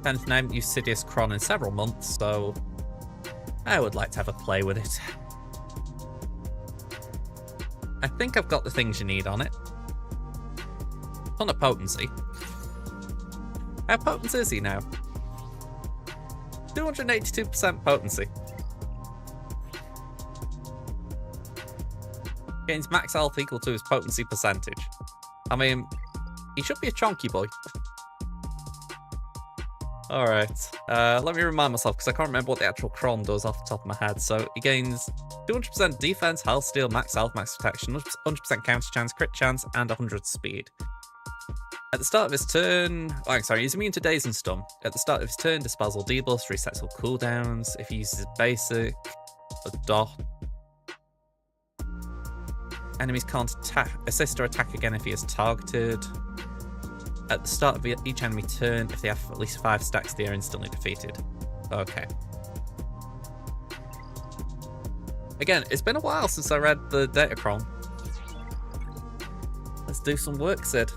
10th name used Sidious Kron in several months, so I would like to have a play with it. I think I've got the things you need on it. Ton of potency. How potent is he now? 282% potency. Gains max health equal to his potency percentage. I mean, he should be a chonky boy. Alright, let me remind myself, because I can't remember what the actual Kron does off the top of my head. So he gains 200% defense, health steal, max health, max protection, 100% counter chance, crit chance, and 100 speed. At the start of his turn... Oh, sorry, he's immune to Daze and Stun. At the start of his turn, dispels all debuffs, resets all cooldowns. If he uses his basic, a dot. Enemies can't assist or attack again if he is targeted. At the start of each enemy turn, if they have at least 5 stacks, they are instantly defeated. Okay. Again, it's been a while since I read the Datacron. Let's do some work, Sid.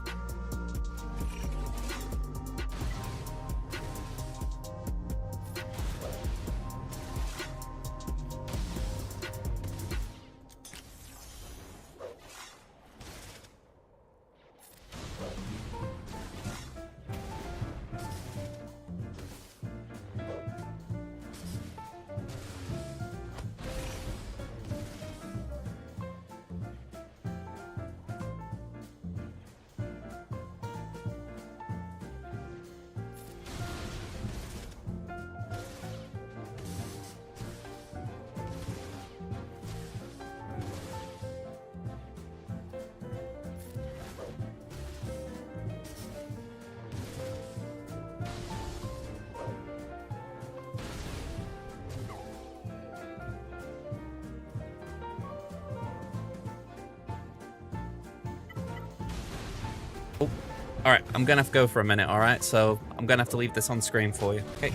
All right, I'm gonna have to go for a minute. All right, so I'm gonna have to leave this on screen for you. Okay.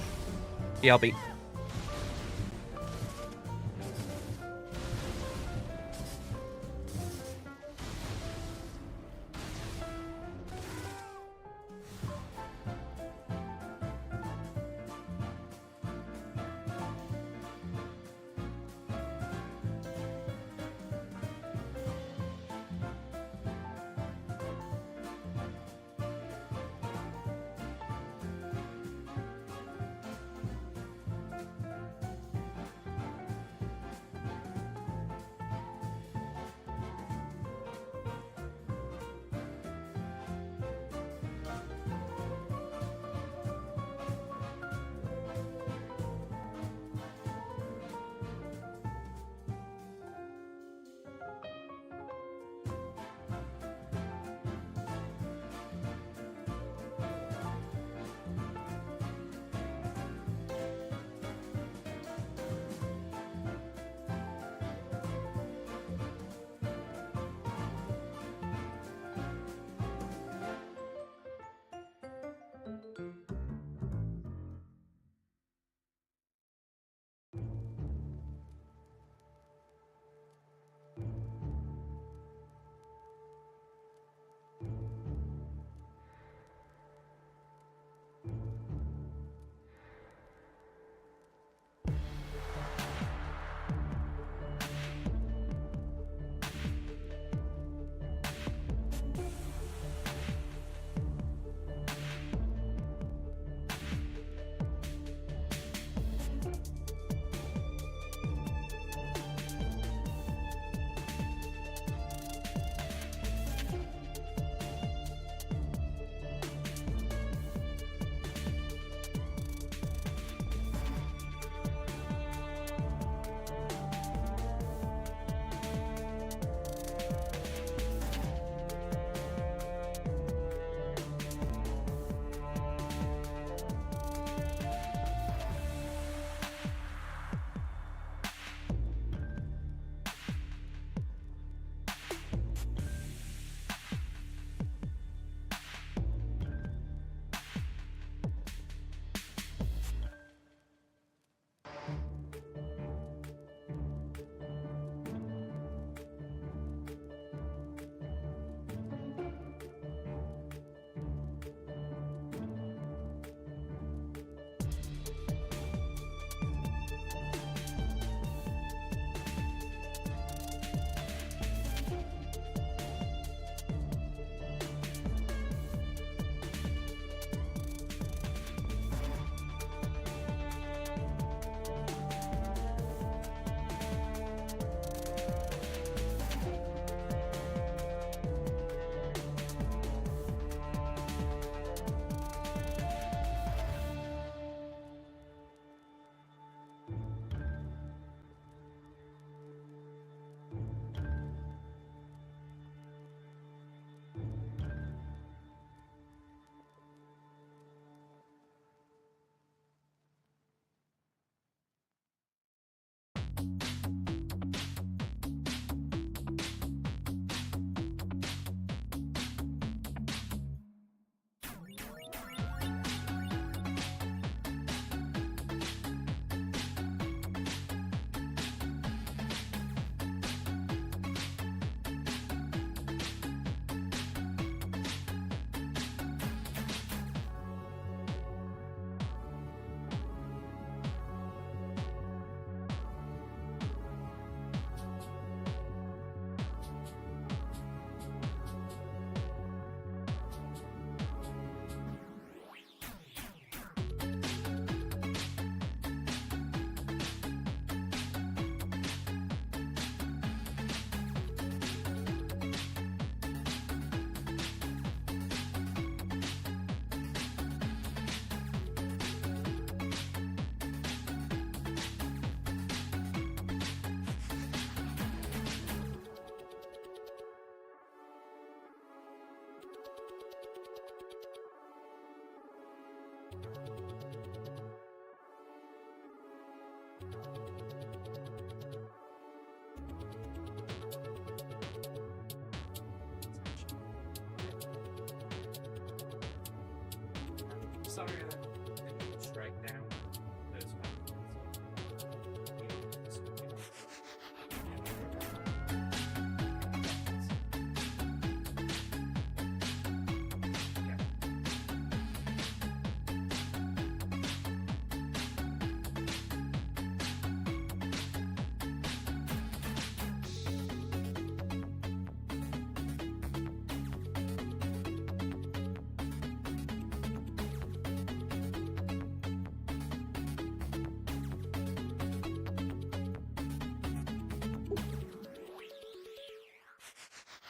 BRB. sorry I didn't straight down those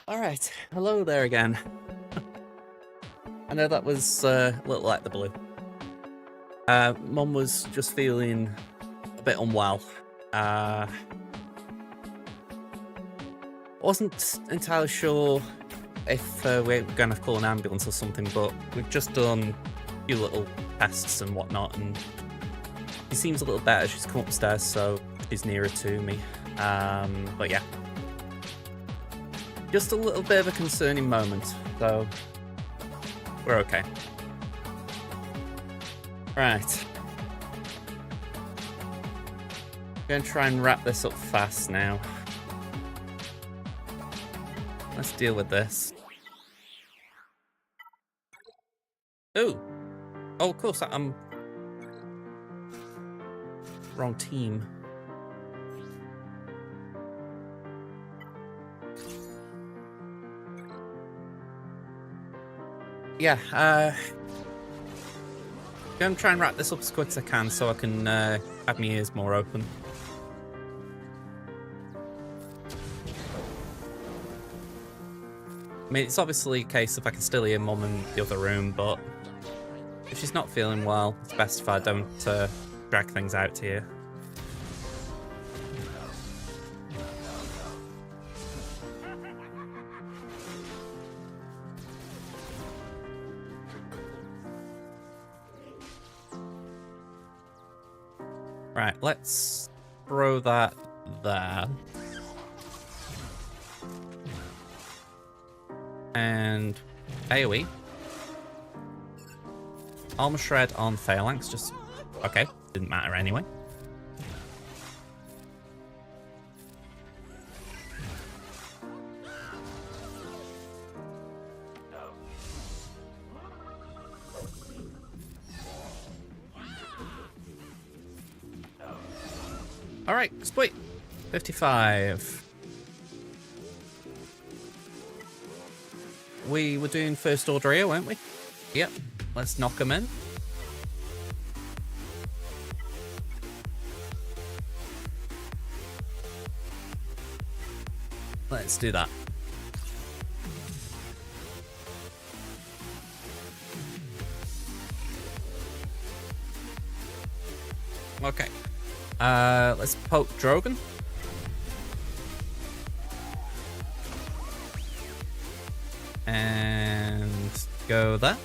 All right, hello there again. I know that was a little like the blue. Mum was just feeling a bit unwell. Wasn't entirely sure if we're going to call an ambulance or something, but we've just done a few little tests and whatnot, and she seems a little better. She's come upstairs, so she's nearer to me. But yeah. Just a little bit of a concerning moment, so we're okay. Right. I'm going to try and wrap this up fast now. Let's deal with this. Ooh. Oh, of course, I'm... wrong team. Yeah, going to try and wrap this up as quick as I can so I can have my ears more open. I mean, it's obviously a case of I can still hear Mum in the other room, but if she's not feeling well, it's best if I don't drag things out here. Right, let's throw that there. And AoE. Armor Shred on Phalanx, just... okay, didn't matter anyway. Alright, split. 55. We were doing first order here, weren't we? Yep. Let's knock them in. Let's do that. Okay. Let's poke Drogon. And go there.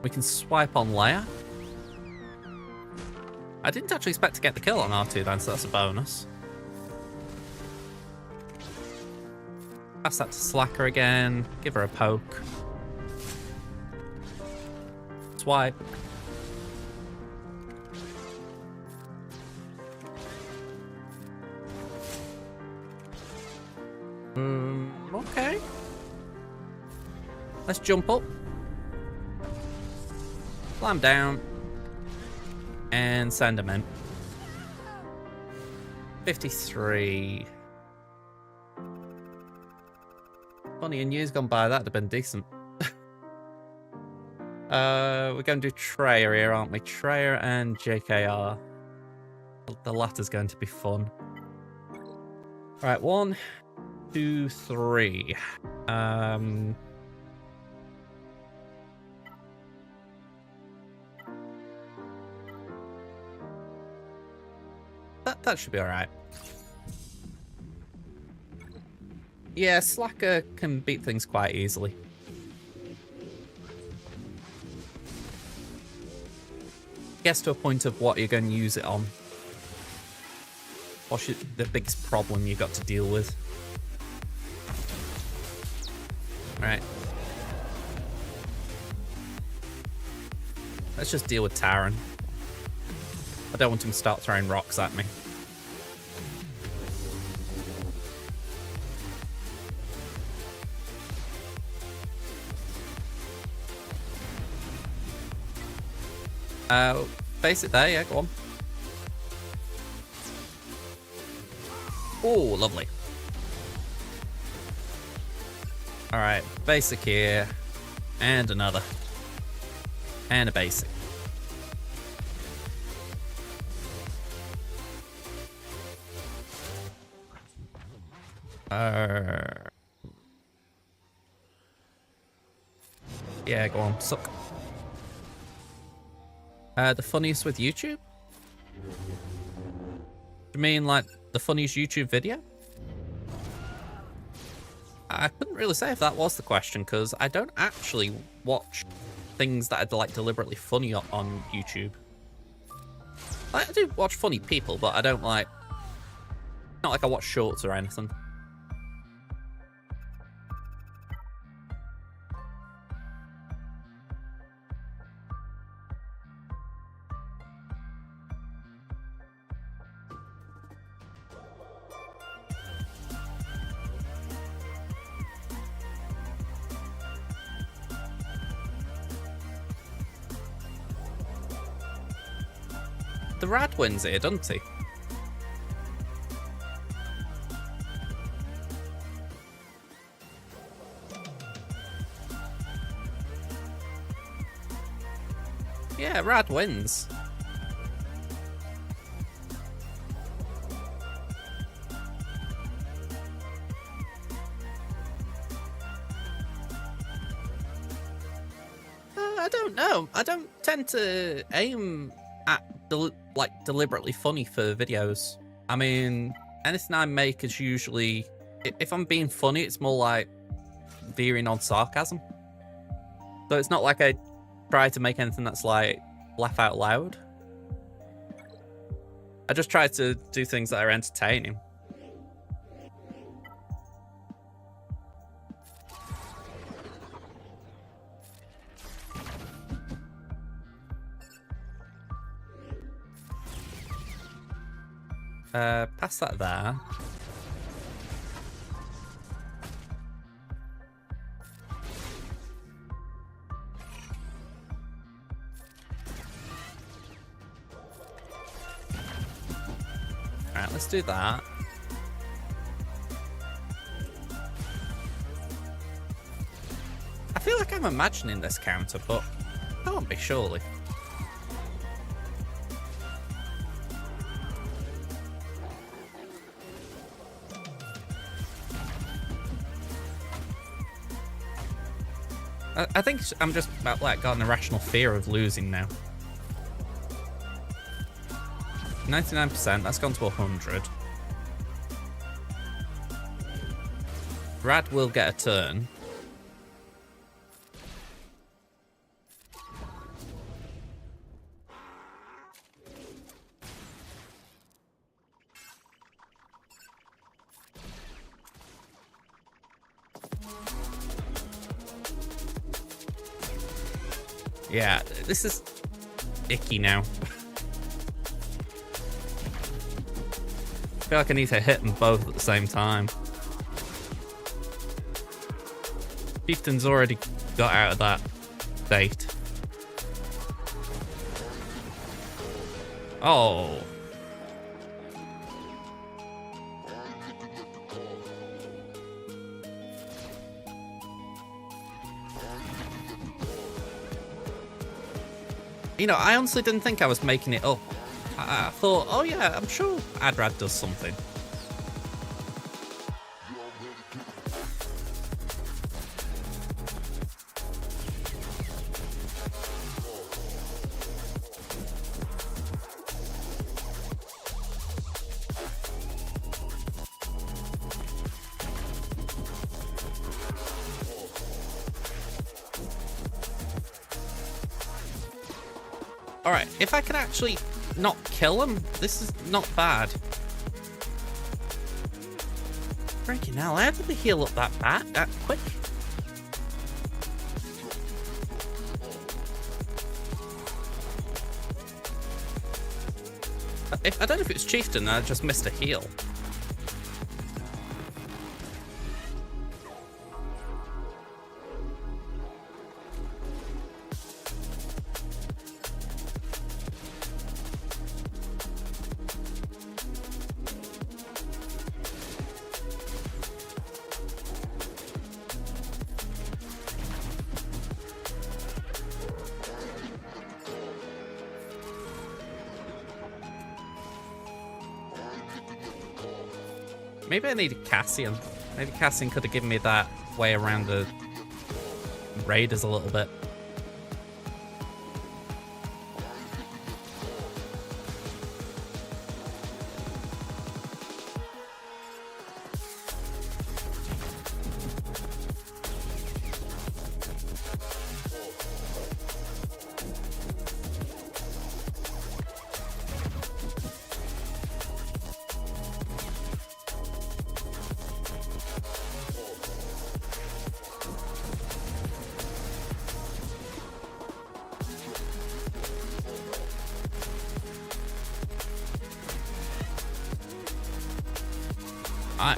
We can swipe on Leia. I didn't actually expect to get the kill on R2 then, so that's a bonus. Pass that to Slacker again. Give her a poke. Swipe. Okay. Let's jump up. Slam down. And send him in. 53. Funny, in years gone by, that'd have been decent. We're going to do Treya here, aren't we? Treya and JKR. The latter's going to be fun. Right, 1, 2, 3. That should be alright. Yeah, Slacker can beat things quite easily. Gets to a point of what you're going to use it on. What's the biggest problem you got to deal with? Right. Let's just deal with Taran. I don't want him to start throwing rocks at me. Base it there, yeah, go on. Oh, lovely. Alright, basic here. And another. And a basic. Yeah, go on, suck. The funniest with YouTube? You mean like the funniest YouTube video? I couldn't really say if that was the question, because I don't actually watch things that are like deliberately funny on YouTube. I do watch funny people, but I don't like... Not like I watch shorts or anything. The Rad wins here, doesn't he? Yeah, Rad wins. I don't know. I don't tend to aim at deliberately funny for videos. I mean, anything I make is usually, if I'm being funny, it's more like veering on sarcasm. So it's not like I try to make anything that's like laugh out loud. I just try to do things that are entertaining. Pass that there. Alright, let's do that. I feel like I'm imagining this counter, but can't be, surely. I think I'm just about like got an irrational fear of losing now. 99%, that's gone to 100. Rad will get a turn. Yeah, this is icky now. I feel like I need to hit them both at the same time. Chieftain's already got out of that state. Oh. You know, I honestly didn't think I was making it up. I thought, oh yeah, I'm sure Adrad does something. Alright, if I can actually not kill him, this is not bad. Freaking hell, how did they heal up that quick? I don't know if it's Chieftain, I just missed a heal. Maybe I needed Cassian. Maybe Cassian could have given me that way around the raiders a little bit.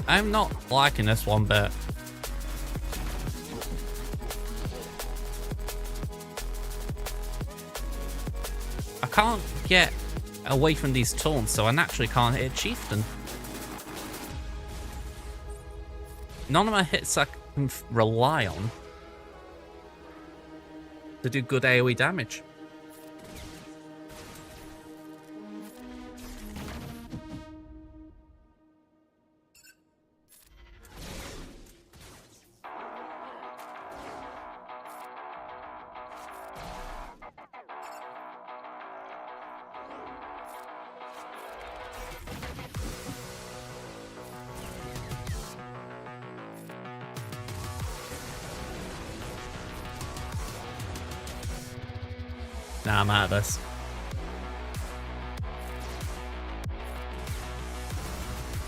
I'm not liking this one bit. I can't get away from these taunts, so I naturally can't hit Chieftain. None of my hits I can rely on to do good AoE damage. Nah, I'm out of this.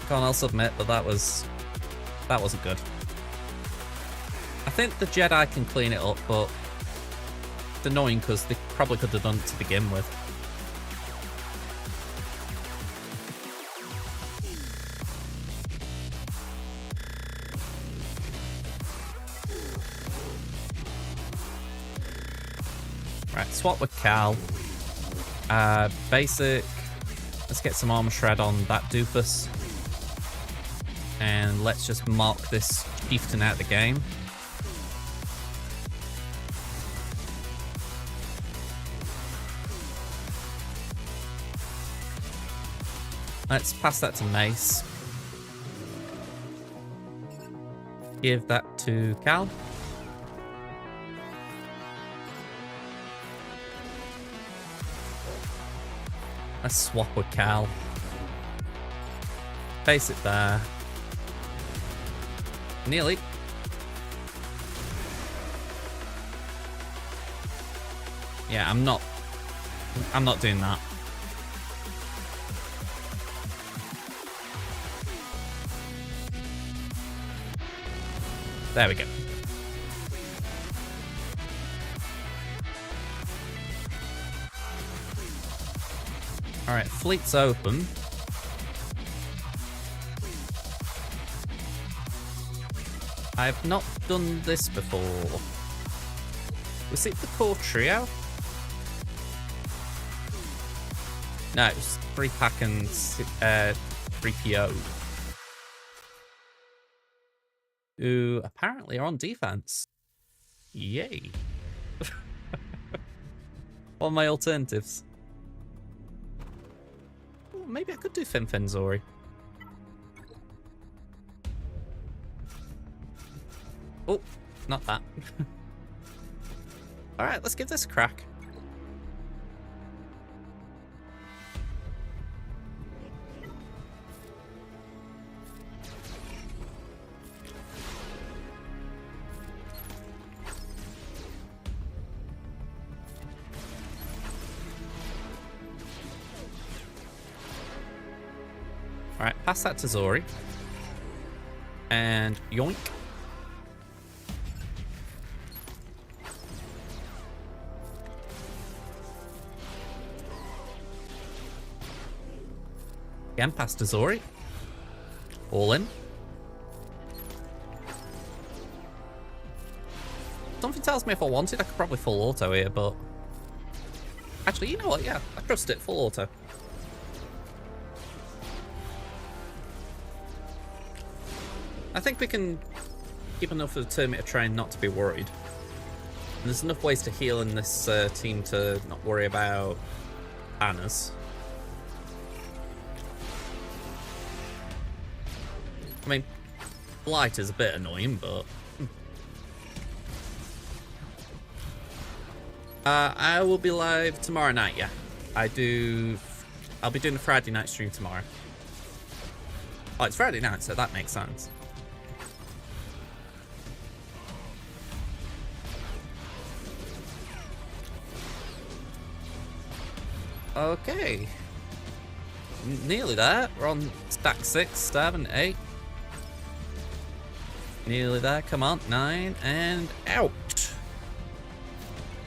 Can't I'll submit, but that wasn't good. I think the Jedi can clean it up, but it's annoying because they probably could have done it to begin with. Right, swap with Cal. Basic. Let's get some armor shred on that doofus. And let's just mark this chieftain out of the game. Let's pass that to Mace. Give that to Cal. Let's swap with Cal. Face it there. Nearly. Yeah, I'm not doing that. There we go. Alright, fleet's open. I've not done this before. Was it the core trio? No, it was 3-pack and 3PO. Who apparently are on defense. Yay. What are my alternatives? Ooh, maybe I could do Fin Zori. Oh, not that. Alright, let's give this a crack. Alright, pass that to Zori. And yoink. Again, past Azori. All in. Something tells me if I wanted, I could probably full auto here, but... Actually, you know what? Yeah, I trust it. Full auto. I think we can keep enough of the Terminator train not to be worried. And there's enough ways to heal in this team to not worry about banners. I mean, Blight is a bit annoying, but... I will be live tomorrow night, yeah. I'll be doing a Friday night stream tomorrow. Oh, it's Friday night, so that makes sense. Okay. Nearly there. We're on stack 6, 7, 8. Nearly there. Come on. 9 and out.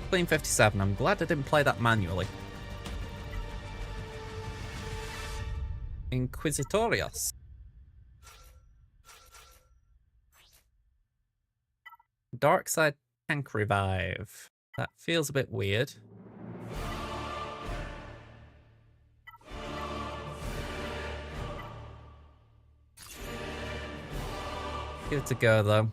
Clean 57. I'm glad I didn't play that manually. Inquisitorius. Dark Side Tank Revive. That feels a bit weird. Give it a go, though.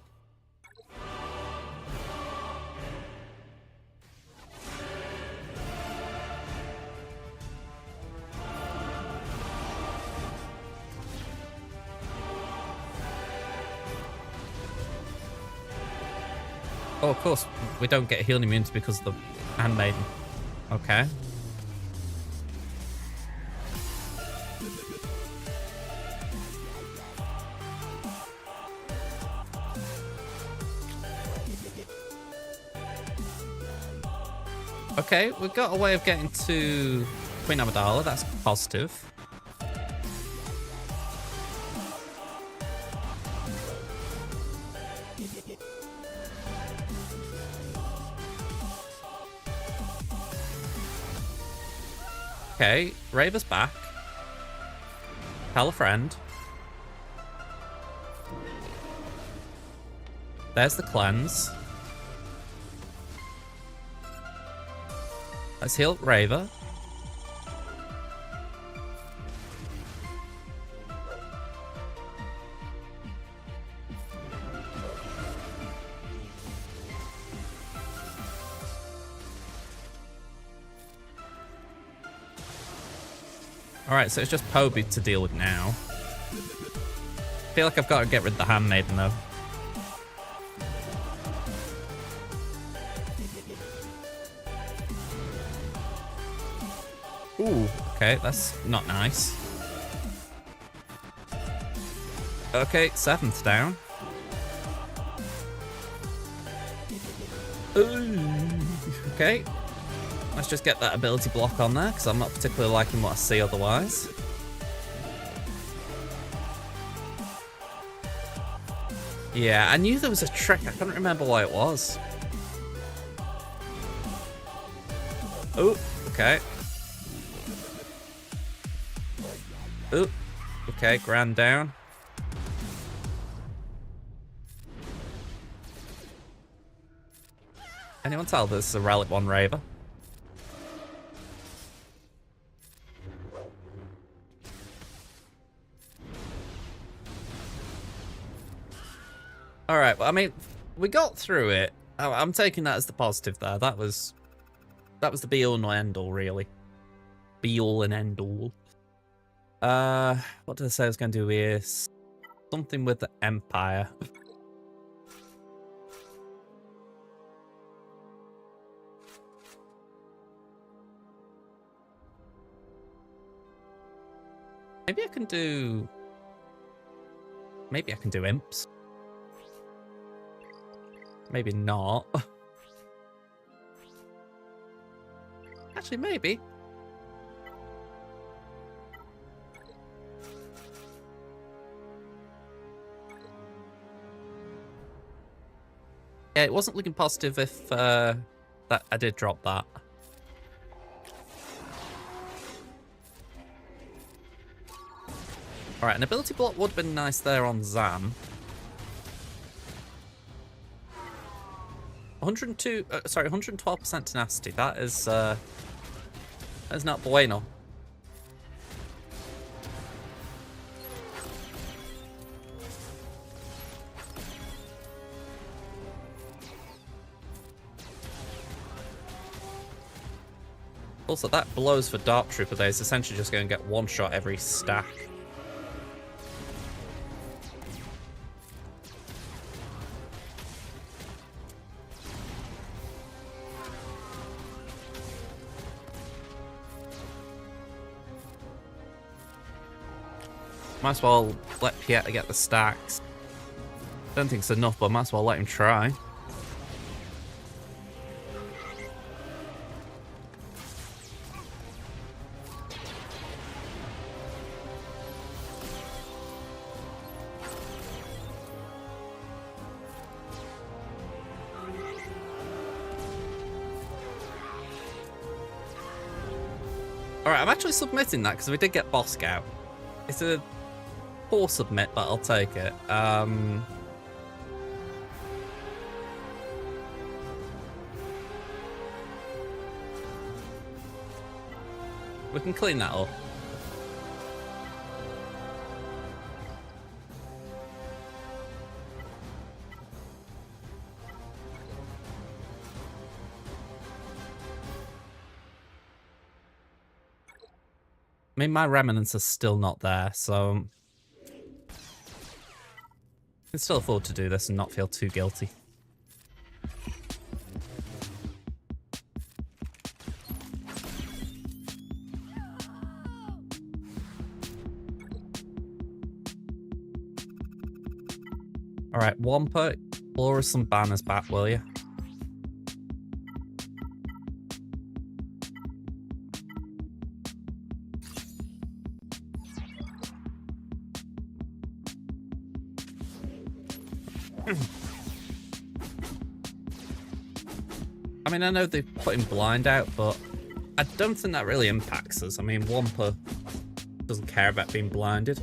Oh, of course, we don't get healing immunity because of the Handmaiden. Okay. Okay, we've got a way of getting to Queen Amidala. That's positive. Okay, Raver's back. Tell a friend. There's the cleanse. Let's heal Raver. Alright, so it's just Poby to deal with now. I feel like I've got to get rid of the Handmaiden though. Ooh, okay, that's not nice. Okay, 7th down. Ooh, okay. Let's just get that ability block on there, because I'm not particularly liking what I see otherwise. Yeah, I knew there was a trick. I couldn't remember what it was. Oh, okay. Oh, okay, Grand down. Anyone tell this is a Relic 1 Raver? Alright, well, I mean, we got through it. I'm taking that as the positive there. That was the be-all and end-all, really. Be-all and end-all. What did I say I was going to do here? Something with the Empire. Maybe I can do imps. Maybe not. Actually, maybe. Yeah, it wasn't looking positive if that I did drop that. Alright, an ability block would have been nice there on Zam. 112% tenacity. That is not bueno. Also, that blows for Dark Trooper there is essentially just going to get one shot every stack. Might as well let Pieta get the stacks. Don't think it's enough, but might as well let him try. Alright, I'm actually submitting that because we did get Boss Scout. It's a poor submit, but I'll take it. We can clean that up. I mean, my remnants are still not there, so I can still afford to do this and not feel too guilty. Alright, Wampa, blow us some banners back, will you? I mean, I know they're putting blind out, but I don't think that really impacts us. I mean, Wampa doesn't care about being blinded.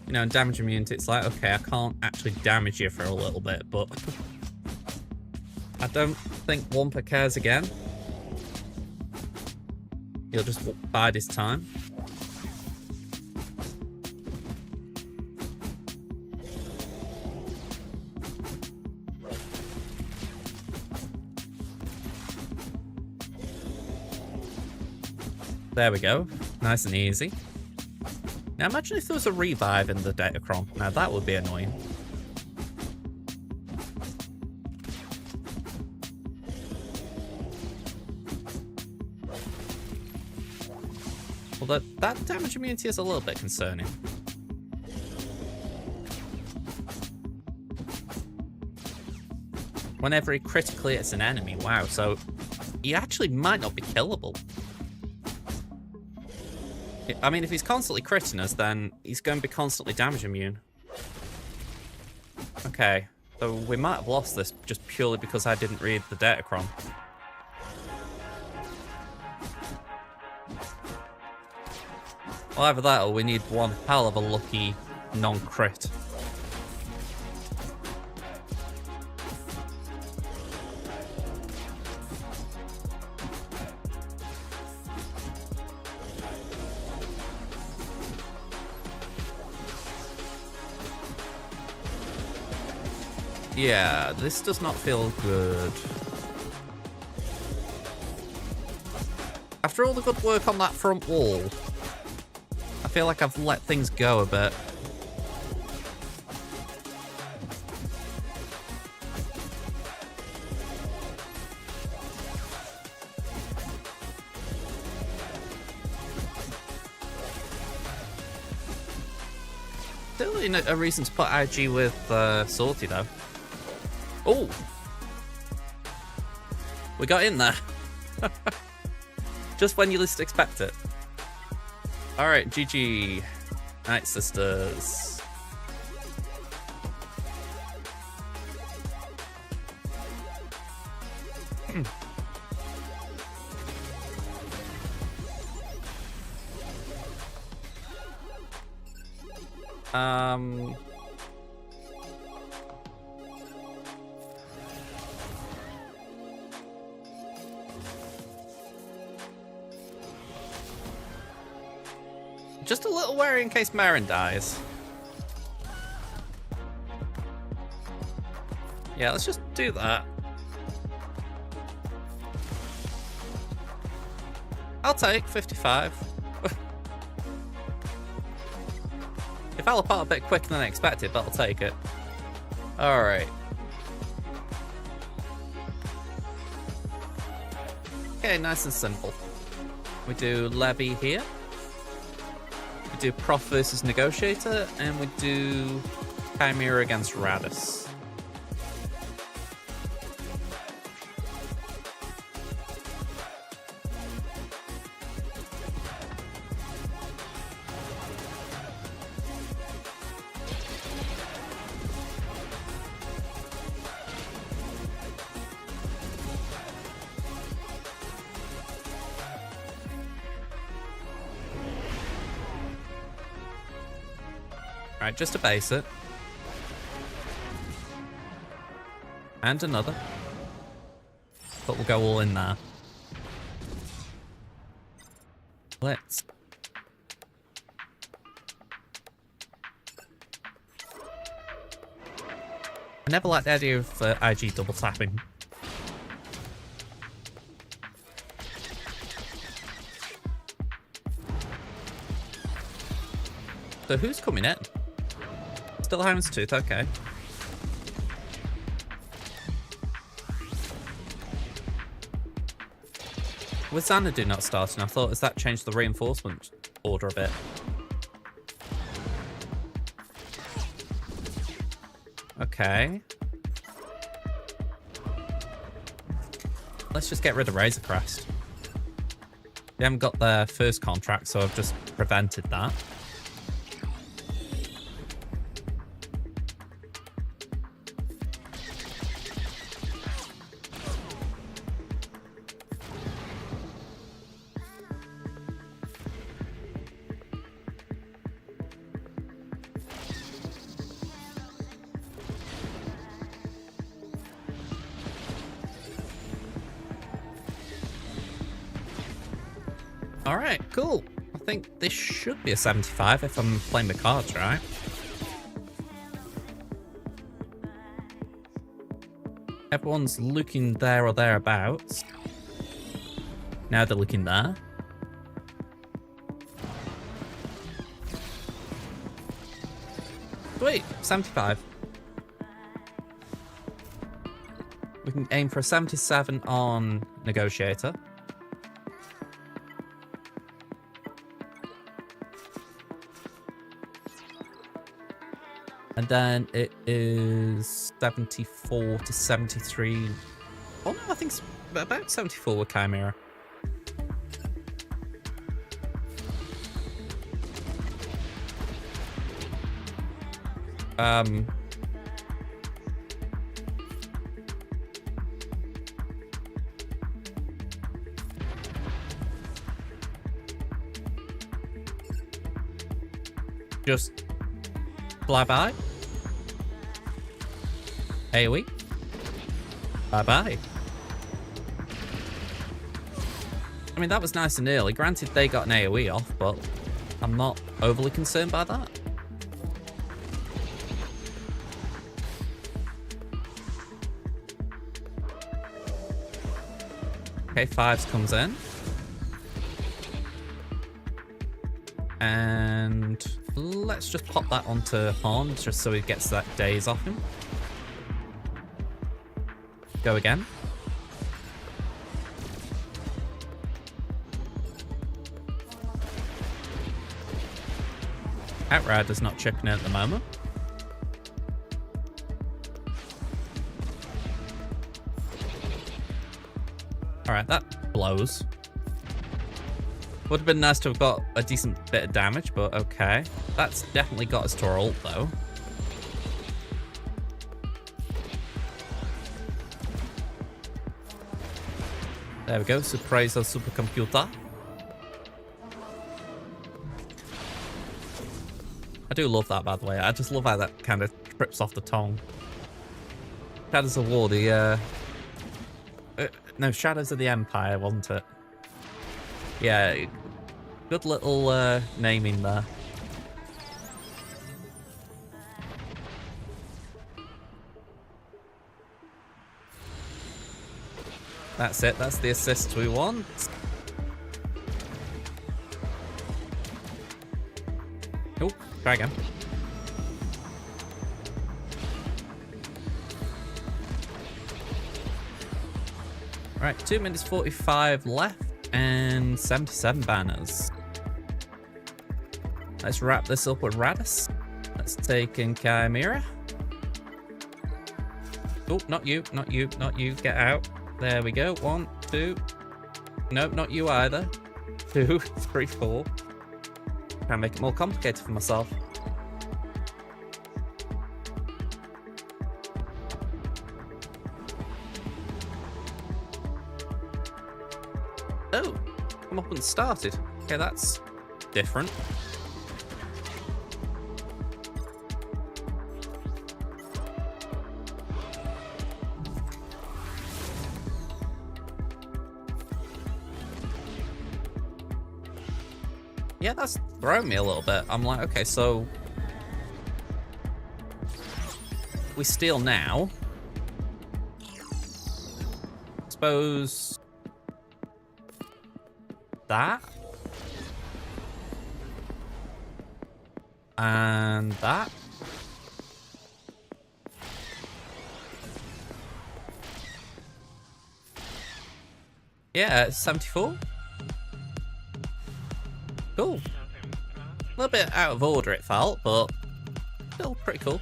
You know, in damage immunity, it's like, okay, I can't actually damage you for a little bit, but I don't think Wampa cares again. He'll just bide his time. There we go. Nice and easy. Now imagine if there was a revive in the Datacron. Now that would be annoying. Although that damage immunity is a little bit concerning. Whenever he critically hits an enemy, wow, so he actually might not be killable. I mean, if he's constantly critting us, then he's going to be constantly damage immune. Okay, so we might have lost this just purely because I didn't read the Datacron. Well, either that or we need one hell of a lucky non-crit. Yeah, this does not feel good. After all the good work on that front wall, I feel like I've let things go a bit. Still a reason to put IG with Salty though. Oh! We got in there. Just when you least expect it. Alright, GG. Night Sisters. Just a little wary in case Marin dies. Yeah, let's just do that. I'll take 55. It fell apart a bit quicker than I expected, but I'll take it. Alright. Okay, nice and simple. We do Levy here. We do Prof versus Negotiator, and we do Chimera against Radis. Alright, just to base it. And another. But we'll go all in there. Let's. I never liked the idea of IG double tapping. So who's coming in? Still Houndstooth, okay. With Xanadu not starting, I thought, has that changed the reinforcement order a bit? Okay. Let's just get rid of Razor Crest. They haven't got their first contract, so I've just prevented that. Alright, cool. I think this should be a 75 if I'm playing the cards right. Everyone's looking there or thereabouts. Now they're looking there. Sweet, 75. We can aim for a 77 on Negotiator. And then it is 74 to 73. Oh no, I think it's about 74 with Chimera. Just fly by. AoE. Bye-bye. I mean, that was nice and early. Granted, they got an AoE off, but I'm not overly concerned by that. Okay, Fives comes in. And let's just pop that onto Horn, just so he gets that daze off him. Go again. Outrider's not chipping in at the moment. Alright, that blows. Would have been nice to have got a decent bit of damage, but okay. That's definitely got us to our ult, though. There we go. Surprise of supercomputer. I do love that, by the way. I just love how that kind of trips off the tongue. Shadows of War, no, Shadows of the Empire, wasn't it? Yeah, good little naming there. That's it, that's the assist we want. Oh, try again. Right, 2 minutes 45 left and 77 banners. Let's wrap this up with Radis. Let's take in Chimera. Oh, not you, not you, not you. Get out. There we go. 1, 2. Nope, not you either. 2, 3, 4. Try and make it more complicated for myself. Oh, come up and started. Okay, that's different. Yeah, that's throwing me a little bit. I'm like, okay, so we steal now. Suppose that and that. Yeah, 74. Cool. A little bit out of order it felt, but still pretty cool.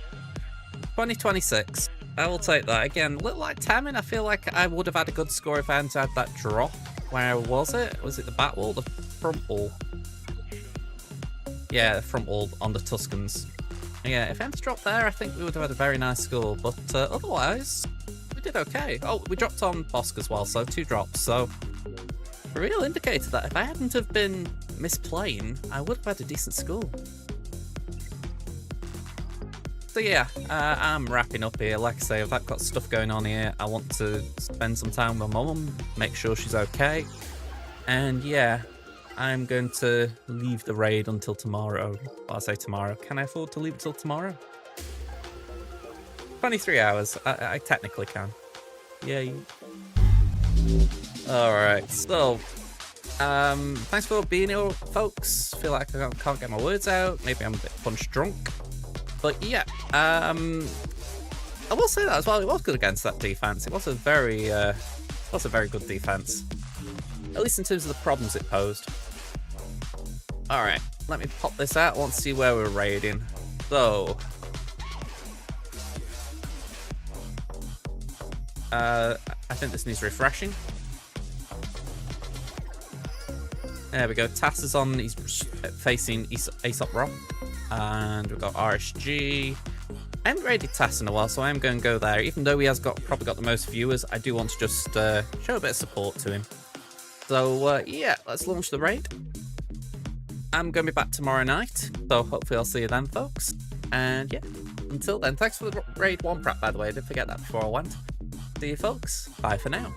2026. I will take that. Again, a little like Tamin. I feel like I would have had a good score if I hadn't had that drop. Where was it? Was it the back wall? The front wall? Yeah, the front wall on the Tuscans. Yeah, if I hadn't dropped there, I think we would have had a very nice score. But otherwise, we did okay. Oh, we dropped on Bosk as well, so 2 drops. So a real indicator that if I hadn't have been misplaying, I would have had a decent score. So yeah, I'm wrapping up here. Like I say, I've got stuff going on here. I want to spend some time with my mum, make sure she's okay. And yeah, I'm going to leave the raid until tomorrow. Well, I say tomorrow. Can I afford to leave it till tomorrow? 23 hours. I technically can. Yay. Alright, so thanks for being here, folks. Feel like I can't get my words out. Maybe I'm a bit punch drunk. But yeah, I will say that as well. It was good against that defense. It was a very good defense, at least in terms of the problems it posed. All right, let me pop this out. I want to see where we're raiding. So, I think this needs refreshing. There we go. Tass is on. He's facing Aesop Rock. And we've got RSG. I haven't raided Tass in a while, so I am going to go there. Even though he has probably got the most viewers, I do want to just show a bit of support to him. So, yeah, let's launch the raid. I'm going to be back tomorrow night, so hopefully I'll see you then, folks. And yeah, until then, thanks for the raid 1 prep, by the way. I didn't forget that before I went. See you, folks. Bye for now.